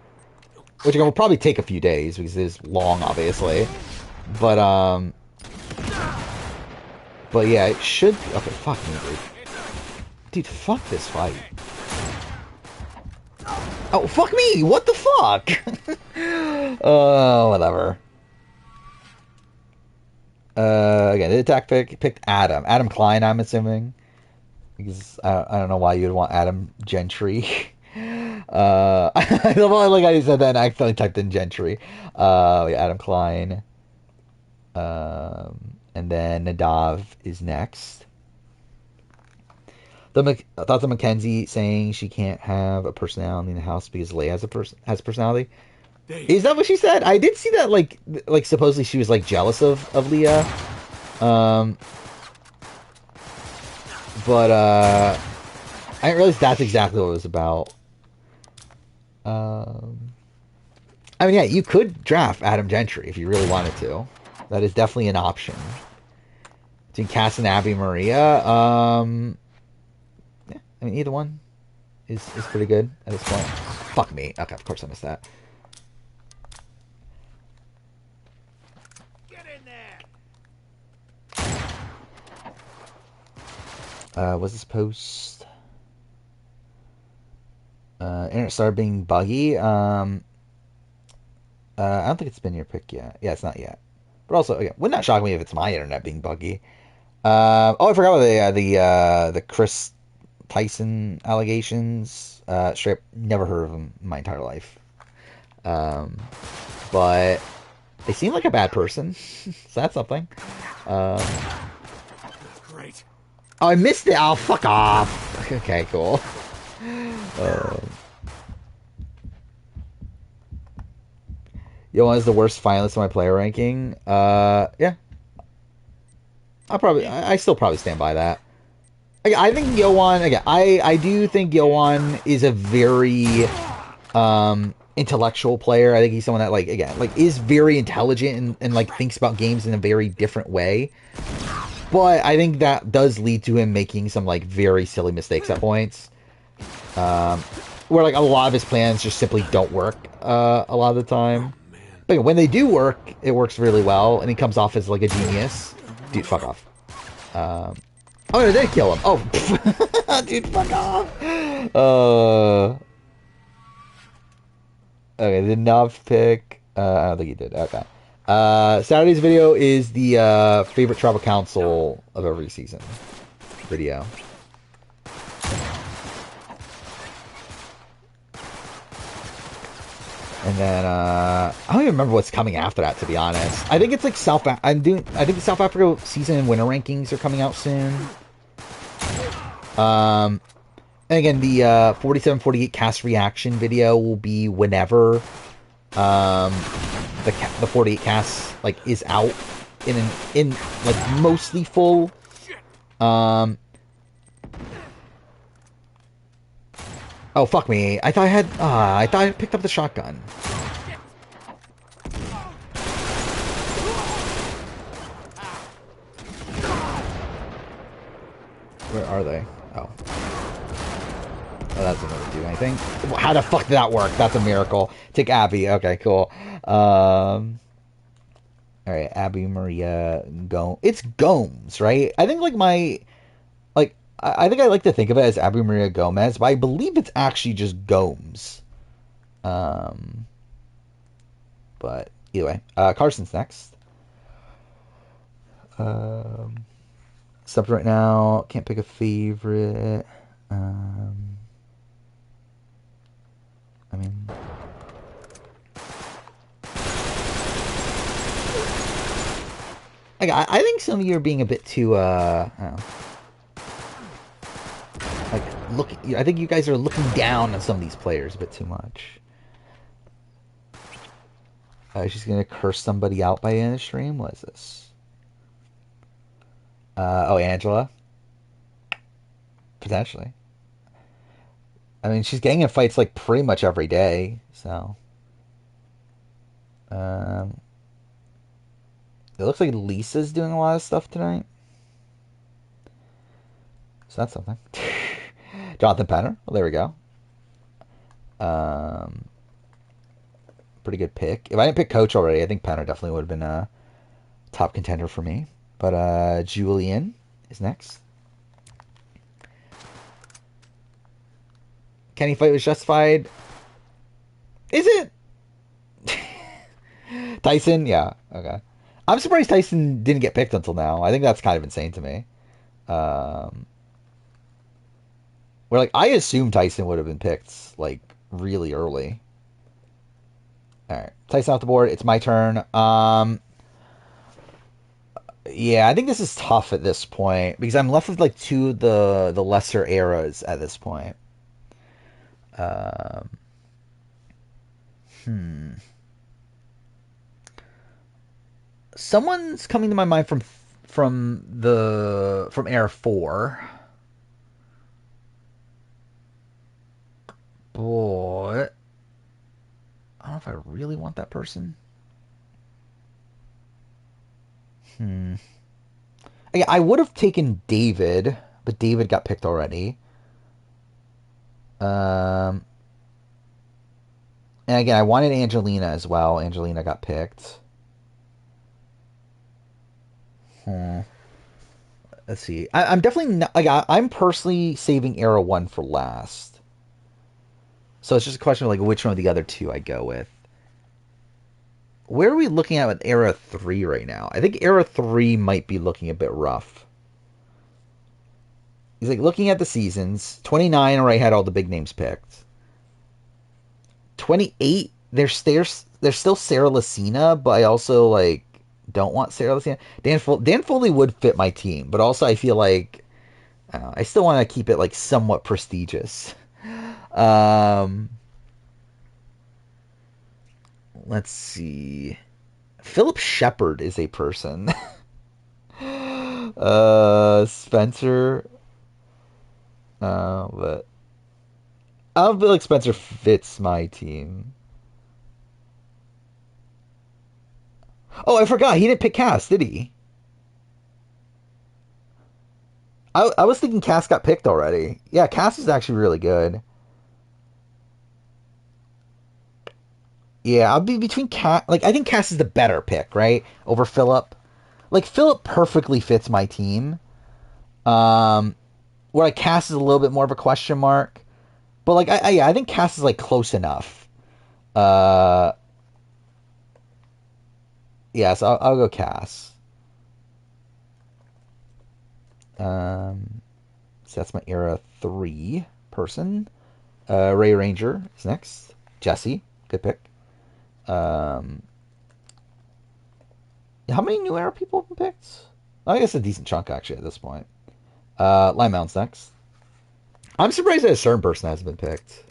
[SPEAKER 1] Which again will probably take a few days, because it is long, obviously. But yeah, it should... Okay, fuck me, dude. Dude, fuck this fight. Oh, fuck me! What the fuck? Oh, whatever. Again, the attack picked Adam. Adam Klein, I'm assuming. Because I don't know why you'd want Adam Gentry. I love like I said that and I accidentally typed in Gentry. Yeah, Adam Klein. And then Nadav is next. Thoughts on Mackenzie saying she can't have a personality in the house because Leia has a personality. Is that what she said? I did see that like supposedly she was like jealous of Leah. But I didn't realize that's exactly what it was about. I mean, yeah, you could draft Adam Gentry if you really wanted to. That is definitely an option. between Cass and Abby Maria. Yeah, I mean either one is pretty good at this point. Fuck me. Okay, of course I missed that.
[SPEAKER 2] Get in there.
[SPEAKER 1] Was this post? Internet started being buggy. I don't think it's been your pick yet. Yeah, it's not yet. But also, again, would not shock me if it's my internet being buggy. Oh, I forgot about the Chris Tyson allegations. Straight, never heard of him in my entire life. Um, but they seem like a bad person, so that's something. Um,
[SPEAKER 2] Great.
[SPEAKER 1] oh, I missed it. Oh, fuck off. Okay, cool. Um, Yoan is the worst finalist in my player ranking. Yeah, I still probably stand by that. I think Yoan, again, I do think Yoan is a very intellectual player. I think he's someone that, like, again, like, is very intelligent and like thinks about games in a very different way. But I think that does lead to him making some like very silly mistakes at points. Where like a lot of his plans just simply don't work a lot of the time. But when they do work, it works really well, and he comes off as like a genius. Dude, fuck off. Oh, no, they did kill him. Oh, dude, fuck off. Okay, did not pick. I don't think he did. Okay. Saturday's video is the favorite tribal council of every season video. And then I don't even remember what's coming after that, to be honest. I think it's like I think the South Africa season and winter rankings are coming out soon. And again, the 47-48 cast reaction video will be whenever the 48 cast like is out in like mostly full. Oh, fuck me. I thought I picked up the shotgun. Where are they? Oh. Oh, that's not going to do anything. How the fuck did that work? That's a miracle. Take Abby. Okay, cool. Alright, Abby Maria Gomes. It's Gomes, right? I think like I think I like to think of it as Abby Maria Gomez, but I believe it's actually just Gomes. But either way, Carson's next. Subbed right now. Can't pick a favorite. I mean, I think some of you are being a bit too, I don't know, like, I think you guys are looking down on some of these players a bit too much. She's gonna curse somebody out by the end of the stream? What is this? Oh, Angela? Potentially. I mean, she's getting in fights, like, pretty much every day, so. It looks like Lisa's doing a lot of stuff tonight. So that's something. Jonathan Penner. Well, there we go. Pretty good pick. If I didn't pick Coach already, I think Penner definitely would have been a top contender for me. But Julian is next. Kenny fight was justified. Is it? Tyson? Yeah. Okay. I'm surprised Tyson didn't get picked until now. I think that's kind of insane to me. Where like I assume Tyson would have been picked like really early. All right, Tyson off the board. It's my turn. Yeah, I think this is tough at this point because I'm left with like two of the lesser eras at this point. Um, hmm. Someone's coming to my mind from Era 4. Boy, I don't know if I really want that person. I would have taken David, but David got picked already. Um, and again, I wanted Angelina as well. Angelina got picked. Hmm. Let's see. I'm definitely not, like I'm personally saving Era 1 for last. So it's just a question of like which one of the other two I go with. Where are we looking at with Era 3 right now? I think Era 3 might be looking a bit rough. He's like looking at the seasons. 29 already had all the big names picked. 28, there's still Sarah Lucina, but I also like don't want Sarah Lucina. Dan Foley would fit my team, but also I feel like I still want to keep it like somewhat prestigious. Um, let's see. Philip Shepard is a person. Spencer. But I don't feel like Spencer fits my team. Oh, I forgot. He didn't pick Cass, did he? I was thinking Cass got picked already. Yeah, Cass is actually really good. Yeah, I'll be between Cass. Like, I think Cass is the better pick, right? Over Philip. Like, Philip perfectly fits my team. Um, where like Cass is a little bit more of a question mark. But like, yeah, I think Cass is like close enough. Uh, yeah, so I'll go Cass. Um, so that's my era 3 person. Ray Ranger is next. Jesse, good pick. Um, how many new era people have been picked? I guess a decent chunk actually at this point. Lime Mountain's next. I'm surprised that a certain person hasn't been picked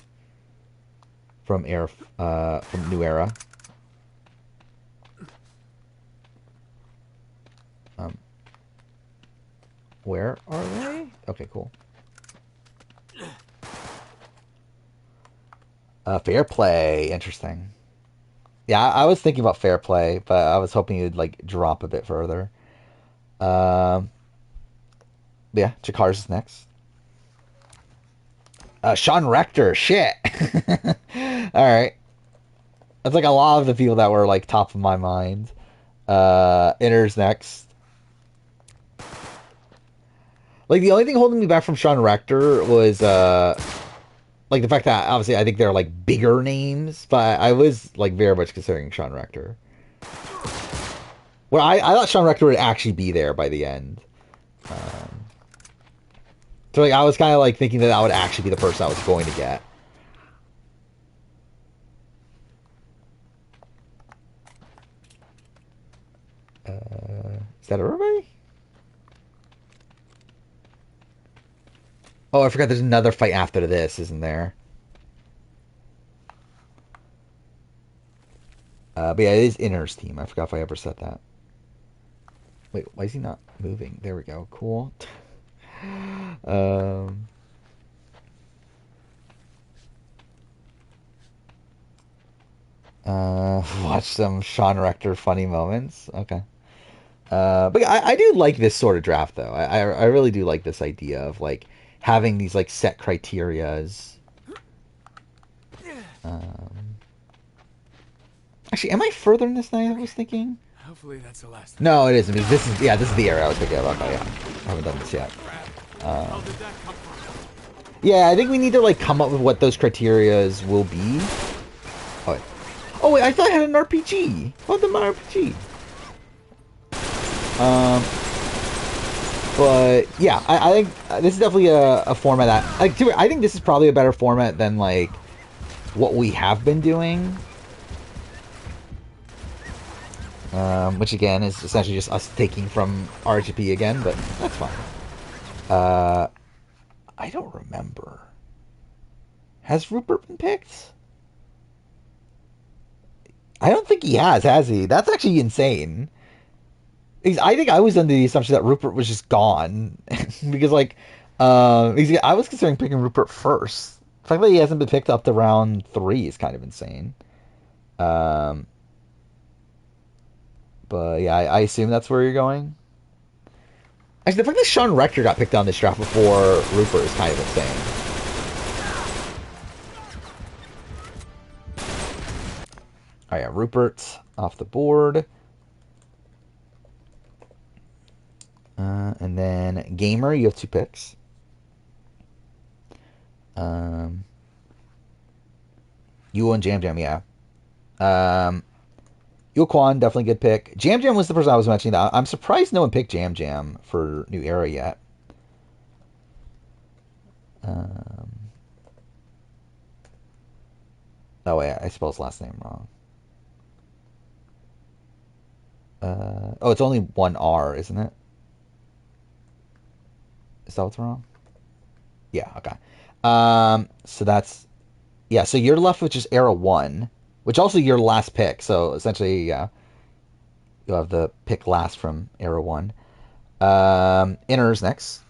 [SPEAKER 1] from New Era. Um, where are they? Okay, cool. Fair Play, interesting. Yeah, I was thinking about Fair Play, but I was hoping you'd like drop a bit further. Um, yeah, Jakar's is next. Sean Rector, shit. All right, that's like a lot of the people that were like top of my mind. Inner's next. Like the only thing holding me back from Sean Rector was like the fact that obviously I think they're like bigger names, but I was like very much considering Sean Rector. Well, I thought Sean Rector would actually be there by the end. Um, so like I was kind of like thinking that would actually be the person I was going to get. Is that everybody? Oh, I forgot. There's another fight after this, isn't there? But yeah, it is Inner's team. I forgot if I ever said that. Wait, why is he not moving? There we go. Cool. um, watch some Sean Rector funny moments. Okay. But yeah, I do like this sort of draft though. I really do like this idea of like having these like set criterias. Um, actually, am I further in this than I was thinking?
[SPEAKER 2] Hopefully that's the last.
[SPEAKER 1] No, it isn't. This is this is the area I was thinking about. Oh yeah, I haven't done this yet.
[SPEAKER 2] How did that come from?
[SPEAKER 1] Yeah, I think we need to like come up with what those criterias will be. Oh wait, I thought I had an RPG. Oh, the my RPG. Um, but yeah, I think this is definitely a format that like. I think this is probably a better format than like what we have been doing. Which again is essentially just us taking from RGP again, but that's fine. I don't remember. Has Rupert been picked? I don't think he has he? That's actually insane. I think I was under the assumption that Rupert was just gone because, like, I was considering picking Rupert first. The fact that he hasn't been picked up to round 3 is kind of insane. Um, but yeah, I assume that's where you're going. Actually, the fact that Sean Rector got picked on this draft before Rupert is kind of insane. Oh yeah, Rupert off the board. And then Gamer, you have 2 picks. Yule and Jam Jam, yeah. Yule Quan, definitely good pick. Jam Jam was the person I was mentioning. I'm surprised no one picked Jam Jam for New Era yet. Oh, wait, I spelled his last name wrong. Oh, it's only 1 R, isn't it? Is that what's wrong? Yeah, okay. So that's... Yeah, so you're left with just Era 1, which also your last pick. So essentially, yeah, you'll have the pick last from Era 1. Inners next.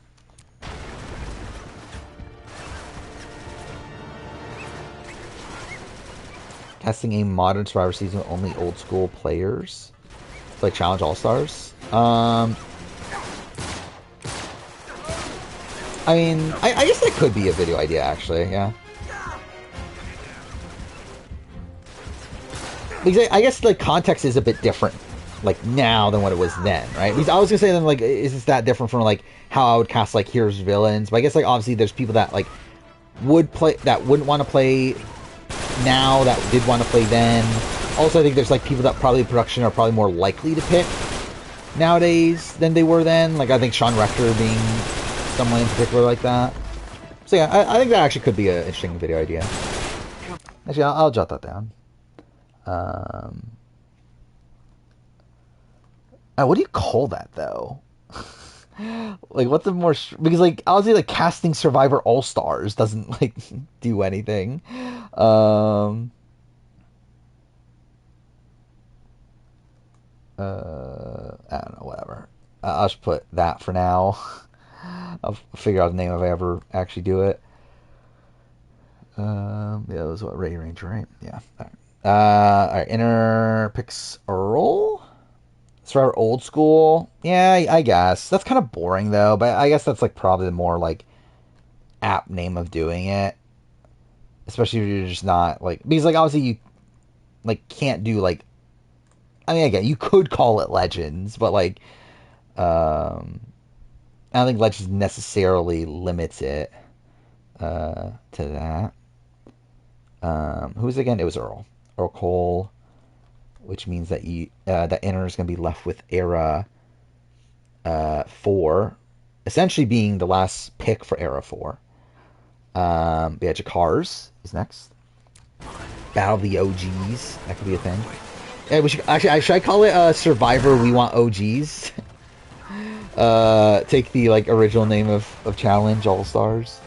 [SPEAKER 1] Casting a modern Survivor season with only old school players. It's like Challenge All Stars. I mean, I guess that could be a video idea, actually, yeah. Because I guess the context is a bit different, like, now than what it was then, right? Because I was gonna say then, like, is this that different from, like, how I would cast, like, heroes villains? But I guess, like, obviously there's people that, like, would play, that wouldn't want to play now, that did want to play then. Also, I think there's, like, people that probably production are probably more likely to pick nowadays than they were then. Like, I think Sean Rector being someone in particular like that. So, yeah, I think that actually could be an interesting video idea. Actually, I'll jot that down. What do you call that, though? Like, what's the more... Because, like, obviously, like, casting Survivor All-Stars doesn't, like, do anything. I don't know, whatever. I'll just put that for now. I'll figure out the name if I ever actually do it. Yeah, that was what, Ray Ranger, right? Yeah. Alright, inner picks Earl. Survivor Old School. Yeah, I guess. That's kind of boring, though, but I guess that's, like, probably the more, like, apt name of doing it. Especially if you're just not, like... Because, like, obviously you, like, can't do, like... I mean, again, you could call it Legends, but, like... I don't think Legends necessarily limits it to that. Who was it again? It was Earl. Earl Cole, which means that that Inner is going to be left with Era 4, essentially being the last pick for Era 4. Yeah, Jakars is next. Battle of the OGs. That could be a thing. Yeah, we should actually. Should I call it Survivor? We want OGs. Take the like original name of Challenge All Stars.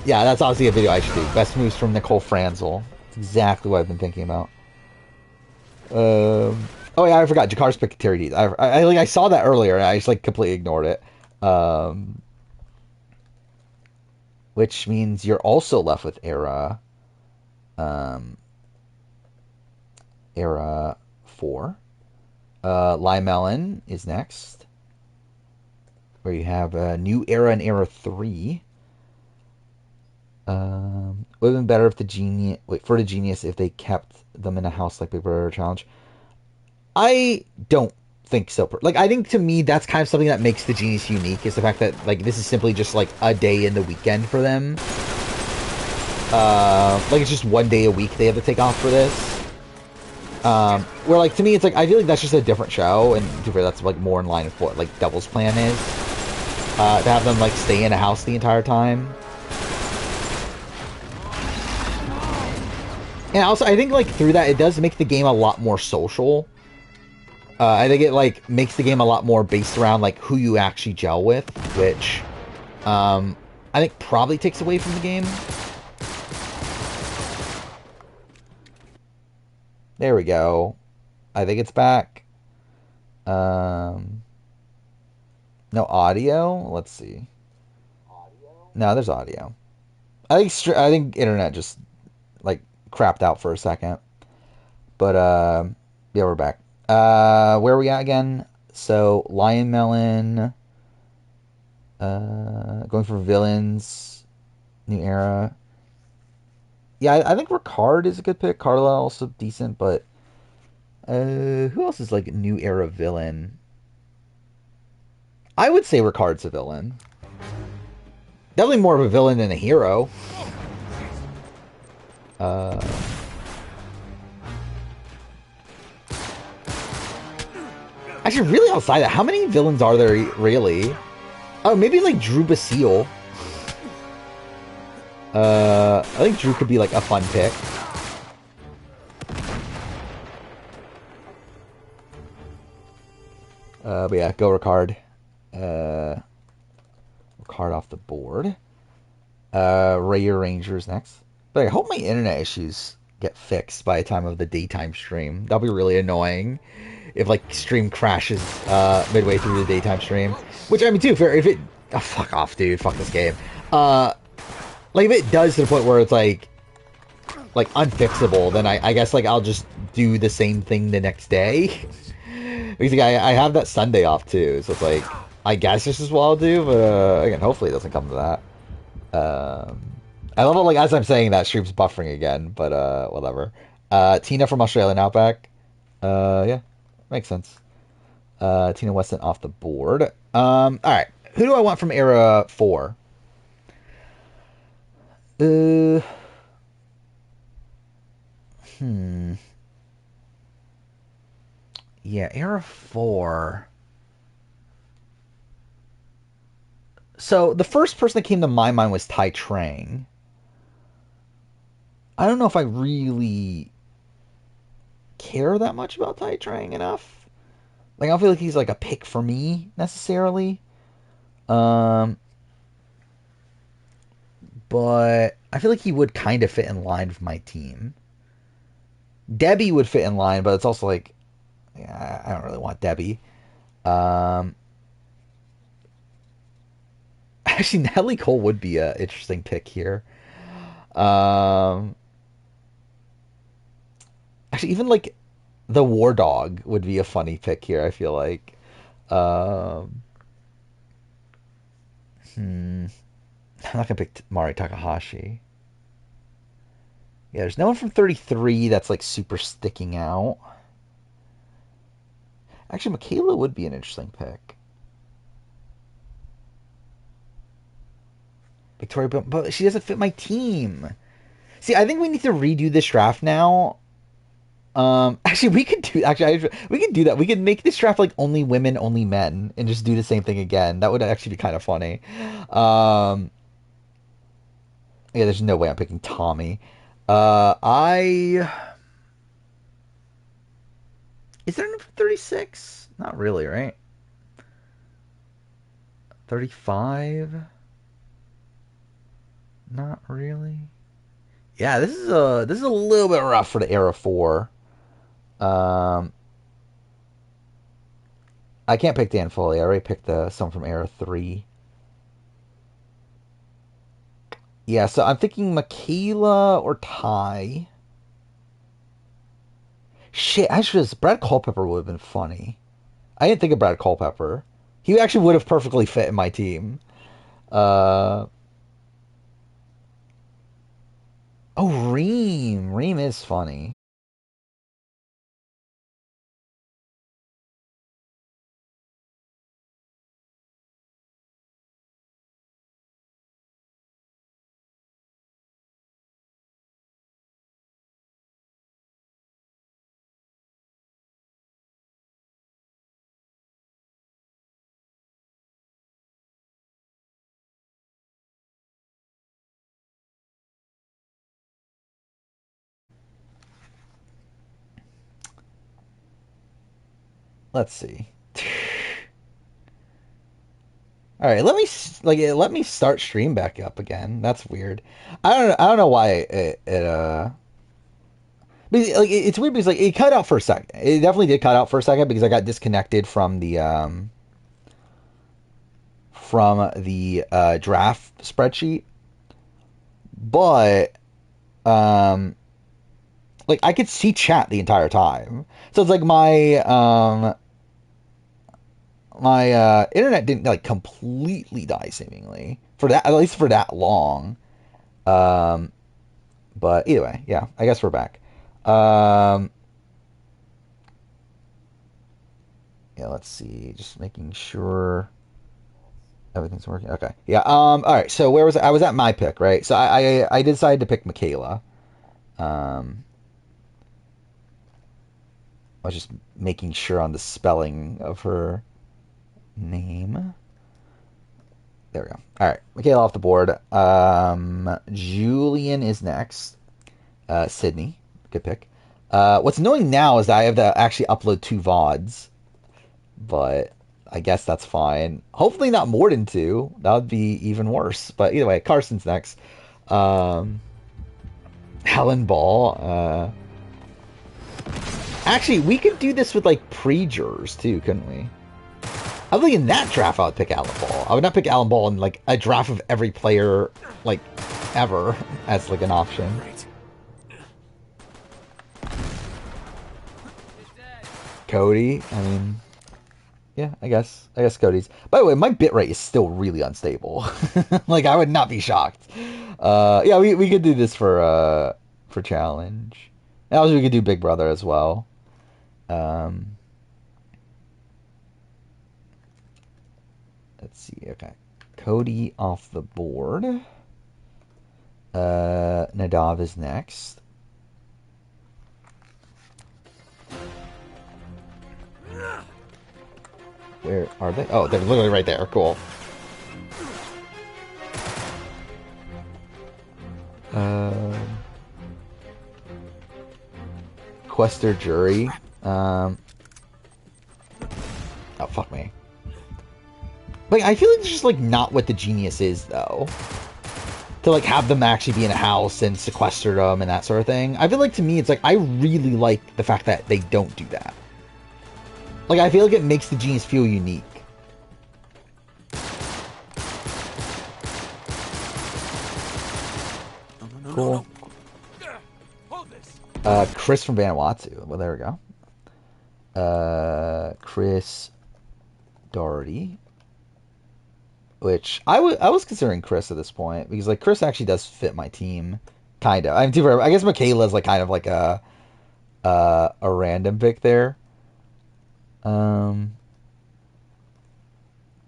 [SPEAKER 1] Yeah, that's obviously a video I should do. Best moves from Nicole Franzel. That's exactly what I've been thinking about. Oh yeah, I forgot. Jakar's picked Terry Deeds. I saw that earlier, and I just like completely ignored it. Which means you're also left with Era. Era 4. Lymelon is next. Where you have a New Era and Era 3. Would have been better if the genius for the genius if they kept them in a house like Big Brother Challenge. I don't think so. Like, I think to me that's kind of something that makes the genius unique is the fact that like this is simply just like a day in the weekend for them. Like it's just one day a week they have to take off for this. Where like to me it's like I feel like that's just a different show, and to be fair, that's like more in line with what like Devil's Plan is. To have them like stay in a house the entire time. And also, I think, like, through that, it does make the game a lot more social. I think it, like, makes the game a lot more based around, like, who you actually gel with, which, I think probably takes away from the game. There we go. I think it's back. No audio? Let's see. No, there's audio. I think internet just, like, crapped out for a second. But, yeah, we're back. Where are we at again? So Lion Melon. Going for villains. New era. Yeah, I think Ricard is a good pick. Carla also decent, but who else is like a new era villain? I would say Ricard's a villain. Definitely more of a villain than a hero. Uh, Actually, really outside that, how many villains are there really? Oh, maybe like Drew Basile. I think Drew could be like a fun pick. But yeah, go Ricard. Uh, Ricard off the board. Rayer Rangers next. But I hope my internet issues get fixed by the time of the daytime stream. That'll be really annoying if like stream crashes midway through the daytime stream. Which I mean, too, if it fuck off, dude, fuck this game. Like if it does to the point where it's like unfixable, then I guess like I'll just do the same thing the next day. Because like, I have that Sunday off too, so it's like I guess this is what I'll do. But again, hopefully it doesn't come to that. I love it, like as I'm saying that stream's buffering again, but whatever. Tina from Australian Outback. Yeah, makes sense. Tina Weston off the board. All right. Who do I want from Era 4? Uh, hmm. Yeah, Era 4. So the first person that came to my mind was Tai Trang. I don't know if I really care that much about Tai Trang enough. Like I don't feel like he's like a pick for me necessarily. Um, but I feel like he would kind of fit in line with my team. Debbie would fit in line, but it's also like, yeah, I don't really want Debbie. Um, Actually, Natalie Cole would be a interesting pick here. Um, Actually, even like the War Dog would be a funny pick here. I feel like. Um, I'm not gonna pick Mari Takahashi. Yeah, there's no one from 33 that's like super sticking out. Actually, Michaela would be an interesting pick. Victoria, but she doesn't fit my team. See, I think we need to redo this draft now. Actually, we could do. Actually, we could do that. We could make this draft like only women, only men, and just do the same thing again. That would actually be kind of funny. Um, yeah, there's no way I'm picking Tommy. I is there a number 36? Not really, right? 35? Not really. Yeah, this is a little bit rough for the Era 4. Um, I can't pick Dan Foley. I already picked someone from Era 3. Yeah, so I'm thinking Michaela or Ty. Shit, actually, Brad Culpepper would have been funny. I didn't think of Brad Culpepper. He actually would have perfectly fit in my team. Uh, oh, Reem. Reem is funny. Let's see. All right, let me start stream back up again. That's weird. I don't know why it's weird because like it cut out for a second. It definitely did cut out for a second because I got disconnected from the draft spreadsheet. But um like I could see chat the entire time. So it's like my internet didn't like completely die seemingly for that, at least for that long. Um, but either way, yeah, I guess we're back. Um, yeah, let's see, just making sure everything's working. Okay, yeah. All right. So where was I? I was at my pick, right? So I decided to pick Michaela. Um, I was just making sure on the spelling of her name. There we go. All right, Michaela off the board. Julian is next. Sydney, good pick. What's annoying now is that I have to actually upload 2 VODs, but I guess that's fine. Hopefully not more than 2. That would be even worse. But either way, Carson's next. Um, Helen Ball. Actually, we could do this with like pre-jurors too, couldn't we? I think in that draft I would pick Alan Ball. I would not pick Alan Ball in like a draft of every player like ever as like an option. Cody, I mean, yeah, I guess Cody's. By the way, my bitrate is still really unstable. Like I would not be shocked. Yeah, we could do this for challenge. And also we could do Big Brother as well. Um, let's see. Okay, Cody off the board. Nadav is next. Where are they? Oh, they're literally right there. Cool. Quester jury. Oh fuck me. Like I feel like it's just like not what the genius is though. To like have them actually be in a house and sequester them and that sort of thing. I feel like to me it's like I really like the fact that they don't do that. Like I feel like it makes the genius feel unique. Cool. Chris from Vanuatu. Well, there we go. Chris Doherty. Which I was considering Chris at this point because like Chris actually does fit my team, kind of. I guess Michaela's like kind of like a random pick there. Did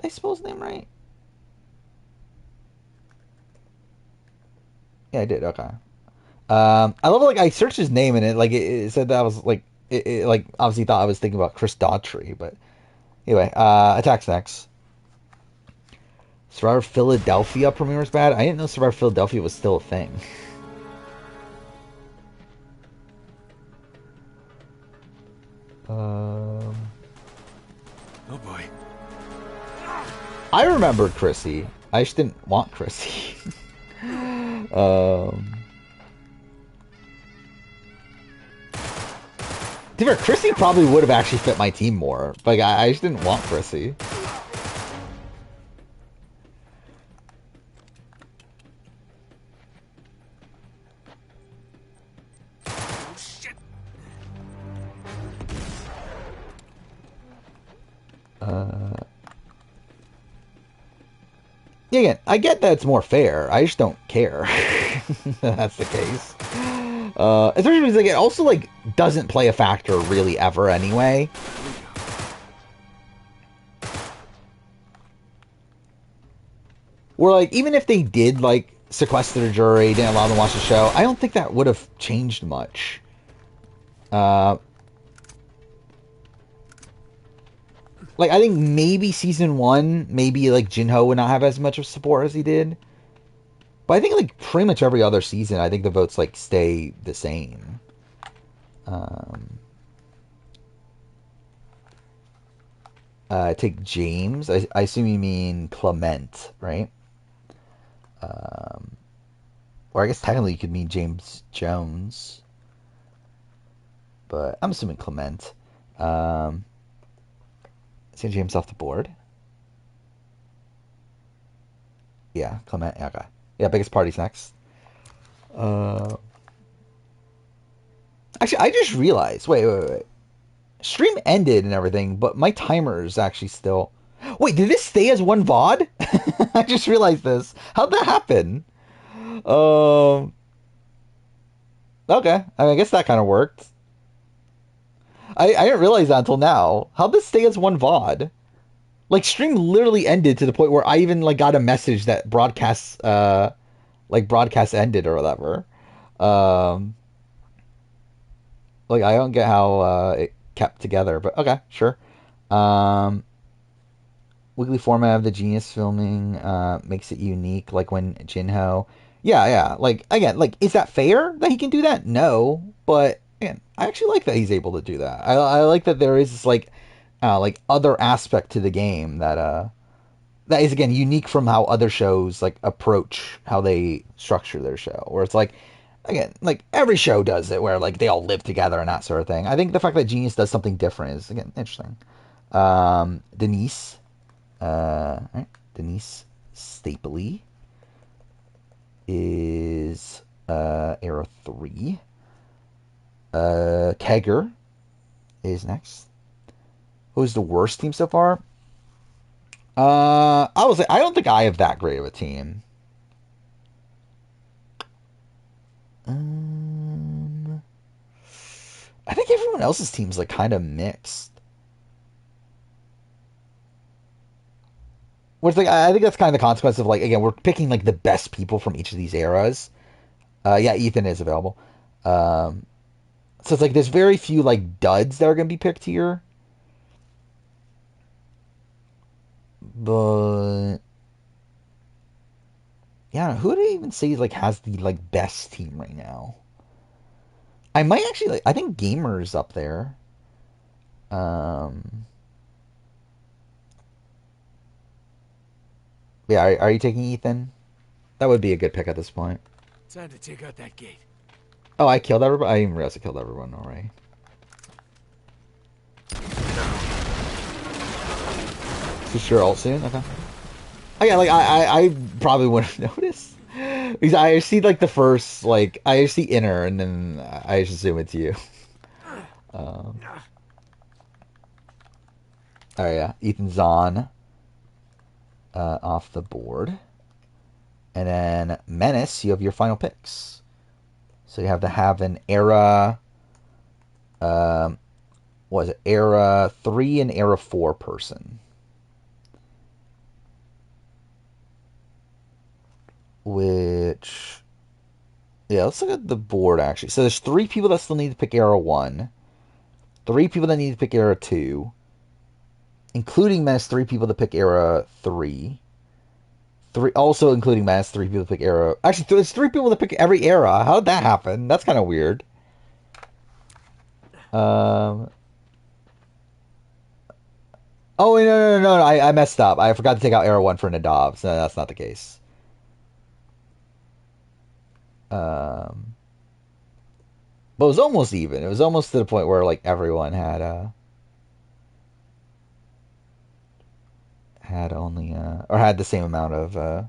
[SPEAKER 1] I spell his name right? Yeah, I did. Okay. I love like I searched his name and it said that I was like it like obviously thought I was thinking about Chris Daughtry, but anyway, attacks next. Survivor Philadelphia premieres bad. I didn't know Survivor Philadelphia was still a thing. Oh
[SPEAKER 2] boy.
[SPEAKER 1] I remembered Chrissy. I just didn't want Chrissy. To be fair, Chrissy probably would have actually fit my team more. But I just didn't want Chrissy. Yeah, again, I get that it's more fair. I just don't care. That's the case. Especially because like, it also like doesn't play a factor really ever anyway. Or like even if they did like sequester the jury, didn't allow them to watch the show, I don't think that would have changed much. Like I think maybe season 1, maybe like Jinho would not have as much of support as he did. But I think like pretty much every other season, I think the votes like stay the same. Take James. I assume you mean Clement, right? Or I guess technically you could mean James Jones. But I'm assuming Clement. St. James off the board. Yeah, Clement. Yeah, okay. Yeah, biggest party's next. Actually, I just realized. Wait. Stream ended and everything, but my timer is actually still. Wait, did this stay as one VOD? I just realized this. How'd that happen? Um. Okay, I guess that kind of worked. I didn't realize that until now. How'd this stay as one VOD? Like stream literally ended to the point where I even like got a message that broadcast ended or whatever. Um. Like I don't get how it kept together, but okay, sure. Um. Weekly format of the Genius filming makes it unique. Like when Jinho, yeah. Like again, like is that fair that he can do that? No, but again, I actually like that he's able to do that. I like that there is this like other aspect to the game that is again unique from how other shows like approach how they structure their show. Where it's like again, like every show does it, where like they all live together and that sort of thing. I think the fact that Genius does something different is again interesting. Denise. Right. Denise Stapley is Era 3. Kegger is next. Who's the worst team so far? I was I don't think I have that great of a team. Um, I think everyone else's team's like kind of mixed. Which like I think that's kind of the consequence of like again we're picking like the best people from each of these eras. Yeah, Ethan is available. Um, so it's like there's very few like duds that are gonna be picked here. But yeah, who do I even say like has the like best team right now? I might actually like I think Gamer's up there. Um, yeah, are you taking Ethan? That would be a good pick at this point.
[SPEAKER 2] Time to take out that gate.
[SPEAKER 1] Oh, I killed everybody. I didn't even realize I killed everyone already. For sure, alt soon. Okay. Oh yeah, like I probably wouldn't have noticed because I see like the first like I see inner and then I just assume it's you. Um, oh yeah, Ethan's on off the board, and then Menace. You have your final picks. So you have to have an era. Um, what is it? Era 3 and Era 4 person. Which yeah, let's look at the board actually. So there's 3 people that still need to pick Era 1, 3 people that need to pick Era 2, including Menace, 3 people to pick Era 3. Three, also including Menace, 3 people to pick Era. Actually, there's 3 people to pick every era. How did that happen? That's kind of weird. Um. Oh wait, no! I messed up. I forgot to take out Era 1 for Nadav. So that's not the case. Um. But it was almost even. It was almost to the point where like everyone had only or had the same amount of